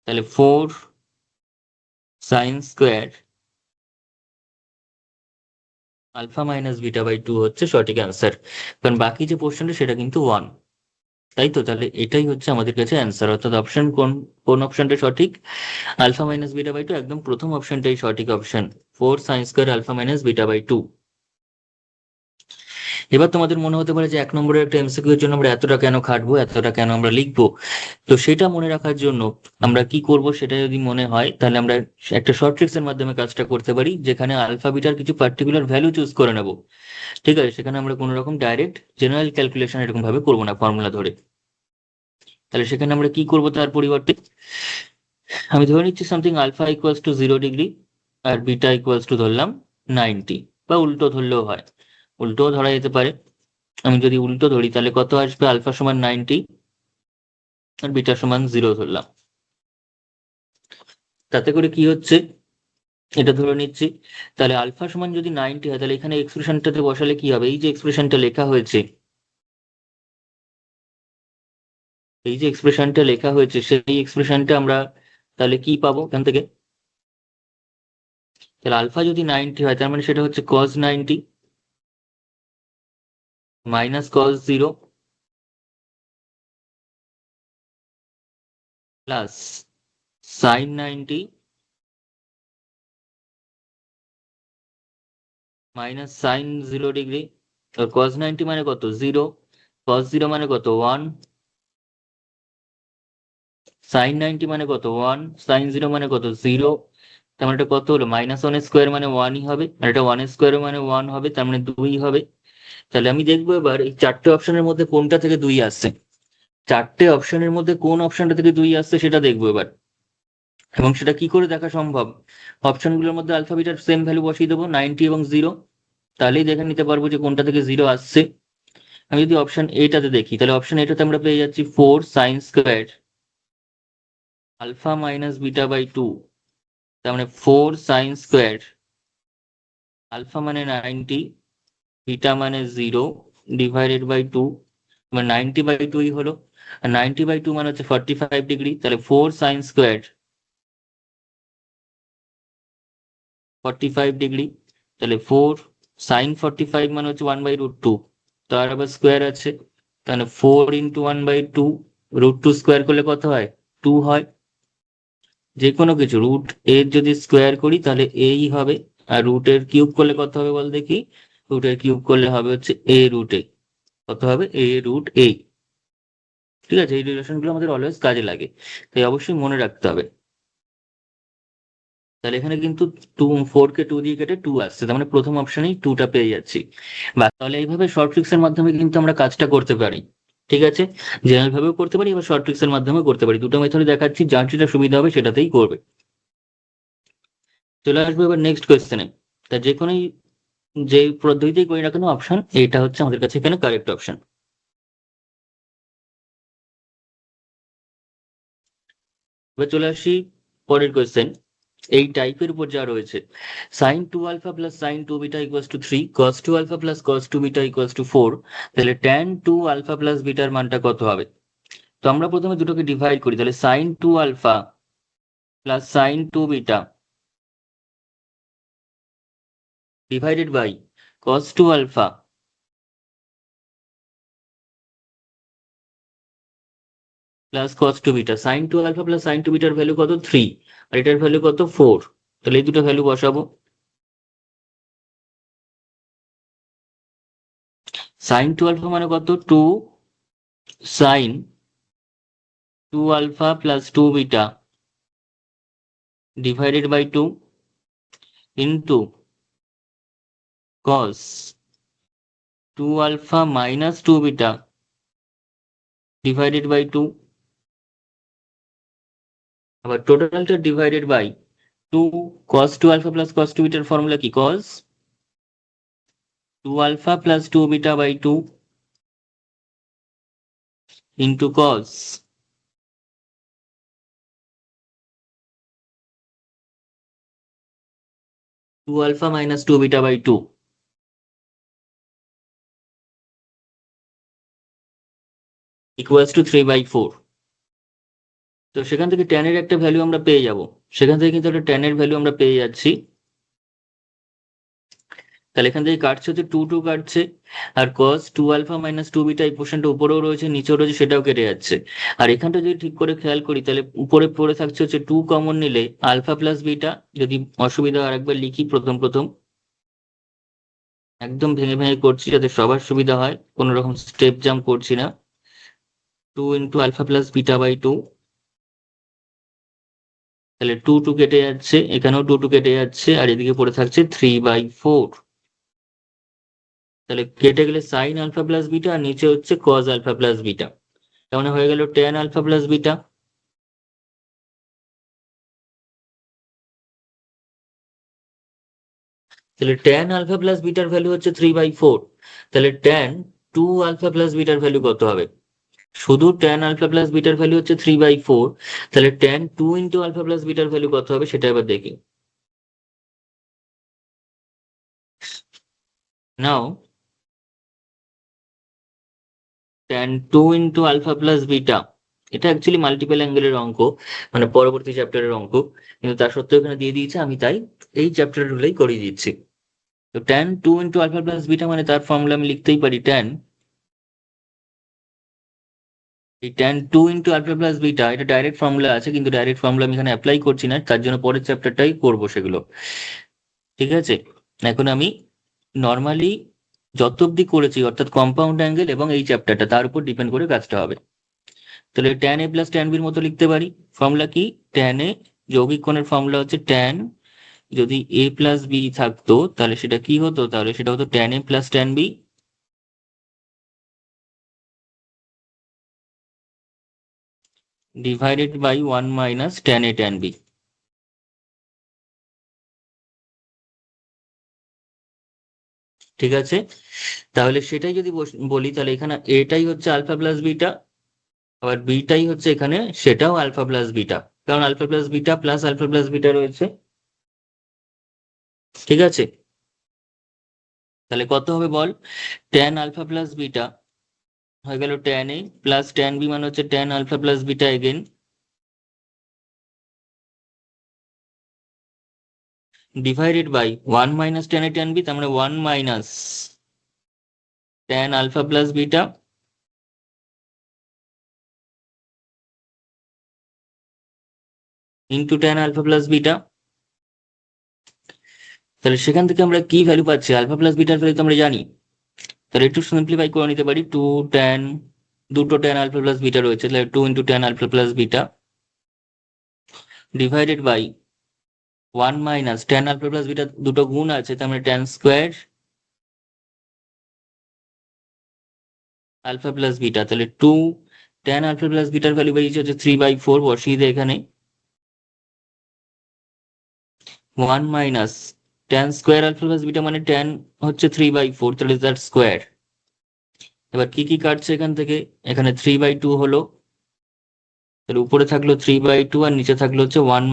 [SPEAKER 1] তাহলে four sine square alpha minus beta by two হচ্ছে সঠিক অ্যান্সার, কারণ বাকি যে পোর্শনটা সেটা কিন্তু ওয়ান। তাই তো, তাহলে এটাই হচ্ছে আমাদের কাছে অ্যান্সার। অর্থাৎ অপশন কোন, কোন অপশনটা সঠিক, alpha minus beta by two, একদম প্রথম অপশনটাই সঠিক option, four sine square alpha minus beta by two. এবার তোমাদের মনে হতে পারে যে 1 নম্বরের একটা এমসিকিউ এর জন্য আমরা এতটা কেন খাটবো, এতটা কেন আমরা লিখবো। তো সেটা মনে রাখার জন্য আমরা কি করব, সেটা যদি মনে হয় তাহলে আমরা একটা শর্ট ট্রিক্স এর মাধ্যমে কাজটা করতে পারি, যেখানে আলফা বিটার কিছু পার্টিকুলার ভ্যালু চুজ করে নেব। ঠিক আছে, সেখানে আমরা কোনো রকম ডাইরেক্ট জেনারেল ক্যালকুলেশন এরকম ভাবে করবো না ফর্মুলা ধরে। তাহলে সেখানে আমরা কি করব তার পরিবর্তে, আমি ধরে নিচ্ছি something alpha equals to 0 degree আর বিটা ইকুয়ালস টু ধরলাম 90, বা উল্টো ধরলেও হয়, উল্টোও ধরা যেতে পারে। আমি যদি উল্টো ধরি তাহলে কত আসবে, আলফা সমান 90 আর বিটা সমান 0 ধরলাম। তাতে করে কি হচ্ছে, এটা ধরে নিচ্ছি, তাহলে আলফা সমান যদি 90 হয় তাহলে এখানে এক্সপ্রেশনটাতে বসালে কি হবে, এই যে এক্সপ্রেশনটা লেখা হয়েছে, এই যে এক্সপ্রেশনটা লেখা হয়েছে সেই এক্সপ্রেশনটা আমরা তাহলে কি পাবো এখান থেকে, তাহলে আলফা যদি 90 হয় তার মানে সেটা হচ্ছে cos 90 minus cos 0 plus sin 90 minus sin 0 degree. আর cos 90 মানে কত 0, cos 0 মানে কত 1, sin 90 মানে কত 1, sin 0 মানে কত 0। তার মানে এটা কত হলো, -1 স্কোয়ার মানে 1ই হবে, আর এটা 1 স্কোয়ার মানে 1 হবে, তার মানে 2 হবে। তাহলে আমি দেখবো এবার এই চারটে অপশনের মধ্যে কোনটা থেকে 2 আসছে, চারটে অপশনের মধ্যে কোন অপশনটা থেকে 2 আসছে সেটা দেখবো এবার। এবং সেটা কি করে দেখা সম্ভব, অপশনগুলোর মধ্যে আলফা বিটার সেম ভ্যালু বসিয়ে দেবো 90 এবং 0, তাহলেই দেখে নিতে পারবো যে কোনটা থেকে 0 আসছে। আমি যদি অপশন এটাতে দেখি তাহলে অপশন এটাতে আমরা পেয়ে যাচ্ছি 4 sin² alpha minus beta by 2, তার মানে 4 sin² আলফা মানে 90 বিটা মানে 0 ডিভাইডেড বাই 2, মানে 90/2ই হলো। আর 90/2 মানে হচ্ছে 45 ডিগ্রি, তাহলে 4 sin² 45 ডিগ্রি, তাহলে 4 sin 45 মানে হচ্ছে 1/√2, তার আবার স্কোয়ার আছে, তাহলে 4 × 1/2, √2 স্কোয়ার করলে কত হয় 2 হয়। যে কোনো কিছু রুট এর যদি স্কোয়ার করি তাহলে এই হবে, আর রুট এর কিউব করলে কত হবে বল দেখি, রুট এর কিউব করলে হবে হচ্ছে a√a, কত হবে a√a। ঠিক আছে, এই রিলেশন গুলো আমাদের অলওয়েজ কাজে লাগে, তাই অবশ্যই মনে রাখতে হবে। তাহলে এখানে কিন্তু 4 কে 2 দিয়ে কেটে 2 আসছে, তার মানে প্রথম অপশনেই 2টা পেয়ে যাচ্ছি। বা তাহলে এইভাবে শর্ট ট্রিক্স এর মাধ্যমে কিন্তু আমরা কাজটা করতে পারি। ঠিক আছে, জেনারেল ভাবেও করতে পারি, এবার শর্ট ট্রিক্স এর মাধ্যমে করতে পারি, দুটো মেথডে দেখাচ্ছি, যার যেটা সুবিধা হবে সেটাতেই করবে। চলে আসবো এবার নেক্সট কোয়েশ্চেনে। তা যে কোনোই যে পদ্ধতিতেই করি না কেন অপশন এইটা হচ্ছে আমাদের কাছে এখানে কারেক্ট অপশন। এবার চলে আসি পরের কোয়েশ্চেন, এই টাইপের উপর যা রয়েছে, sin 2α plus sin 2β equals to 3, cos 2α plus cos 2β equals to 4, তাহলে tan 2α প্লাস বিটার মানটা কত হবে। তো আমরা প্রথমে দুটোকে ডিভাইড করি, তাহলে sin 2α plus sin 2β divided by cos 2α plus cos 2β। sin 2α plus sin 2β value কত 3, আর এটার ভ্যালু কত 4, তাহলে এই দুটো ভ্যালু বসাবো। sin 2α মানে কত 2 sin 2α plus 2β divided by 2 into cos 2α minus 2β divided by 2, আবার টোটালটা divided by 2। cos 2α plus cos 2β এর ফর্মুলা কি, cos 2α plus 2β by 2 into cos 2α minus 2β by 2 equals to 3/4। তো সেখান থেকে tan এর একটা ভ্যালু আমরা পেয়ে যাব, সেখান থেকে কিন্তু একটা tan এর ভ্যালু আমরা পেয়ে যাচ্ছি। তাহলে এখান থেকে কাটছে হচ্ছে 2 কাটছে, আর cos 2α মাইনাস 2β এই পোর্শনটা উপরেও রয়েছে নিচেও রয়েছে, সেটাও কেটে যাচ্ছে। আর এখানটা যদি ঠিক করে খেয়াল করি তাহলে উপরে পড়ে থাকছে হচ্ছে 2 কমন নিলে আলফা প্লাস বিটা, যদি অসুবিধা হয় আরেকবার লিখি প্রথম প্রথম, একদম ভেঙে ভেঙে করছি যাতে সবার সুবিধা হয়, কোনো রকম স্টেপ জাম্প করছি না। 2 × α+β/2, তাহলে 2 কেটে যাচ্ছে, এখানেও 2 কেটে যাচ্ছে, আর এদিকে পড়ে থাকছে 3/4। তাহলে কেটে গেলে সাইন আলফা প্লাস বিটা, আর নিচে হচ্ছে কজ আলফা প্লাস বিটা, তাহলে হয়ে গেল ট্যান আলফা প্লাস বিটা। তাহলে ট্যান আলফা প্লাস বিটার ভ্যালু হচ্ছে 3/4, তাহলে ট্যান 2 α+β ভ্যালু কত হবে? শুধু ট্যান আলফা প্লাস বিটার ভ্যালু হচ্ছে 3/4, তাহলে ট্যান 2 × α+β ভ্যালু কত হবে সেটা এবার দেখি। নাও tan 2 × α+β, এটা অ্যাকচুয়ালি মাল্টিপল অ্যাঙ্গেলের অঙ্ক, মানে পরবর্তী চ্যাপ্টারের অঙ্ক, কিন্তু তা সত্ত্বেও এখানে দিয়ে দিয়েছে, আমি তাই এই চ্যাপ্টার গুলোই করিয়ে দিচ্ছি। তো tan 2 × α+β মানে তার ফর্মুলা আমি লিখতেই পারি ট্যান, এই tan 2 × α+β এটা ডাইরেক্ট ফর্মুলা আছে, কিন্তু ডাইরেক্ট ফর্মুলা আমি এখানে অ্যাপ্লাই করছি না, তার জন্য পরের চ্যাপ্টারটাই করবো সেগুলো। ঠিক আছে, এখন আমি নর্মালি যত অব্দি করেছি, অর্থাৎ কম্পাউন্ড অ্যাঙ্গেল এবং এই চ্যাপ্টারটা, তার উপর ডিপেন্ড করে কাজটা হবে। তাহলে tan a + tan b এর মতো লিখতে পারি। ফর্মুলা কি? tan a, যৌগিক কোণের ফর্মুলা হচ্ছে tan, যদি a + b থাকতো তাহলে সেটা কি হতো? তাহলে সেটা হতো tan a + tan b divided by 1 - tan a tan b। ঠিক আছে, তাহলে সেটাই যদি বলি, তাহলে এখানে এটাই হচ্ছে আলফা প্লাস বিটা, আবার বিটাই হচ্ছে এখানে সেটাও আলফা প্লাস বিটা, কারণ alpha plus beta plus alpha plus beta রয়েছে। ঠিক আছে, তাহলে কত হবে বল? tan আলফা প্লাস বিটা হয়ে গেল tan a plus tan b, মানে হচ্ছে tan alpha plus beta again, divided by 1 - tan a tan b, তার মানে 1 - tan alpha plus beta into tan alpha plus beta. তাহলে সেখান থেকে আমরা কি ভ্যালু পাচ্ছি? আলফা প্লাস বিটার ভ্যালু তো আমরা জানি, তাহলে একটু সিম্পলিফাই করে নিতে পারি। tan, দুটো tan আলফা প্লাস বিটা রয়েছে, তাহলে 2 × tan alpha plus beta divided by 1 - tan alpha plus beta, দুটো গুণ আছে, তার মানে tan square alpha plus beta, তাহলে 2 tan আলফা প্লাস বিটার ভ্যালু বেরিয়েছে হচ্ছে 3/4, বসিয়ে দেয় এখানে। 1 - tan square alpha plus beta, মানে tan হচ্ছে 3/4, তাহলে তার স্কোয়ার। এবার কি কি কাটছে এখান থেকে? এখানে 3/2 হলো, তাহলে উপরে থাকলো 3/2, আর নিচে থাকলো হচ্ছে 1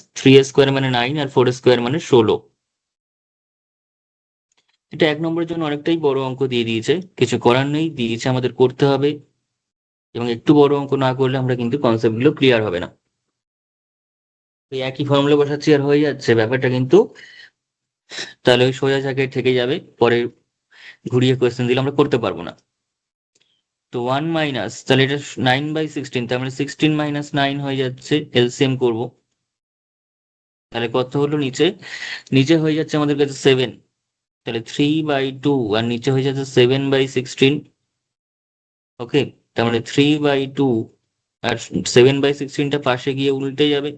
[SPEAKER 1] - 3 স্কোয়ার মানে 9, আর 4 স্কোয়ার মানে 16। এটা 1 নম্বরের জন্য অনেকটাই বড় অঙ্ক দিয়ে দিয়েছে, কিছু করার নেই, দিয়েছে আমাদের করতে হবে, এবং একটু বড় অঙ্ক না করলে আমরা কিন্তু কনসেপ্ট গুলো ক্লিয়ার হবে না। ওই একই ফর্মুলা বসাচ্ছি আর হয়ে যাচ্ছে ব্যাপারটা, কিন্তু তাহলে ওই সোজা জায়গায় থেকে যাবে, পরে ঘুরিয়ে কোয়েশ্চেন দিলে আমরা করতে পারবো না। তো 1 তাহলে এটা 9/16, তার মানে 16 - 9 হয়ে যাচ্ছে, এলসিএম করব, তাহলে কত হলো? নিচে নিচে হয়ে যাচ্ছে আমাদের কাছে 7, তাহলে 3/2, আর নিচে হয়ে যাচ্ছে 7/16। ওকে, তার মানে 3/2, আর 7/16টা পাশে গিয়ে উল্টে যাবে,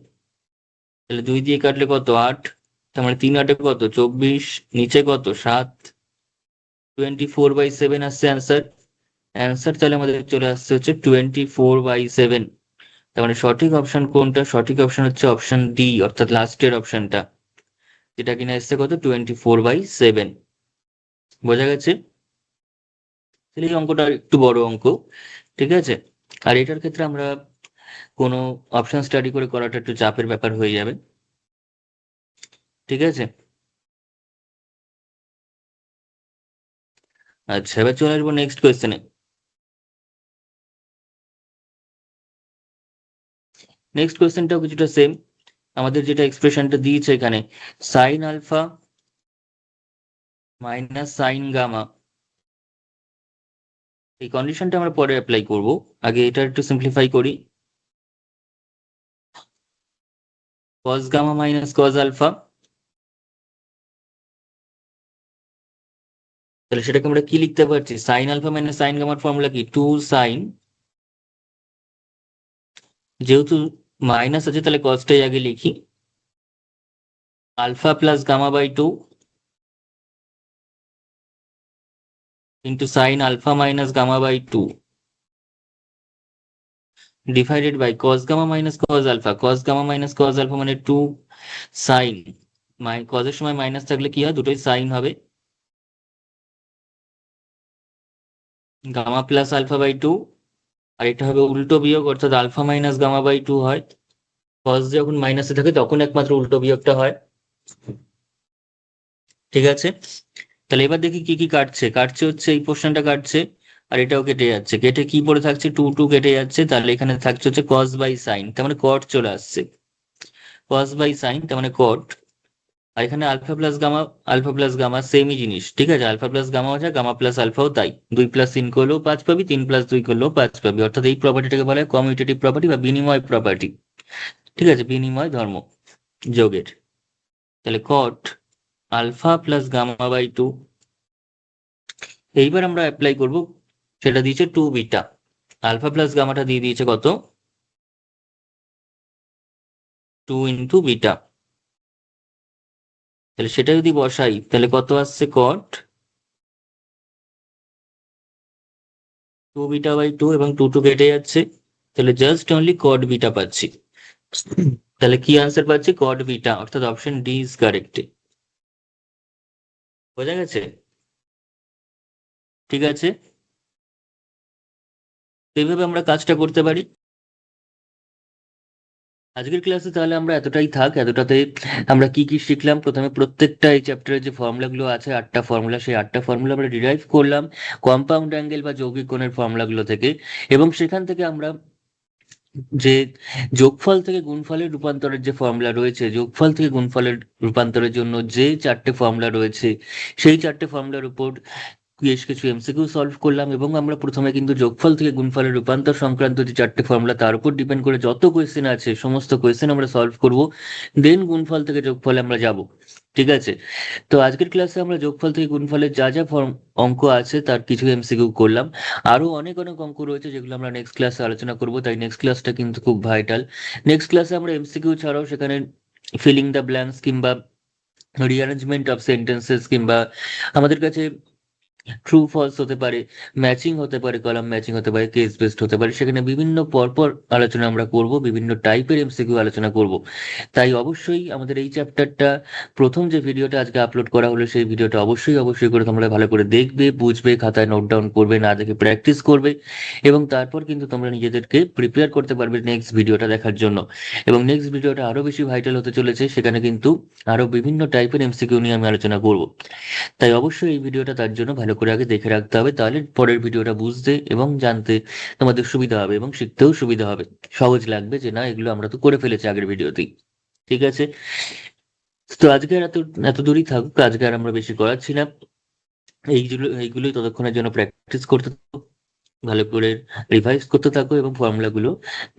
[SPEAKER 1] তাহলে 2 দিয়ে কাটলে কত? 8, তার মানে 3 × 8 কত? 24, নিচে কত? 7, 24/7 আসছে অ্যান্সার। অ্যান্সার তাহলে আমাদের চলে আসছে হচ্ছে 24/7। তার মানে সঠিক অপশন কোনটা? সঠিক অপশন হচ্ছে অপশন ডি, অর্থাৎ লাস্টের অপশনটা, যেটা কিনা এসছে কত? 24/7। বোঝা গেছে? তাহলে এই অঙ্কটা একটু বড় অঙ্ক। ঠিক আছে, আর এটার ক্ষেত্রে আমরা কোনো অপশন স্টাডি করে করাটা একটু চাপের ব্যাপার হয়ে যাবে। ঠিক আছে, আচ্ছা এবার চলে আসবো নেক্সট কোয়েশ্চেনে। নেক্সট কোয়েশ্চেনটাও কিছুটা সেম, আমাদের যেটা এক্সপ্রেশনটা দিয়েছে এখানে, sine alpha minus sine gamma, এই কন্ডিশনটা আমরা পরে অ্যাপ্লাই করব, আগে এটা একটু সিম্পলিফাই করি। Cos gamma minus cos alpha, তাহলে সেটাকে আমরা কি লিখতে পারছি, সাইন আলফা মাইনাস সাইন গামার ফর্মুলা কি, টু সাইন, যেহেতু মাইনাস আছে তাহলে কসটাই আগে লিখি, alpha plus gamma by two into sine alpha minus gamma by two divided by cos gamma minus cos alpha, cos gamma minus cos alpha মানে টু সাইন, কজের সময় মাইনাস থাকলে কি হয়, দুটোই সাইন হবে, gamma plus alpha by two, আর এটা হবে উল্টো বিয়োগ, অর্থাৎ alpha minus gamma by two হয়, কস যখন মাইনাসে থাকে তখন একমাত্র উল্টো বিয়োগটা হয়। ঠিক আছে, তাহলে এবার দেখি কি কি কাটছে, কাটছে হচ্ছে এই পোর্শনটা কাটছে, আর এটাও কেটে যাচ্ছে, কেটে কি পড়ে থাকছে, টু টু কেটে যাচ্ছে, তাহলে এখানে থাকছে হচ্ছে কস বাই সাইন, তার মানে কট চলে আসছে, কস বাই সাইন তার মানে কট, আর এখানে আলফা প্লাস গামা সেমই জিনিস, ঠিক আছে, আলফা প্লাস গামা আছে, গামা প্লাস আলফাও তাই, 2 প্লাস 3 করলেও 5 পাবি, 3 প্লাস 2 করলেও 5 পাবি, অর্থাৎ এই প্রপার্টিটাকে বলা হয় কমিউটেটিভ প্রপার্টি বা বিনিময় প্রপার্টি, ঠিক আছে, বিনিময় ধর্ম যোগের। তাহলে cot alpha plus gamma by two, এইবার আমরা অ্যাপ্লাই করব, সেটা দিয়েছে টু বিটা, আলফা প্লাস গামাটা দিয়ে দিয়েছে কত, টু ইন্টু বিটা, তাহলে সেটা যদি বসাই তাহলে কত আসছে, cot to beta by two, এবং টু টু কেটে যাচ্ছে, তাহলে জাস্ট অনলি কট বিটা পাচ্ছি। তাহলে কি আনসার পাচ্ছি, কট বিটা, অর্থাৎ অপশন ডি ইজ কারেক্ট। বোঝা গেছে? ঠিক আছে, তো এইভাবে আমরা কাজটা করতে পারি। আজকের ক্লাসে তাহলে আমরা এতটাই থাক, এতটাতে আমরা কি কি শিখলাম, প্রথমে প্রত্যেকটা এই চ্যাপ্টারের যে ফর্মুলাগুলো আছে, 8টা ফর্মুলা, সেই 8টা ফর্মুলা আমরা ডিরাইভ করলাম কম্পাউন্ড অ্যাঙ্গেল বা যৌগিক কোণের ফর্মুলাগুলো থেকে, এবং সেখান থেকে আমরা যে যোগফল থেকে গুণফলের রূপান্তরের যে ফর্মুলা রয়েছে, যোগফল থেকে গুণফলের রূপান্তরের জন্য যে 4টে ফর্মুলা রয়েছে, সেই 4টে ফর্মুলার উপর বেশ কিছু এমসিকিউ সলভ করলাম, এবং আমরা প্রথমে কিন্তু যোগফল থেকে গুণফলের রূপান্তর সংক্রান্ত যে 4টে ফর্মুলা তার উপর ডিপেন্ড করে যত কোয়েশ্চেন আছে সমস্ত কোয়েশ্চেন আমরা সলভ করব, দেন গুণফল থেকে যোগফলে আমরা যাব। ঠিক আছে, তো আজকের ক্লাসে আমরা যোগফল থেকে গুণফলের যা যা ফর্ম অঙ্ক আছে তার কিছু এমসিকিউ করলাম, আরো অনেক অনেক অঙ্ক রয়েছে যেগুলো আমরা নেক্সট ক্লাসে আলোচনা করব, তাই নেক্সট ক্লাসটা কিন্তু খুব ভাইটাল। নেক্সট ক্লাসে আমরা এমসিকিউ ছাড়াও সেখানে ফিলিং দ্য ব্ল্যাঙ্কস কিংবা রিঅ্যারেঞ্জমেন্ট অফ সেন্টেন্সেস, কিংবা আমাদের কাছে ট্রু ফলস হতে পারে, ম্যাচিং হতে পারে, কলাম ম্যাচিং হতে পারে, কেস বেসড হতে পারে, সেখানে বিভিন্ন পরপর আলোচনা আমরা করব, বিভিন্ন টাইপের এমসিকিউ আলোচনা করব। তাই অবশ্যই আমাদের এই চ্যাপ্টারটা প্রথম যে ভিডিওটা আজকে আপলোড করা হলো সেই ভিডিওটা অবশ্যই অবশ্যই করে তোমরা ভালো করে দেখবে, বুঝবে, খাতায় নোট ডাউন করবে, না দেখে প্র্যাকটিস করবে, এবং তারপর কিন্তু তোমরা নিজেদেরকে প্রিপেয়ার করতে পারবে নেক্সট ভিডিওটা দেখার জন্য। এবং নেক্সট ভিডিওটা আরো বেশি ভাইটাল হতে চলেছে, সেখানে কিন্তু আরো বিভিন্ন টাইপের এমসিকিউ নিয়ে আমি আলোচনা করব। তাই অবশ্যই এই ভিডিওটা তার জন্য ভালো করে আগে দেখে রাখতে হবে, তাহলে পরের ভিডিওটা বুঝতে এবং জানতে তোমাদের সুবিধা হবে, এবং শিখতেও সুবিধা হবে, সহজ লাগবে যে না এগুলো আমরা তো করে ফেলেছি আগের ভিডিওতেই। ঠিক আছে, তো আজকে আর এত দূরই থাকুক, আজকে আর আমরা বেশি করাচ্ছি না, এইগুলোই ততক্ষণের জন্য প্র্যাকটিস করতে থাকো, ভালো করে রিভাইজ করতে থাকো, এবং ফর্মুলাগুলো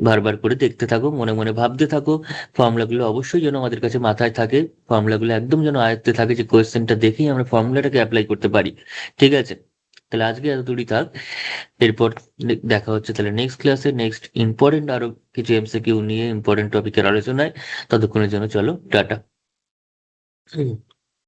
[SPEAKER 1] বারবার করে দেখতে থাকো, মনে মনে ভাবতে থাকো, ফর্মুলাগুলো অবশ্যই যেন আমাদের কাছে মাথায় থাকে, ফর্মুলাগুলো একদম যেন আয়ত্তে থাকে, যে কোয়েশ্চেনটা দেখেই আমরা ফর্মুলাটাকে অ্যাপ্লাই করতে পারি। ঠিক আছে, তাহলে আজকে এত দূরই থাক, এরপর দেখা হচ্ছে তাহলে নেক্সট ক্লাসে নেক্সট ইম্পর্টেন্ট আরো কিছু এমসিকিউ নিয়ে, ইম্পর্টেন্ট টপিকের আলোচনায়। ততক্ষণের জন্য চলো টাটা।